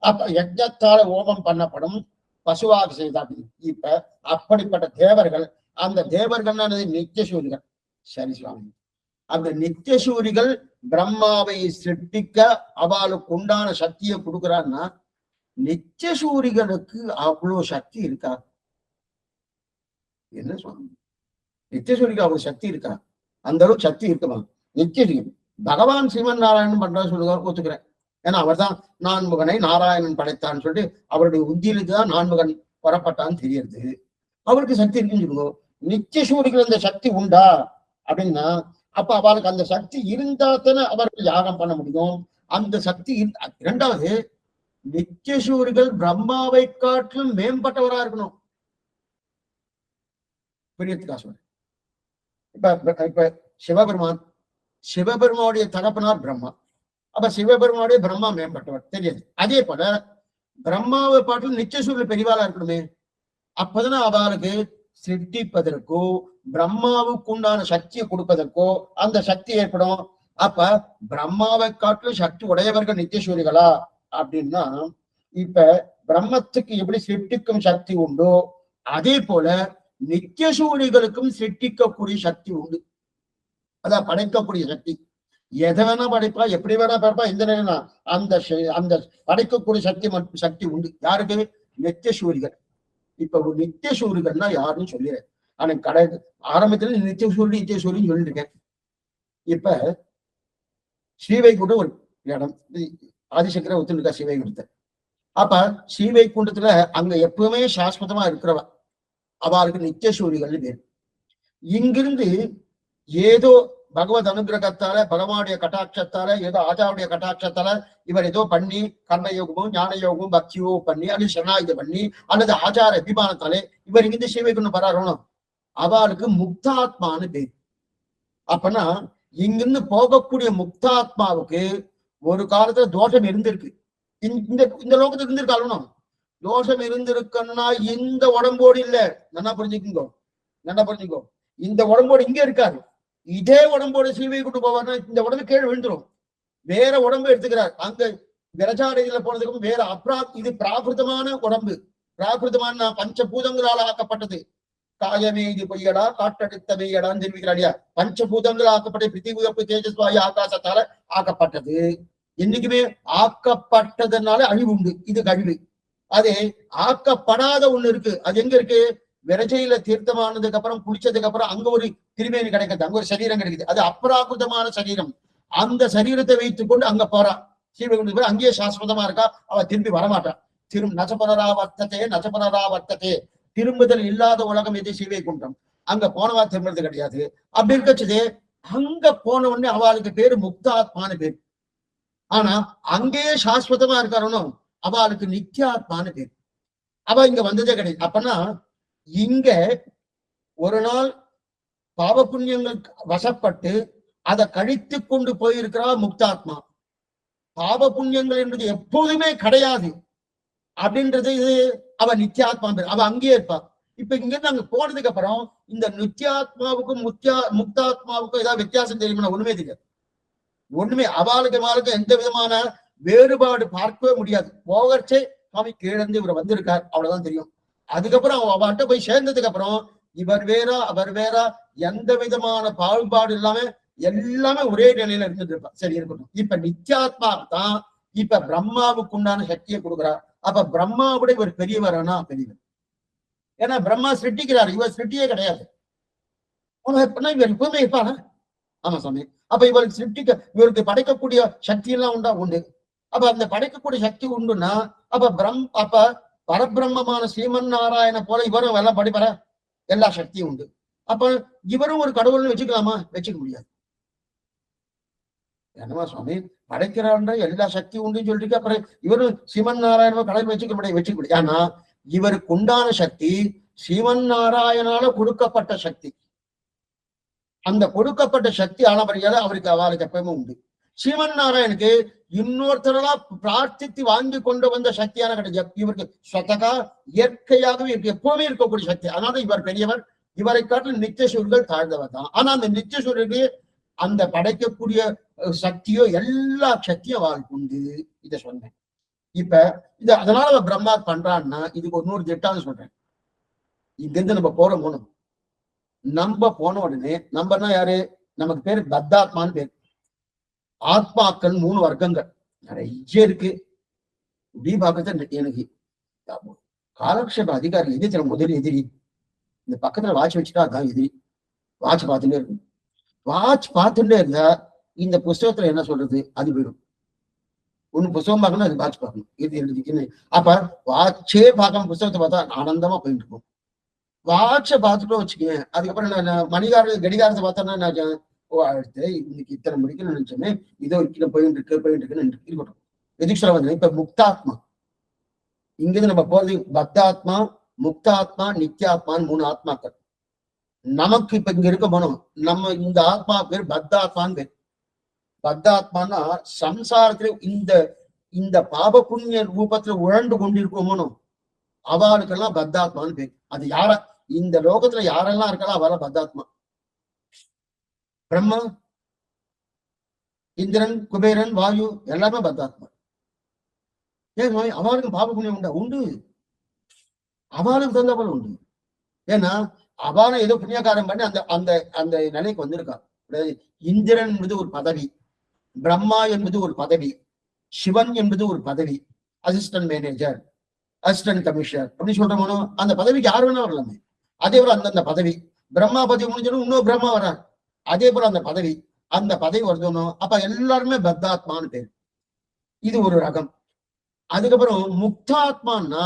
அப்ப யஜ்ஞத்தால ஓமம் பண்ணப்படும், பசுவாக செய்தாங்க. இப்ப அப்படிப்பட்ட தேவர்கள், அந்த தேவர்கள் நித்தியசூரிகள். சரி சுவாமி, அந்த நித்தியசூரிகள் பிரம்மாவை சிருஷ்டிக்க அவளுக்கு உண்டான சக்தியை கொடுக்குறான்னா நித்தியசூரிகளுக்கு அவ்வளவு சக்தி இருக்கா? என்ன சுவாமி, நித்தியசூரிக்கு அவ்வளவு சக்தி இருக்கா? அந்த அளவுக்கு சக்தி இருக்குமா? நித்தியம் பகவான் ஸ்ரீமன் நாராயணன் பண்றான்னு சொல்லுங்க, ஒத்துக்கிறேன். ஏன்னா அவர் தான் நான்முகனை நாராயணன் படைத்தான்னு சொல்லிட்டு அவருடைய உத்தியிலுக்கு தான் நான்முகன் வரப்பட்டான்னு தெரியுது. அவருக்கு சக்தி இருக்குன்னு சொல்லுவோம். நித்தியசூரிகள் அந்த சக்தி உண்டா அப்படின்னா, அப்ப அவளுக்கு அந்த சக்தி இருந்தா தானே அவர்கள் யாகம் பண்ண முடியும். அந்த சக்தி இரண்டாவது, நித்தியசூரிகள் பிரம்மாவை காட்டிலும் மேம்பட்டவரா இருக்கணும். புரியத்துக்காக சொல்றேன். இப்ப சிவபெருமான், சிவபெருமானுடைய தகப்பனார் பிரம்மா. அப்ப சிவபெருமானுடைய பிரம்மா மேம்பட்டவர் தெரியாது. அதே போல பிரம்மாவை பாட்டில் நித்தியசூரில் பெரியவாளா இருக்கணுமே. அப்பதான் அவளுக்கு சிருஷ்டிப்பதற்கோ பிரம்மாவுக்கு உண்டான சக்தியை கொடுப்பதற்கோ அந்த சக்தி ஏற்படும். அப்ப பிரம்மாவை காட்டிலும் சக்தி உடையவர்கள் நித்தியசூரிகளா அப்படின்னா, இப்ப பிரம்மத்துக்கு எப்படி சிருஷ்டிக்கும் சக்தி உண்டோ அதே போல நித்தியசூரிகளுக்கும் சிருஷ்டிக்கக்கூடிய சக்தி உண்டு. அதான் படைக்கக்கூடிய சக்தி. எதை வேணா படைப்பா, எப்படி வேணா படைப்பா, இந்த நிலையா அந்த அந்த படைக்கக்கூடிய சக்தி உண்டு. யாருக்கு? நித்தியசூரிகள். இப்ப நித்தியசூரிகள்னா யாருன்னு சொல்லிடுறேன். ஆனா ஆரம்பத்துல நித்தியசூரின்னு சொல்லிட்டு இருக்கேன். இப்ப ஸ்ரீவைகுண்டம் ஒரு இடம், ஆதிசங்கர ஒத்துருக்கா ஸ்ரீவைகுண்டத்தை. அப்ப ஸ்ரீவைகுண்டத்துல அங்க எப்பவுமே சாஸ்வதமா இருக்கிறவ அவளுக்கு நித்தியசூரிகள்னு பேரு. இங்கிருந்து ஏதோ பகவத் அனுகிரகத்தால, பகவானுடைய கட்டாட்சத்தால, ஏதோ ஆச்சாருடைய கட்டாட்சத்தால இவர் ஏதோ பண்ணி கர்மயோகமும் ஞான யோகமும் பக்தியோ பண்ணி அல்லது சரணாயுதம் பண்ணி அல்லது ஆச்சார அபிமானத்தாலே இவர் இங்கிருந்து ஸ்ரீவைகுண்டம் வராறணும், அவளுக்கு முக்தாத்மான்னு பேர். அப்பனா இங்கிருந்து போகக்கூடிய முக்தாத்மாவுக்கு ஒரு காலத்துல தோஷம் இருந்திருக்கு. இந்த லோகத்துக்கு இருந்திருக்காளணும். தோஷம் இருந்திருக்குன்னா இந்த உடம்போடு இல்ல. நல்லா புரிஞ்சுக்கோ, நல்லா புரிஞ்சுக்கோ. இந்த உடம்போடு இங்க இருக்காரு. இதே உடம்போட ஸ்ரீவைகுண்டம் போவார்னா இந்த உடம்பு கீழே விழுந்துரும். வேற உடம்பு எடுத்துக்கிறார். அங்க விரஜாடையில போனதுக்கும் வேற இது பிராகிருதமான உடம்பு. பிராகிருதமான பஞ்சபூதங்களால் ஆக்கப்பட்டது. காயமே இது பொய்யடா, காற்றடித்த மெய்யடான்னு தெரிவிக்கிறார் இல்லையா? பஞ்சபூதங்கள் ஆக்கப்பட்ட பிரிதிபுதப்பு தேஜஸ்வாயு ஆகாசத்தால ஆக்கப்பட்டது. என்னைக்குமே ஆக்கப்பட்டதுனால அழிவு உண்டு. இது கழிவு. அதே ஆக்கப்படாத ஒண்ணு இருக்கு. அது எங்க இருக்கு? விரஜையில தீர்த்தமானதுக்கு அப்புறம் குளிச்சதுக்கு அப்புறம் அங்க ஒரு திருமேனி கிடைக்குது, அங்க ஒரு சரீரம் கிடைக்குது. அது அப்ராகிருதமான சரீரம். அந்த சரீரத்தை வைத்துக் கொண்டு அங்க போறா. ஸ்ரீவைகுண்டம் அங்கேயே சாஸ்வதமா இருக்கா. அவ திரும்பி வரமாட்டா. நச்சபனராவர்த்ததே திரும்புதல் இல்லாத உலகம் எது? ஸ்ரீவைகுண்டம். அங்க போனவா திரும்புறது கிடையாது. அப்படி இருக்கச்சதே அங்க போன உடனே அவளுக்கு பேரு முக்தாத்மானு பேரு. ஆனா அங்கேயே சாஸ்வதமா இருக்காரணும், அவளுக்கு நித்தியாத்மானு பேரு. அவ இங்க வந்ததே கிடையாது. அப்பனா இங்க ஒரு நாள் பாவ புண்ணியங்கள் வசப்பட்டு அதை கழித்து கொண்டு போயிருக்கிறா முக்தாத்மா. பாவ புண்ணியங்கள் என்பது எப்போதுமே கிடையாது அப்படின்றது இது. அவ நித்தியாத்மா பேர். அவ அங்கேயே இருப்பா. இப்ப இங்க இருந்து அங்க போனதுக்கு அப்புறம் இந்த நித்தியாத்மாவுக்கும் முக்தாத்மாவுக்கும் ஏதாவது வித்தியாசம் தெரியுமா? ஒண்ணுமே தெரியாது. ஒண்ணுமே அவளுக்கு எந்த விதமான வேறுபாடு பார்க்கவே முடியாது. போகச்சே சுவாமி கீழந்து இவர் வந்திருக்கார், அவ்வளவுதான் தெரியும். அதுக்கப்புறம் அவர்கிட்ட போய் சேர்ந்ததுக்கு அப்புறம் இவர் வேற அவர் வேற எந்த விதமான பாகுபாடு இல்லாம எல்லாமே ஒரே நிலையில இருந்துட்டு இருப்பா. சரி, இருக்கட்டும். இப்ப நித்தியாத்மா தான் இப்ப பிரம்மாவுக்கு உண்டான சக்தியை கொடுக்குறார். அப்ப பிரம்மாவுடைய இவர் பெரியவரானா பெரியவர். ஏன்னா பிரம்மா சிருஷ்டிக்கிறார், இவர் சிருஷ்டியே கிடையாது. இவர் எப்பவுமே இருப்பானா? ஆமா சாமி. அப்ப இவருக்கு சிருஷ்டிக்க, இவருக்கு படைக்கக்கூடிய சக்தி எல்லாம் உண்டா? உண்டு. அப்ப அந்த படைக்கக்கூடிய சக்தி உண்டுன்னா அப்ப பரபிரம்மமான ஸ்ரீமன் நாராயண போல இவரும் எல்லாம் படிப்பற எல்லா சக்தியும் உண்டு. அப்ப இவரும் ஒரு கடவுள்னு வச்சுக்கலாமா? வச்சுக்க முடியாது. என்னமா சுவாமி படைக்கிறான்ற எல்லா சக்தியும் உண்டுன்னு சொல்லிட்டு அப்புறம் இவரும் ஸ்ரீமன் நாராயண கடவுள் வச்சுக்க முடியாது. ஏன்னா இவருக்கு உண்டான சக்தி ஸ்ரீமன் நாராயணால கொடுக்கப்பட்ட சக்தி. அந்த கொடுக்கப்பட்ட சக்தி ஆனபடியால அவருக்கு அவளுக்கு எப்பவுமே உண்டு. ஸ்ரீமன் நாராயணுக்கு இன்னொருத்தரா பிரார்த்தித்து வாங்கி கொண்டு வந்த சக்தியான கிடையாது. இவருக்கு ஸ்வதகா இயற்கையாகவே இவருக்கு எப்பவுமே இருக்கக்கூடிய சக்தி. அதனால இவர் பெரியவர். இவரை காட்டில் நித்தியசூரிகள் தாழ்ந்தவர் தான். ஆனா அந்த நித்தியசூரிக்கு அந்த படைக்கக்கூடிய சக்தியோ எல்லா சக்தியும் அவளுக்கு உண்டு. இதை சொன்னேன். இப்ப இது அதனால பிரம்மா பண்றான்னா இதுக்கு ஒரு 100 திட்டான்னு சொல்றேன். இங்கிருந்து நம்ம போனோம். நம்ம போன உடனே நம்பர்னா யாரு? நமக்கு பேரு பத்தாத்மான்னு பேரு. ஆத்மாக்கள் 3 வர்க்கங்கள் நிறைய இருக்கு. இப்படி பார்க்கறது எனக்கு காலக்ஷேப அதிகாரி எதிர்த்து முதல் எதிரி. இந்த பக்கத்துல வாட்ச் வச்சுட்டா அதான் எதிரி. வாட்ச் பார்த்துட்டே இருக்கு. வாட்ச் பார்த்துட்டே இருந்தா இந்த புஸ்தகத்துல என்ன சொல்றது அது போயிடும். ஒண்ணு புஸ்தகம் பார்க்கணும், அது வாட்ச் பார்க்கணும். இது எழுதிக்கு. அப்ப வாட்சே பார்க்காம புஸ்தகத்தை பார்த்தா ஆனந்தமா போயிட்டு இருக்கும். வாட்சை பார்த்துட்டோம் வச்சுக்கேன். அதுக்கப்புறம் நான் கடிகாரத்தை பார்த்தோன்னா நான் அடுத்து இன்னைக்கு இத்தனை மணிக்கு நினைச்சோமே இதோ போயிட்டு இருக்குன்னு இருக்கட்டும். எதுக்கு சொல்ல வந்தேன்? இப்ப முக்தாத்மா இங்கிருந்து நம்ம போறது பத்தாத்மா, முக்தாத்மா, நித்தியாத்மான்னு 3 ஆத்மாக்கள். நமக்கு இப்ப இங்க இருக்க போனோம், நம்ம இந்த ஆத்மா பேர் பத்தாத்மான்னு பேர். பத்தாத்மானா சம்சாரத்துல இந்த இந்த பாப புண்ணிய ரூபத்துல உழண்டு கொண்டிருக்கோமோனும் அவளுக்கெல்லாம் பத்தாத்மான்னு பேர். அது யார இந்த லோகத்துல யாரெல்லாம் இருக்கலாம் அவள பத்தாத்மா. பிரம்மா, இந்திரன், குபேரன், வாயு எல்லாமே பத்தாத்மா. ஏன் அவளுக்கு பாப புண்ணியம் உண்டா? உண்டு. அவளுக்கு தந்தவள் உண்டு. ஏன்னா அவளும் ஏதோ புண்ணியகாரம் பண்ணி அந்த அந்த அந்த நிலைக்கு வந்திருக்கா. இந்திரன் என்பது ஒரு பதவி, பிரம்மா என்பது ஒரு பதவி, சிவன் என்பது ஒரு பதவி, அசிஸ்டன்ட் மேனேஜர், அசிஸ்டன்ட் கமிஷனர் அப்படின்னு சொல்றோமோ அந்த பதவிக்கு யாரு வேணா வரலாமே. அதே போல அந்தந்த பதவி பிரம்மா பதவி முடிஞ்சாலும் இன்னொரு பிரம்மா வரான். அதே போல அந்த பதவி வருதணும். அப்ப எல்லாருமே பத்தாத்மான்னு பேரு. இது ஒரு ரகம். அதுக்கப்புறம் முக்தாத்மான்னா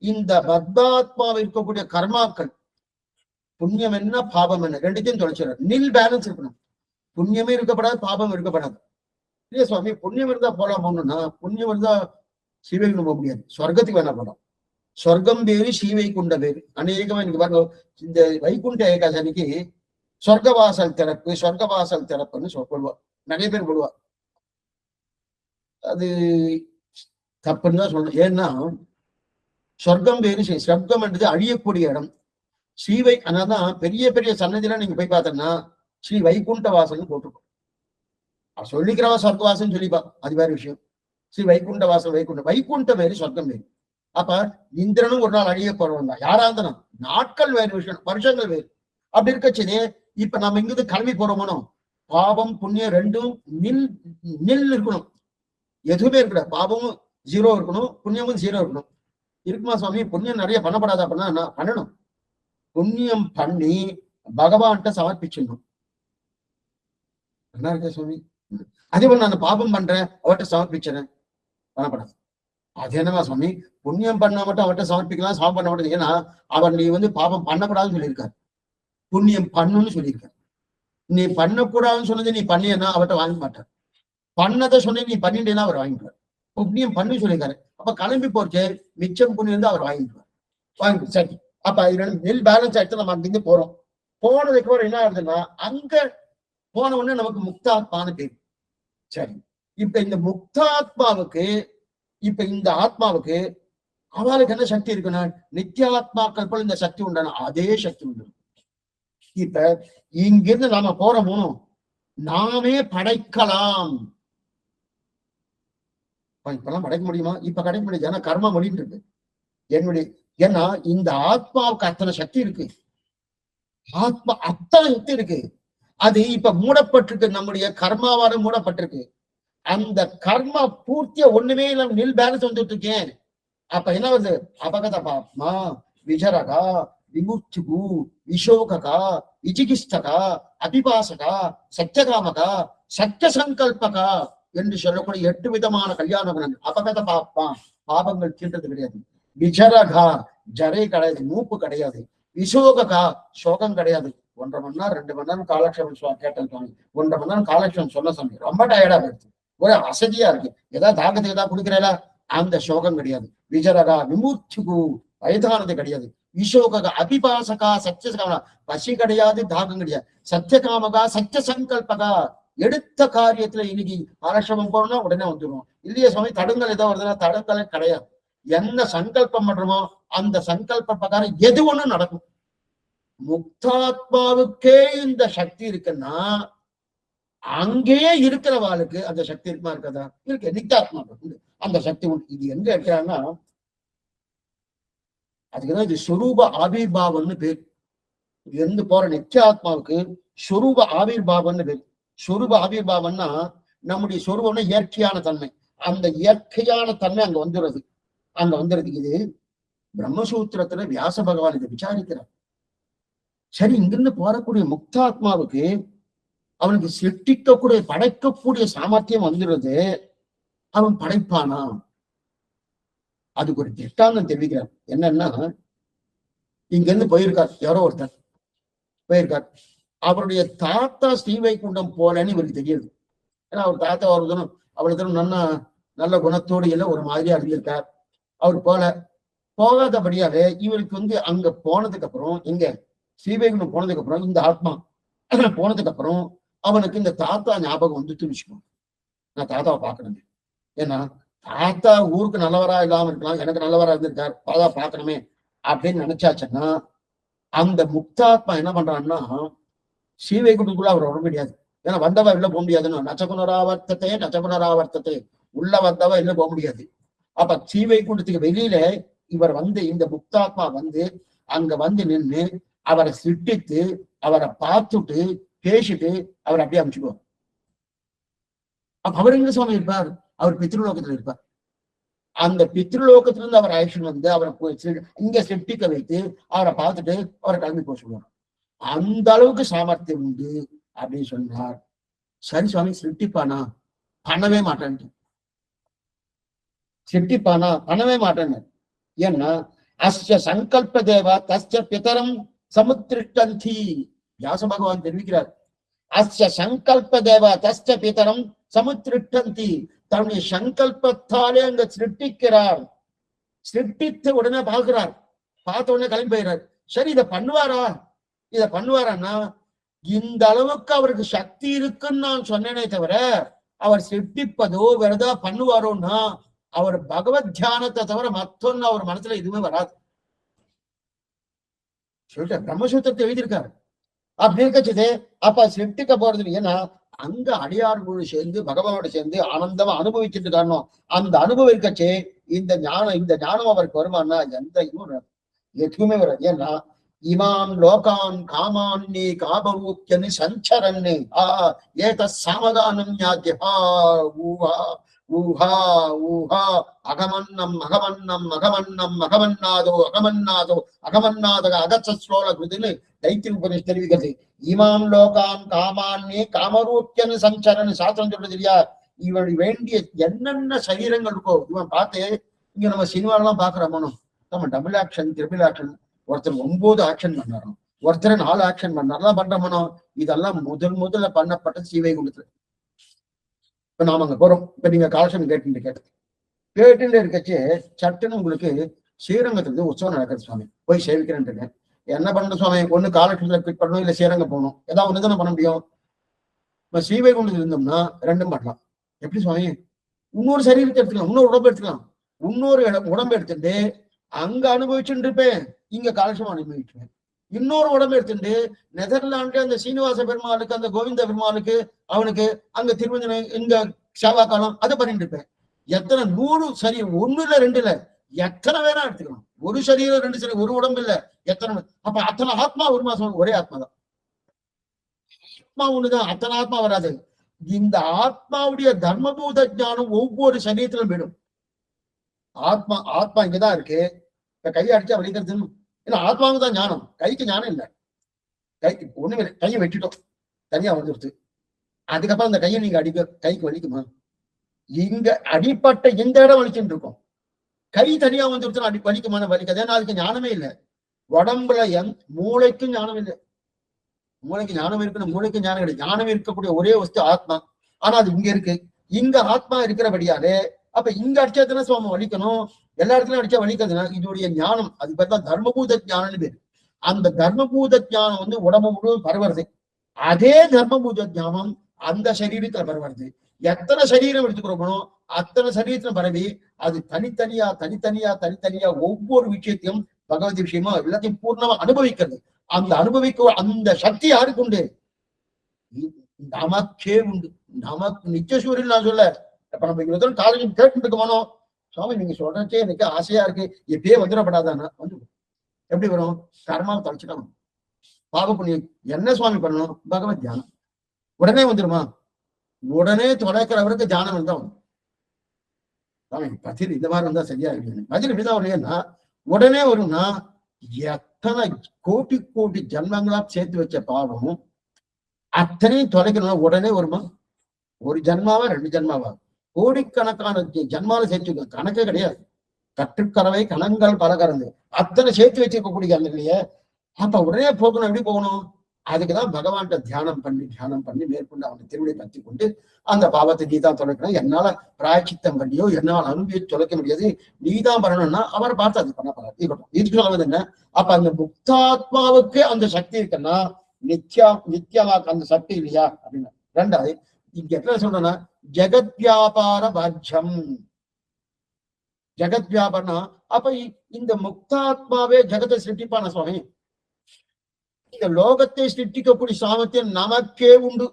இந்த பத்தாத்மாவில் இருக்கக்கூடிய கர்மாக்கள், புண்ணியம் என்ன பாபம் என்ன ரெண்டுத்தையும் தொலைச்சிடறாரு. நில் பேலன்ஸ் இருக்கணும். புண்ணியமே இருக்கப்படாது, பாபம் இருக்கப்படாது. இல்லையா சுவாமி, புண்ணியம் இருந்தா போலாம் போகணும்னா புண்ணியம் இருந்தா சிவைக்கு போக முடியாது, சொர்க்கத்துக்கு வேணா போலாம். சொர்க்கம் பேரு ஸ்ரீவைகுண்ட பேரு. அநேகமா எனக்கு பாருங்க, இந்த வைகுண்ட ஏகாதசிக்கு சொர்க்கவாசல் திறப்பு, சொர்க்கவாசல் திறப்புன்னு சொல்லுவா. நிறைய பேர் போடுவா. அது தப்புன்னு தான் சொல்லணும். ஏன்னா சொர்க்கம் பேரு சொர்க்கம் என்றது அழியக்கூடிய இடம். ஸ்ரீவை அதான் பெரிய பெரிய சன்னதிலாம் நீங்க போய் பார்த்தோம்னா ஸ்ரீ வைகுண்ட வாசல்னு போட்டிருக்கோம். சொல்லிக்கிறவா சொர்க்கவாசல் சொல்லிப்பா, அது வேற விஷயம். ஸ்ரீ வைகுண்ட வாசல், வைகுண்ட பேரு சொர்க்கம் பேரு. அப்ப இந்திரனும் ஒரு நாள் அழிய போறவன் தான். யாரா இருந்தாலும் நாட்கள் வேறு விஷயம், வருஷங்கள் வேறு. அப்படி இருக்கச்சதே இப்ப நம்ம இங்கிருந்து கிளம்பி போறோமோ பாவம் புண்ணியம் ரெண்டும் நில் இருக்கணும். எதுவுமே இருக்கக்கூடாது. பாவமும் ஜீரோ இருக்கணும், புண்ணியமும் ஜீரோ இருக்கணும். இருக்குமா சுவாமி? புண்ணியம் நிறைய பண்ணப்படாத அப்படின்னா என்ன பண்ணணும்? புண்ணியம் பண்ணி பகவான்கிட்ட சமர்ப்பிச்சிடணும். நல்லா இருக்கா சுவாமி? அதே போல நான் பாபம் பண்றேன் அவர்கிட்ட சமர்ப்பிச்சிடறேன், பண்ணப்படாது. அது என்னமா சுவாமி, புண்ணியம் பண்ணா மட்டும் அவர்கிட்ட சமர்ப்பிக்கலாம், சாமம் பண்ண மாட்டேன். ஏன்னா அவர் நீ பாபம் பண்ணக்கூடாதுன்னு சொல்லியிருக்காரு, புண்ணியம் பண்ணுன்னு சொல்லியிருக்காரு. நீ பண்ணக்கூடாதுன்னு சொன்னது நீ பண்ணியன்னா அவர்கிட்ட வாங்க மாட்டார். பண்ணதை சொன்ன நீ பண்ணிட்டேன்னா அவர் வாங்கிக்குவார். புண்ணியம் பண்ணு சொல்லியிருக்காரு. அப்ப கிளம்பி போச்சு மிச்சம் புண்ணியம் தான் அவர் வாங்கிக்குவார். வாங்கி சரி. அப்ப நெல் பேலன்ஸ் ஆயிடுச்சு. நம்ம அங்கிருந்து போறோம். போனதுக்கு அப்புறம் என்ன ஆகுதுன்னா அங்க போன உடனே நமக்கு முக்தாத்மான்னு பேரு. சரி, இப்ப இந்த முக்தாத்மாவுக்கு இப்ப இந்த ஆத்மாவுக்கு அவளுக்கு என்ன சக்தி இருக்குன்னா நித்தியாத்மாக்கள் போல இந்த சக்தி உண்டான அதே சக்தி உண்டு. இப்ப இங்கிருந்து நாம போறோமோ நாமே படைக்கலாம். இப்பெல்லாம் படைக்க முடியுமா? இப்ப கிடைக்க முடியாது. ஏன்னா கர்மா மொழின்னு இருக்கு என்னுடைய. ஏன்னா இந்த ஆத்மாவுக்கு அத்தனை சக்தி இருக்கு. ஆத்மா அத்தனை சக்தி இருக்கு. அது இப்ப மூடப்பட்டிருக்கு, நம்முடைய கர்மாவால மூடப்பட்டிருக்கு. அந்த கர்மா பூர்த்தியா ஒண்ணுமே நம்ம நில் பேலன்ஸ் வந்துட்டு இருக்கேன். அப்ப என்ன வருது? அபகத பாப்மா, விஜரகா, விமுக்திகு, விஷோககா, விஜிகிஸ்தகா, அபிபாசகா, சத்தியகாமகா, சத்திய சங்கல்பகா என்று சொல்லக்கூடிய 8 விதமான கல்யாண குணங்கள். அபகத பாப்மா, பாபங்கள் தீர்றது கிடையாது. விஜரகா, ஜரை கிடையாது, மூப்பு கிடையாது. விஷோககா, சோகம் கிடையாது. 1.5 மணி நேரம் 2 மணி நேரம் காலக்ஷேபம் கேட்டேன் சுவாமி. 1.5 மணி நேரம் காலக்ஷேபம் சொன்ன சாமி, ரொம்ப டயர்டா போயிடுச்சு, ஒரே அசதியா இருக்கு. ஏதாவது தாகத்துக்கு ஏதாவது குடுக்கிறேல, அந்த சோகம் கிடையாது. விஜரகா, விமுக்திகு, வயதானது கிடையாது. விஷோகா, அபிபாசகா, சத்தியகாமகா, பசி கிடையாது, தாகம் கிடையாது. சத்தியகாமகா, சத்திய சங்கல்பகா, எடுத்த காரியத்துல இன்னைக்கு காலக்ஷேபம் போறோம்னா உடனே வந்துடுவோம். இல்லையே சுவாமி தடங்கள் ஏதோ வருதுன்னா தடங்களே கிடையாது. என்ன சங்கல்பம் பண்றோமோ அந்த சங்கல்ப பிரகாரம் எது ஒண்ணு நடக்கும். முக்தாத்மாவுக்கே இந்த சக்தி இருக்குன்னா அங்கேயே இருக்கிறவாளுக்கு அந்த சக்தி இருக்குமா இருக்காதா? இருக்கு. நித்தியாத்மாவுக்கு அந்த சக்தி உண்டு. இது எங்க இருக்கிறாங்கன்னா அதுக்குதான் இது சொரூப ஆவிர்பாவம்னு பேர். இது இருந்து போற நித்தியாத்மாவுக்கு சொரூப ஆவிர்பாவம்னு பேர். சொரூப ஆவிர்பாவம்னா நம்முடைய சொரூபம்னா இயற்கையான தன்மை. அந்த இயற்கையான தன்மை அங்க வந்துடுறது. அங்க வந்துடுறதுக்கு இது பிரம்மசூத்திரத்துல வியாச பகவான் இதை விசாரிக்கிறார். சரி, இங்கிருந்து போறக்கூடிய முக்தாத்மாவுக்கு அவனுக்கு சிருஷ்டிக்கக்கூடிய படைக்கக்கூடிய சாமர்த்தியம் வந்துடுறது. அவன் படைப்பானா? அதுக்கு ஒரு திட்டாந்தம் தெரிவிக்கிறார். என்னன்னா இங்க இருந்து போயிருக்கார், யாரோ ஒருத்தர் போயிருக்கார். அவருடைய தாத்தா ஸ்ரீவைகுண்டம் போலன்னு இவருக்கு தெரியுது. ஏன்னா அவர் தாத்தா ஒரு தினம் அவ்வளவு தினம் நல்ல குணத்தோடு எல்லாம் ஒரு மாதிரியா இருந்திருக்கார். அவர் போகாதபடியாவே இவருக்கு அங்க போனதுக்கு அப்புறம் இங்க ஸ்ரீவைகுண்டம் போனதுக்கு அப்புறம் இந்த ஆத்மா போனதுக்கு அப்புறம் அவனுக்கு இந்த தாத்தா ஞாபகம் வந்து துணிச்சுக்கணும். நான் தாத்தாவை பார்க்கணுமே, ஏன்னா தாத்தா ஊருக்கு நல்லவரா இல்லாம இருக்கலாம், எனக்கு நல்லவரா இருந்திருக்காரு, தாத்தா பார்க்கணுமே அப்படின்னு நினைச்சாச்சுன்னா அந்த முக்தாத்மா என்ன பண்றான்னா ஸ்ரீவைகுண்டத்துக்குள்ள அவர் வர முடியாது. ஏன்னா வந்தவ வெளில போக முடியாதுன்னு நச்சகுணராவர்த்தத்தை உள்ள வந்தவ வெளில போக முடியாது. அப்ப ஸ்ரீவைகுண்டத்துக்கு வெளியில இவர் வந்து இந்த முக்தாத்மா வந்து அங்க வந்து நின்று அவரை சிட்டித்து அவரை பார்த்துட்டு பேசிட்டு அவர் அப்படியே அமைச்சுக்குவார். அப்ப அவர் எங்க சுவாமி இருப்பார்? அவர் பித்ருலோகத்துல இருப்பார். அந்த பித்ருலோகத்திலிருந்து அவர் அழைச்சிட்டு வந்து அவரை இங்க சிட்டிக்க வைத்து அவரை பார்த்துட்டு அவரை கிளம்பி போக சொல்லுவார். அந்த அளவுக்கு சாமர்த்தியம் உண்டு அப்படின்னு சொன்னார். சரி சுவாமி, சிருஷ்டிப்பானா? பண்ணவே மாட்டேன். சிருஷ்டிப்பானா? பண்ணவே மாட்டேன்னு. ஏன்னா அஸ்ய சங்கல்ப தேவா தஸ்ய பிதரம் சமுத்திருஷ்டந்தி. வியாச பகவான் தெரிவிக்கிறார். அஸ்ய சங்கல்ப தேவா தஸ்ய பிதரம் சமுத்திருஷ்டந்தி. தன்னுடைய சங்கல்பத்தாலே அங்க சிருஷ்டிக்கிறார். சிருஷ்டித்து உடனே பார்க்கிறார். பார்த்த உடனே கிளம்பி போயிறார். சரி, இதை பண்ணுவாரா? இதை பண்ணுவாரான்னா இந்த அளவுக்கு அவருக்கு சக்தி இருக்குன்னு நான் சொன்னேனே தவிர அவர் சிருஷ்டிப்பதோ வேறதா பண்ணுவாரோன்னா அவர் பகவத் தியானத்தை தவிர மத்தொன்னு அவர் மனசுல எதுவுமே வராது சொல்லிட்டு பிரம்மசூத்திரத்தை எழுதியிருக்காரு. அப்படி இருக்கச்சது அப்ப சிருஷ்டிக்க போறது. ஏன்னா அங்க அடியார்களோடு சேர்ந்து பகவானோட சேர்ந்து ஆனந்தமா அனுபவிச்சுட்டு காரணம் அந்த அனுபவிக்கச்சே இந்த ஞானம் அவருக்கு வருமானா எந்த இதுவும் எதுவுமே வராது. ஏன்னா இமான் லோகான் காமான்னி காபரூப்யன்னு சஞ்சரன்னு ஏத சாமதானம் ஞாத்யா ஊஹா ஊஹா ஊஹா அகமன்னம் அகமன்னம் அகமன்னம் அகமன்னாதோ அகமன்னாதோ அகமன்னாதக அகச்சோல குதின்னு தைத்திய உபநிஷம் தெரிவிக்கிறது. இமான் லோகான் காமான்னி காமரூப்யன்னு சஞ்சரன்னு சாஸ்திரம் சொல்றது இல்லையா? இவன் வேண்டிய என்னென்ன சரீரங்கள் இருக்கோ இவன் பார்த்து இங்க நம்ம சினிமாலாம் பாக்குறோமோ நம்ம டபுள் ஆக்ஷன் ட்ரிபிள் ஆக்ஷன், ஒருத்தர் 9 ஆக்ஷன் பண்ணாரோ, ஒருத்தர் 4 ஆக்ஷன் பண்ணாரெல்லாம் பண்றோமோ, இதெல்லாம் முதல்ல பண்ணப்பட்டது ஸ்ரீவைகுண்டத்துல. இப்ப நாம அங்க போறோம். இப்ப நீங்க காலட்சம் கேட்டுட்டு இருக்கச்சு சட்டுன்னு உங்களுக்கு ஸ்ரீரங்கத்துல உற்சவம் நடக்குது சுவாமி, போய் சேவிக்கிறேன். என்ன பண்ற சுவாமி? ஒண்ணு காலட்சத்துல கிளிக் பண்ணணும், இல்ல ஸ்ரீரங்கம் போகணும், ஏதாவது ஒண்ணு தானே பண்ண முடியும். இப்ப ஸ்ரீவைகுண்டத்துல இருந்தோம்னா ரெண்டும் பண்ணலாம். எப்படி சுவாமி? இன்னொரு சரீரத்தை எடுத்துக்கலாம், இன்னொரு உடம்பு எடுத்துக்கலாம், இன்னொரு உடம்பு எடுத்துட்டு அங்க அனுபவிச்சுட்டு இருப்பேன், இங்க காலட்சம் அனுபவிச்சுவேன். இன்னொரு உடம்பு எடுத்துட்டு நெதர்லாண்டு அந்த சீனிவாச பெருமாளுக்கு அந்த கோவிந்த பெருமாளுக்கு அவனுக்கு அங்க திருவஞ்சனை இங்க சேவா காலம் அதை பண்ணிட்டு இருப்பேன். எத்தனை 100 சரீரம், 1 இல்ல 2 இல்ல, எத்தனை வேணா எடுத்துக்கலாம். ஒரு சரீரம் 2 சரீரம், ஒரு உடம்பு இல்ல, எத்தனை. அப்ப அத்தனை ஆத்மா ஒரு மாசம் ஒரே ஆத்மா தான். ஆத்மா ஒண்ணுதான், அத்தனை ஆத்மா வராது. இந்த ஆத்மாவுடைய தர்மபூத ஞானம் ஒவ்வொரு சரீரத்திலும் போயிடும். ஆத்மா இங்கதான் இருக்கு. இப்ப கையை அடிச்சா வலிக்கிறது இல்ல, ஆத்மாவுக்கு தான் ஞானம், கைக்கு ஞானம் இல்லை. கைக்கு ஒண்ணுமே இல்லை, கையை வெட்டிட்டோம், தனியா வந்துடுது. அதுக்கப்புறம் அந்த கையை நீங்க கைக்கு வலிக்குமா? இங்க அடிப்பட்ட இந்த இடம் வலிச்சுட்டு இருக்கும், கை தனியா வந்துடுச்சுன்னா வலிக்குமான வலிக்காது. ஏன்னா அதுக்கு ஞானமே இல்லை. உடம்புல மூளைக்கும் ஞானம் இல்லை. மூளைக்கு ஞானம் இருக்குன்னு மூளைக்கு ஞானம் கிடையாது. ஞானம் இருக்கக்கூடிய ஒரே வஸ்து ஆத்மா. ஆனா அது இங்க இருக்கு. இங்க ஆத்மா இருக்கிறபடியாலே அப்ப இங்க அடிச்சதுன்னா சுவாமி வலிக்கணும், எல்லா இடத்துலயும் அடிச்சா வலிக்கிறதுனா இதோடைய ஞானம். அது பார்த்தா தர்மபூத ஞானம்னு பேரு. அந்த தர்மபூத ஞானம் வந்து உடம்பு முழுவதும் பரவுறது. அதே தர்மபூத ஞானம் அந்த சரீரத்துல பரவுறது. எத்தனை சரீரம் எடுத்துக்கிறோமோ அத்தனை சரீரத்துல பரவி அது தனித்தனியா ஒவ்வொரு விஷயத்தையும் பகவதி விஷயமா எல்லாத்தையும் பூர்ணமா அனுபவிக்கிறது. அந்த அனுபவிக்க அந்த சக்தி யாருக்கு உண்டு? நமக்கே உண்டு. நமக்கு நிச்சயசூரியன் நான் சொல்ல. இப்ப நம்ம காலேஜ் கேட்டு இருக்கோமோ, சுவாமி நீங்க சொல்றச்சே எனக்கு ஆசையா இருக்கு, எப்பயே வந்துடப்படாதானா? வந்து எப்படி வரும்? கர்மாவை தொலைச்சிடணும். பாவ புண்ணியம் என்ன சுவாமி பண்ணணும்? பகவத் தியானம். உடனே வந்துருமா? உடனே தொலைக்கிறவருக்கு தியானம் இருந்தா வரும். சுவாமி பதில் இந்த மாதிரி இருந்தா சரியா இருக்கு. பதில் இப்படிதான் வரலைன்னா உடனே வரும்னா எத்தனை கோட்டி ஜன்மங்களா சேர்த்து வச்ச பாவம் அத்தனையும் தொலைக்கணும். உடனே வருமா? ஒரு ஜன்மாவா 2 ஜன்மாவா? கோடிக்கணக்கான ஜன்மால சேர்த்து கணக்கே கிடையாது. கற்றுக்கறவை கணங்கள் பல கறந்து அத்தனை சேர்த்து வச்சிருக்கக்கூடிய இல்லையே. அப்ப உடனே போகணும். எப்படி போகணும்? அதுக்குதான் பகவான்கிட்ட தியானம் பண்ணி மேற்கொண்டு அவனை திருவிழை பற்றி கொண்டு அந்த பாவத்தை நீதான் தொலைக்கணும். என்னால பிராய்ச்சித்தம் பண்ணியோ என்னால் அனுபவிச்சு தொலைக்க முடியாது, நீதான் பண்ணணும்னா அவரை பார்த்து அது பண்ண போறாரு. இதுக்கு சொல்வது என்ன? அப்ப அந்த முக்தாத்மாவுக்கு அந்த சக்தி இருக்குன்னா நித்யாவாக்கு அந்த சக்தி இல்லையா அப்படின்னு. ரெண்டாவது இங்க என்ன சொல்றேன்னா ஜெகத் வியாபார பாஜ்யம். ஜெகத் வியாபாரம்னா அப்ப இந்த முக்தாத்மாவே ஜெகத்தை சிருஷ்டிப்பான சுவாமி. இந்த லோகத்தை சிருஷ்டிக்கக்கூடிய சாமர்த்தியம் நமக்கே உண்டு.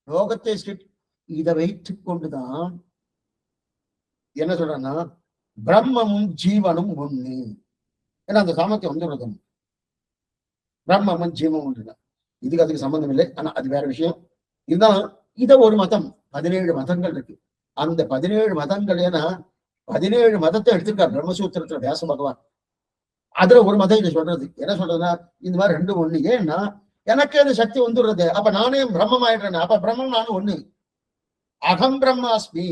லோகத்தை இதை வைத்துக் கொண்டுதான் என்ன சொல்றேன்னா பிரம்மமும் ஜீவனும் ஒண்ணு. ஏன்னா அந்த சாமர்த்தியம் வந்துடுறது பிரம்மமும் ஜீவனும் ஒன்று. இதுக்கு அதுக்கு சம்பந்தம் இல்லை, ஆனா அது வேற விஷயம். இதுதான் இத ஒரு மதம். 17 மதங்கள் இருக்கு. அந்த 17 மதங்கள் ஏன்னா 17 மதத்தை எடுத்திருக்கார் பிரம்மசூத்திரத்துல வியாச பகவான். அதுல ஒரு மதம் இதை சொல்றது என்ன சொல்றதுன்னா இந்த மாதிரி 2 ஒண்ணு. ஏன்னா எனக்கு அந்த சக்தி வந்துடுறது, அப்ப நானே பிரம்மம் ஆயிடுறேன். அப்ப பிரம்மம் நானும் ஒண்ணு, அகம் பிரம்மாஸ்மி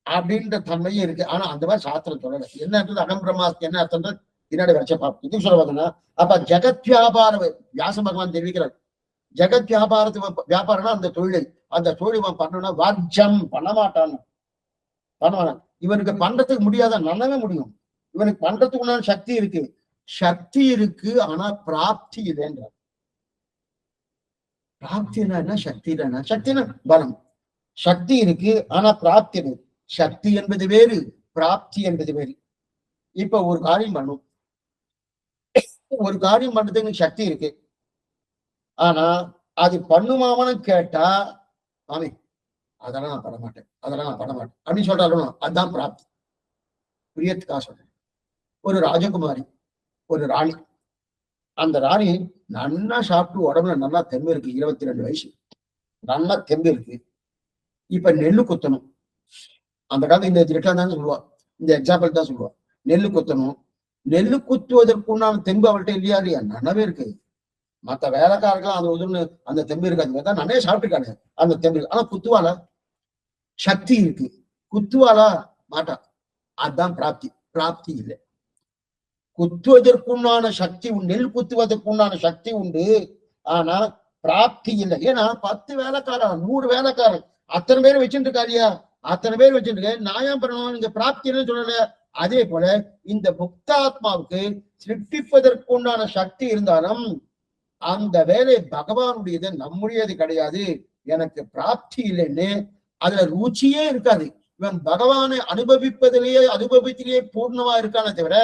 அப்படின்ற தன்மையும் இருக்கு. ஆனா அந்த மாதிரி சாஸ்திரம் சொல்லல. என்ன அர்த்தம் அகம் பிரம்மாஸ்மி என்ன அர்த்தம் பின்னாடி வரைச்ச பார்ப்போம். இது சொல்ல பார்த்தோம்னா அப்ப ஜெகத் வியாபார வியாச பகவான் தெரிவிக்கிறார். ஜெகத் வியாபாரம்னா அந்த தொழிலை, அந்த தொழில் பண்ணணும்னா வாஜ்யம் பண்ண மாட்டான். இவனுக்கு பண்றதுக்கு முடியாத நல்லாவே முடியும். இவனுக்கு பண்றதுக்கு உண்டான சக்தி இருக்கு, ஆனா பிராப்தி இல்லைன்ற. பிராப்தினா என்ன? சக்தினா சக்தினா பலம். சக்தி இருக்கு ஆனா பிராப்தி இல்லை. சக்தி என்பது வேறு, பிராப்தி என்பது வேறு. இப்ப ஒரு காரியம் பண்ணும், ஒரு காரியம் பண்றதுக்கு சக்தி இருக்கு, ஆனா அது பண்ணுமாமனு கேட்டா ஆமே அதெல்லாம் நான் பண்ண மாட்டேன் அப்படின்னு சொல்றாலும் அதுதான் பிராப்தி. புரியத்துக்காக சொல்றேன். ஒரு ராஜகுமாரி, ஒரு ராணி, அந்த ராணி நல்லா சாப்பிட்டு உடம்புல நல்லா தெம்பு இருக்கு, 22 வயசு, நல்லா தெம்பு இருக்கு. இப்ப நெல்லு குத்தணும். அந்த காலத்துல இந்த திட்டம் தான் சொல்லுவா, இந்த எக்ஸாம்பிள் தான் சொல்லுவா. நெல்லு குத்தணும். நெல்லு குத்துவதற்குண்டான தெம்பு அவள்கிட்ட இல்லையா? நல்லாவே இருக்கு. மற்ற வேலைக்காரர்கள் அந்த உதவுன்னு அந்த தெம்பு இருக்காது, நிறைய சாப்பிட்டுருக்காங்க அந்த தெம்பு. ஆனா குத்துவாளா? சக்தி இருக்கு, குத்துவாளா? மாட்டா. அதுதான் பிராப்தி. பிராப்தி இல்லை. குத்துவதற்குண்டான சக்தி உண்டு, நெல் குத்துவதற்குண்டான சக்தி உண்டு, ஆனா பிராப்தி இல்லை. ஏன்னா 10 வேலைக்காரன் 100 வேலைக்காரன் அத்தனை பேர் வச்சுட்டு இருக்கா இல்லையா? அத்தனை பேர் வச்சுட்டு நியாயம் பண்ணணும். இந்த பிராப்தின்னு சொல்லல. அதே போல இந்த முக்தாத்மாவுக்கு சிருஷ்டிப்பதற்குண்டான சக்தி இருந்தாலும் அந்த வேலை பகவானுடையது, நம்முடையது கிடையாது. எனக்கு பிராப்தி இல்லைன்னு அதுல ருச்சியே இருக்காது. இவன் பகவானை அனுபவத்திலேயே பூர்ணமா இருக்கானே தவிர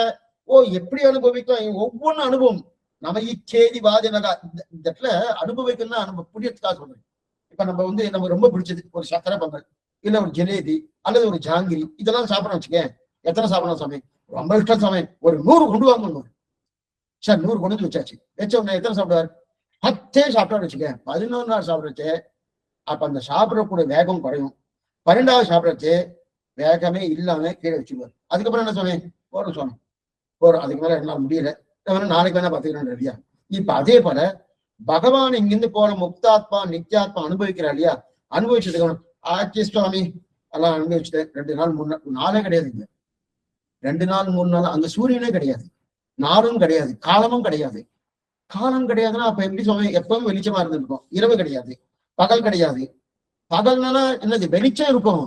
எப்படி அனுபவிக்கலாம்? ஒவ்வொன்னு அனுபவம் நம்ம இச்சேதி வாதினகா இந்த இடத்துல அனுபவிக்கணும்னா நம்ம புரியத்துக்காக சொல்றேன். இப்ப நம்ம ரொம்ப பிடிச்சது ஒரு சக்கரை பொங்கல், இல்ல ஒரு ஜிலேபி அல்லது ஒரு ஜாங்கிரி, இதெல்லாம் சாப்பிடணும் வச்சுக்கேன். எத்தனை சாப்பிடணும் சாமி? ரொம்ப இஷ்டம் சாமி, ஒரு 100 கொண்டு வாங்க. சார் 100 கொண்டு வந்து வச்சாச்சு. வச்ச உடனே எத்தனை சாப்பிடுவார்? 10 சாப்பிட்டான்னு வச்சுக்க. 11 நாள் சாப்பிடுறது அப்ப அந்த சாப்பிடக்கூடிய வேகம் குறையும். 12வது சாப்பிடுறது வேகமே இல்லாம கீழே வச்சுக்குவார். அதுக்கப்புறம் என்ன சொன்னேன்? போறோம் அதுக்கு மேல என்னால முடியல, நாளைக்கு வேணா பாத்துக்கிறேன் இல்லையா? இப்ப அதே போல பகவான் இங்கிருந்து போற முக்தாத்மா நித்யாத்மா அனுபவிக்கிறா இல்லையா? அனுபவிச்சதுக்கு ஆட்சி சுவாமி எல்லாம் அனுபவிச்சுட்டேன். 2 நாள் 3 நாள், நாளே கிடையாது இங்க. 2 நாள் 3 நாள் அங்க சூரியனே கிடையாது, நாளும் கிடையாது, காலமும் கிடையாது. காலம் கிடையாதுன்னா அப்ப எப்படி சுவாமி? எப்பவும் வெளிச்சமா இருந்திருக்கும். இரவு கிடையாது, பகல் கிடையாது. பகல்னால என்னது? வெளிச்சம் இருக்கும்,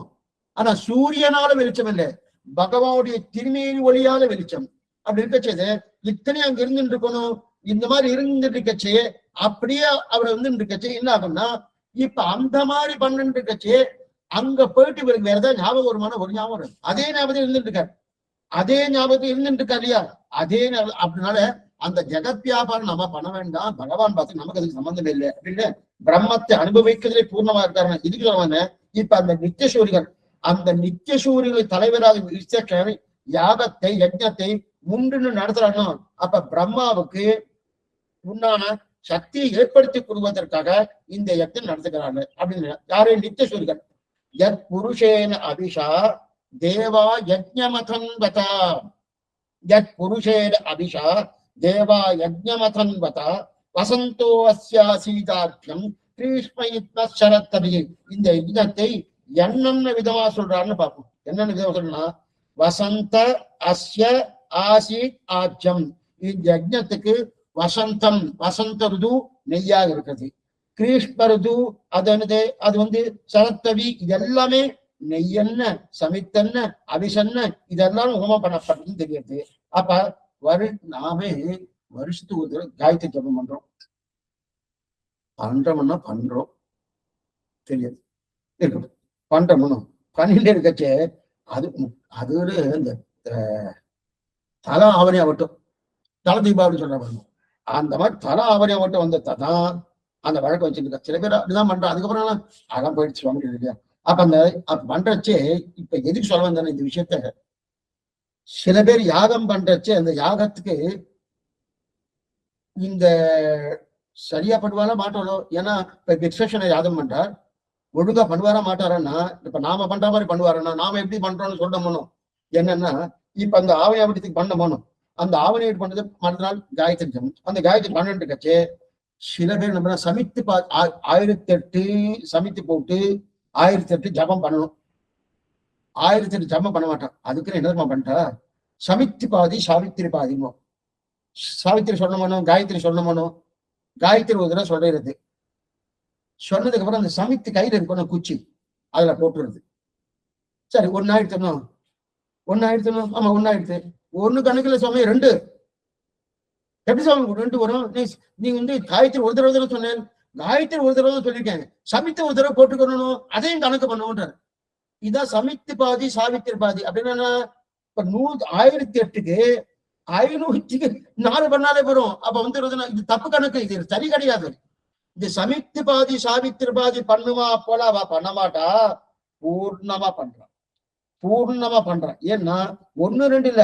ஆனா சூரியனால வெளிச்சம் இல்லை, பகவானுடைய திருமேனி ஒளியால வெளிச்சம். அப்படி இருக்கச்சது இத்தனை அங்க இருந்துட்டு இருக்கணும். இந்த மாதிரி இருந்துட்டு இருக்கச்சு அப்படியே அவர் இருக்கச்சு என்ன ஆகும்னா, இப்ப அந்த மாதிரி பண்ணிட்டு இருக்கச்சு அங்க போயிட்டு இவருக்கு வேற ஏதாவது ஞாபகம் வருமான? ஒரு ஞாபகம் வரும். அதே ஞாபகத்தில் இருந்துட்டு இருக்காரு, அதே ஞாபகத்தில் இருந்துட்டு இருக்கா இல்லையா? அதே அப்படினால அந்த ஜெகத் வியாபாரம் நம்ம பண்ண வேண்டாம், பகவான் பார்த்து நமக்கு அதுக்கு சம்பந்தம் இல்லை அப்படின்னு பிரம்மத்தை அனுபவிக்கிறதுலே பூர்ணமா இருக்காரு. இதுக்கு சொல்லுவாங்க. இப்ப அந்த நித்தியசூரிகள், அந்த நித்தியசூரிகளை தலைவராக யாகத்தை யஜ்ஞத்தை முன்னு நடத்துறாங்க. அப்ப பிரம்மாவுக்கு உண்டான சக்தியை ஏற்படுத்தி கொள்வதற்காக இந்த யஜ்ஞம் நடத்துகிறாங்க அப்படின்னு யாரு? நித்தியசூரிகள். யத் புருஷேன அபிஷா தேவா யஜ்ஞமதன்வதா, யத் புருஷேன அபிஷா தேவா யஜ்ஞமதன்வதா வசந்தோ அஸ்யாசீதார்த்தியம் கிரீஷ்மயித்மரத்தபி. இந்த யஜ்ஞத்தை என்னென்ன விதமா சொல்றாருன்னு பார்ப்போம். என்னென்ன விதமா சொல்றா? வசந்த அஸ்ய ஆசீத் ஆஜ்யம். இந்த யஜ்ஞத்துக்கு வசந்தம், வசந்த ருது நெய்யாக இருக்கிறது. கிரீஷ்ம ருது அது வந்து சரத்தவி, இது எல்லாமே நெய்யென்ன, சமித்தென்ன, அபிசன்ன, இதெல்லாம் ஹோமம் பண்ணப்படுறதுன்னு தெரியுது. அப்ப நாமே வருஷத்துக்கு ஒரு காயத்ரி ஜபம் பண்றோம். பண்றோம்னா பண்றோம் தெரியாது, இருக்கட்டும். பண்றோம்னு பண்ணிட்டு இருக்கச்சே அது இந்த தலா ஆவணி ஆகட்டும், தலை தீபாவளி சொல்ற பாருங்க, அந்த மாதிரி தலா ஆவணி ஆகட்டும் வந்த தான் அந்த வழக்கம் வச்சிருக்க. சில பேர் அப்படிதான் பண்றான். அதுக்கப்புறம் அதான் போயிடுச்சு வாங்க இல்லையா. அப்ப அந்த பண்றச்சே இப்ப எதுக்கு சொல்ல வந்தானே இந்த விஷயத்த, சில பேர் யாகம் பண்றச்சே அந்த யாகத்துக்கு இந்த சரியா பண்ணுவாரா மாட்டாரோ. ஏன்னா இப்ப விஸ்வேஷனை யாகம் பண்றார், ஒழுங்கா பண்ணுவாரா மாட்டாரன்னா, இப்ப நாம பண்ற மாதிரி பண்ணுவாருன்னா நாம எப்படி பண்றோம்னு சொல்லணும். என்னன்னா இப்ப அந்த ஆவணி பண்ணணும், அந்த ஆவணி பண்ணது மறுநாள் காயத்ரி ஜபம். அந்த காயத்ரி பண்ணிட்டு இருக்கச்சே சில பேர் நம்ம சமைத்து 1008 சமைத்து போட்டு 1008 ஜபம் பண்ணணும். 1008 ஜபம் பண்ண மாட்டான். அதுக்குன்னு என்ன பண்ணிட்டா, சமித்தி பாதி சாவித்திரி பாதிமோ. சாவித்திரி சொல்லணும், காயத்ரி சொல்லணும். காயத்ரி ஒரு தடவை சொல்றது, சொன்னதுக்கு அப்புறம் அந்த சமித்து கையில இருக்கணும் குச்சி, அதுல போட்டுருது. சரி, ஒன்னாயிரத்தணும் ஆமா ஒன்னாயிரத்து ஒண்ணு கணக்குல சுவாமி 2 எப்படி சுவாமி 2 வரும்? நீ வந்து காயத்ரி ஒரு தடவை சொன்னேன், காயத்ரி ஒரு தடவை சொல்லியிருக்கேன், சமித்து ஒரு தடவை போட்டுக்கணும், அதையும் கணக்கு பண்ணுவோன்றார். இதான் சமித்து பாதி சாவித்திரி பாதி. அப்படின்னா இப்ப 1008க்கு 504 பண்ணாலே வரும். அப்ப வந்து இது தப்பு கணக்கு, இது சரி கிடையாது. இது சமித்து பாதி சாவித்திரி பாதி பண்ணுமா போல அவ பண்ண மாட்டா, பூர்ணமா பண்றான். ஏன்னா 1 2 இல்ல,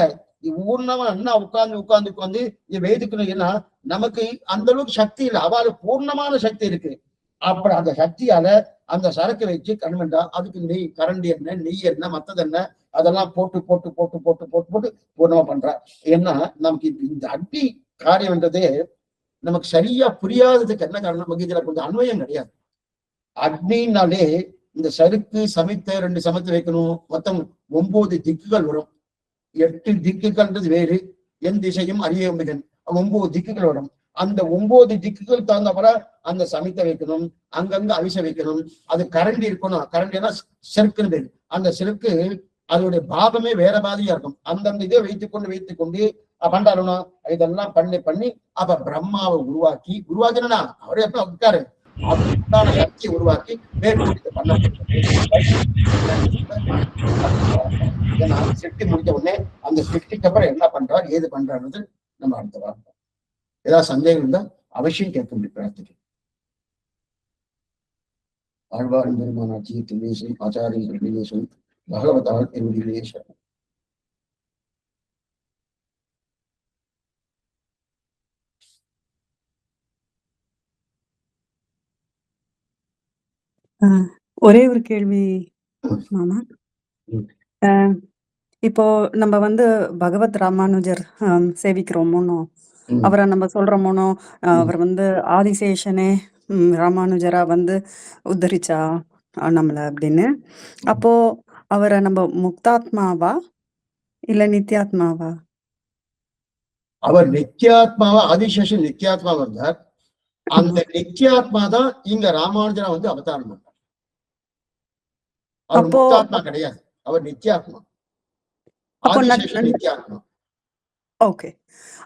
பூர்ணமா என்ன உட்கார்ந்து இது வேதிக்கணும். ஏன்னா நமக்கு அந்த அளவுக்கு சக்தி இல்லை, அவளுக்கு பூர்ணமான சக்தி இருக்கு. அப்புறம் அந்த சக்தியால அந்த சரக்கு வச்சு கண்மண்டா அதுக்கு நெய், கரண்டி என்ன, நெய் என்ன, மத்தது என்ன, அதெல்லாம் போட்டு போட்டு போட்டு போட்டு போட்டு போட்டு பூர்ணமா பண்றா. ஏன்னா நமக்கு இந்த அக்னி காரியம்ன்றதே நமக்கு சரியா புரியாததுக்கு என்ன காரணம், நமக்கு இதுல கொஞ்சம் அன்வயம் கிடையாது. அக்னினாலே இந்த சருக்கு சமைத்த 2 சமைத்து வைக்கணும், மொத்தம் 9 திக்குகள் வரும். 8 திக்குகள்ன்றது வேறு, என் திசையும் அறிய மிகன் 9 திக்குகள் வரும். அந்த 9 திக்குகள் தகுந்தப்பட அந்த சமைத்த வைக்கணும், அங்கங்க அவிச வைக்கணும். அது கரண்டி இருக்கணும், கரண்டினா செருக்குன்னு பேரு. அந்த செருக்கு அதோடைய பாகமே வேற மாதிரியா இருக்கும். அந்தந்த இதை வைத்துக் கொண்டு பண்டாரணும். இதெல்லாம் பண்ணி அப்ப பிரம்மாவை உருவாக்கினா அவரே எப்ப உட்காரு அதுக்கான சக்தியை உருவாக்கி மேற்கொண்டு பண்ண ஏன்னா சிருஷ்டி முடித்த உடனே அந்த சிருஷ்டிக்கு அப்புறம் என்ன பண்றார், ஏது பண்றாருன்னு நம்ம அடுத்த வாரம். ஏதாவது சந்தேகம் இருந்தா அவசியம் கேட்க முடியும். பிரார்த்திக்கு ஆழ்வார் பெருமானாட்சி தில்லேசன் ஆச்சாரிய தில்லேசன் பகவதால் திருவிலேசன். ஒரே ஒரு கேள்வி மாமா. இப்போ நம்ம வந்து பகவத் ராமானுஜர் சேவிக்கிறோமோனோ, அவரை நம்ம சொல்றோமோனோ, அவர் வந்து ஆதிசேஷனே ராமானுஜரா வந்து உத்தரிச்சா நம்மள அப்படின்னு. அப்போ அவரை நம்ம முக்தாத்மாவா இல்ல நித்யாத்மாவா? அவர் நித்யாத்மாவா, ஆதிசேஷன் நித்யாத்மா வந்தார். அந்த நித்யாத்மா தான் இங்க ராமானுஜரா வந்து அவதாரம் பண்ணார். அவர் முக்தாத்மா கிடையாது, அவர் நித்யாத்மா. ஆதிசேஷன் நித்யாத்மா. ஓகே,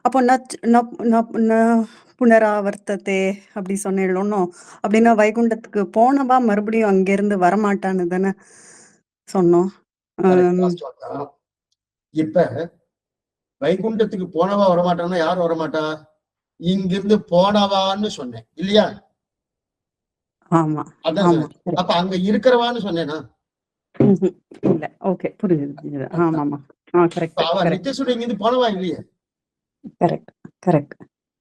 அப்போ புனராவர்த்தத்தை அப்படி சொன்னோம் அப்படின்னா வைகுண்டத்துக்கு போனவா மறுபடியும் அங்கிருந்து வரமாட்டான்னு தானே சொன்னோம். இப்ப வைகுண்டத்துக்கு போனவா வரமாட்டான்னா யார் வரமாட்டா, இங்கிருந்து போனவான்னு சொன்னேன் இல்லையா? ஆமா, அதான். அப்ப அங்க இருக்கிறவான்னு சொன்னேனா? இல்ல, ஓகே, புரியுது. ஆமாமா, கரெக்ட். அவன் நித்தியசூரி இங்கிருந்து போனவா இல்லையே? Correct correct.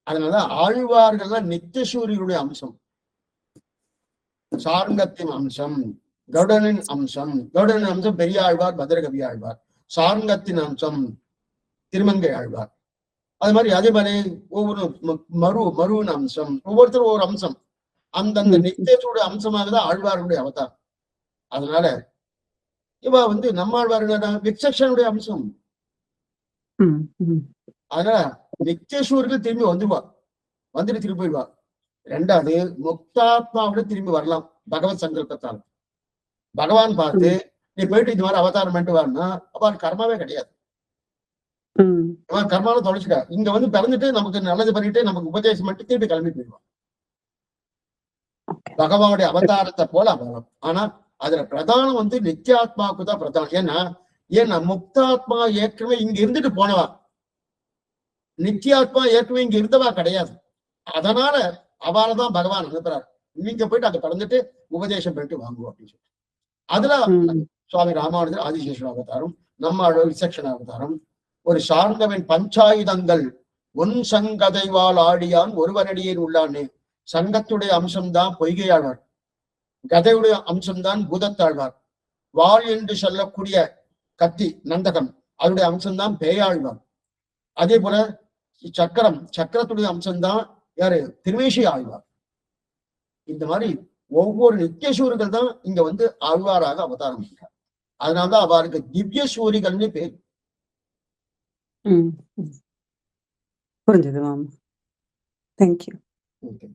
அதனால ஆழ்வார்கள்லாம் நித்தியசூரியனுடைய அம்சம், சார்ங்கத்தின் அம்சம், கருடனின் அம்சம். கருடனின் அம்சம் பெரிய ஆழ்வார், பத்ரகவி ஆழ்வார். சார்ங்கத்தின் அம்சம் திருமங்கை ஆழ்வார். அது மாதிரி அதே மாதிரி ஒவ்வொரு மருவின் அம்சம், ஒவ்வொருத்தரும் ஒவ்வொரு அம்சம். அந்தந்த நித்தியசூடைய அம்சமாக தான் ஆழ்வார்களுடைய அவதாரம். அதனால இவ வந்து நம்மாழ்வார்கள் விக்ஷனுடைய அம்சம். அதனால நித்தியசூர்கள் திரும்பி வந்துவா. வந்துட்டு திரும்பி போயிடுவா. ரெண்டாவது முக்தாத்மாவோட திரும்பி வரலாம் பகவத் சங்கல்பத்தால். பகவான் பார்த்து நீ போயிட்டு இந்த மாதிரி அவதாரம் பண்ணிட்டு வரனா அப்ப கர்மாவே கிடையாது. அவன் கர்மாவை தொலைச்சிட்டா. இங்க வந்து பிறந்துட்டு நமக்கு நல்லது பண்ணிட்டு நமக்கு உபதேசம் பண்ணிட்டு திருப்பி கிளம்பி போயிடுவான். பகவானுடைய அவதாரத்தை போல அவலம். ஆனா அதுல பிரதானம் வந்து நித்தியாத்மாவுக்கு தான் பிரதானம். ஏன்னா முக்தாத்மா ஏற்கனவே இங்க இருந்துட்டு போனவா, நித்தியாத்மா ஏற்கனவே இங்க இருந்தவா கிடையாது. அதனால அவளைதான் பகவான் அனுப்புறாரு. நீங்க போயிட்டு அதை கடந்துட்டு உபதேசம் பண்ணிட்டு வாங்குவோம் அப்படின்னு சொல்லி. அதுல சுவாமி ராமானுஜர் ஆதிசேஷன் அவதாரம், நம்ம விசேஷன் அவதாரம், ஒரு சார்ந்தவன் பஞ்சாயுதங்கள் ஒன் சங்கதைவால் ஆடியான் ஒருவனடியில் உள்ளானே. சங்கத்துடைய அம்சம்தான் பொய்கையாழ்வார், கதையுடைய அம்சம்தான் பூதத்தாழ்வார், வாள் என்று சொல்லக்கூடிய கத்தி நந்தகம் அதனுடைய அம்சம்தான் பேயாழ்வார். அதே போல சக்கரத்துடைய அம்சம்தான் யாரு திருவேஷி ஆழ்வார். இந்த மாதிரி ஒவ்வொரு நித்தியசூரிகள் தான் இங்க வந்து ஆழ்வாராக அவதாரம் செய்கிறார். அதனால்தான் அவருக்கு திவ்ய சூரிகள்னு பேர். புரிஞ்சது மேம். தேங்க்யூ. ஓகே.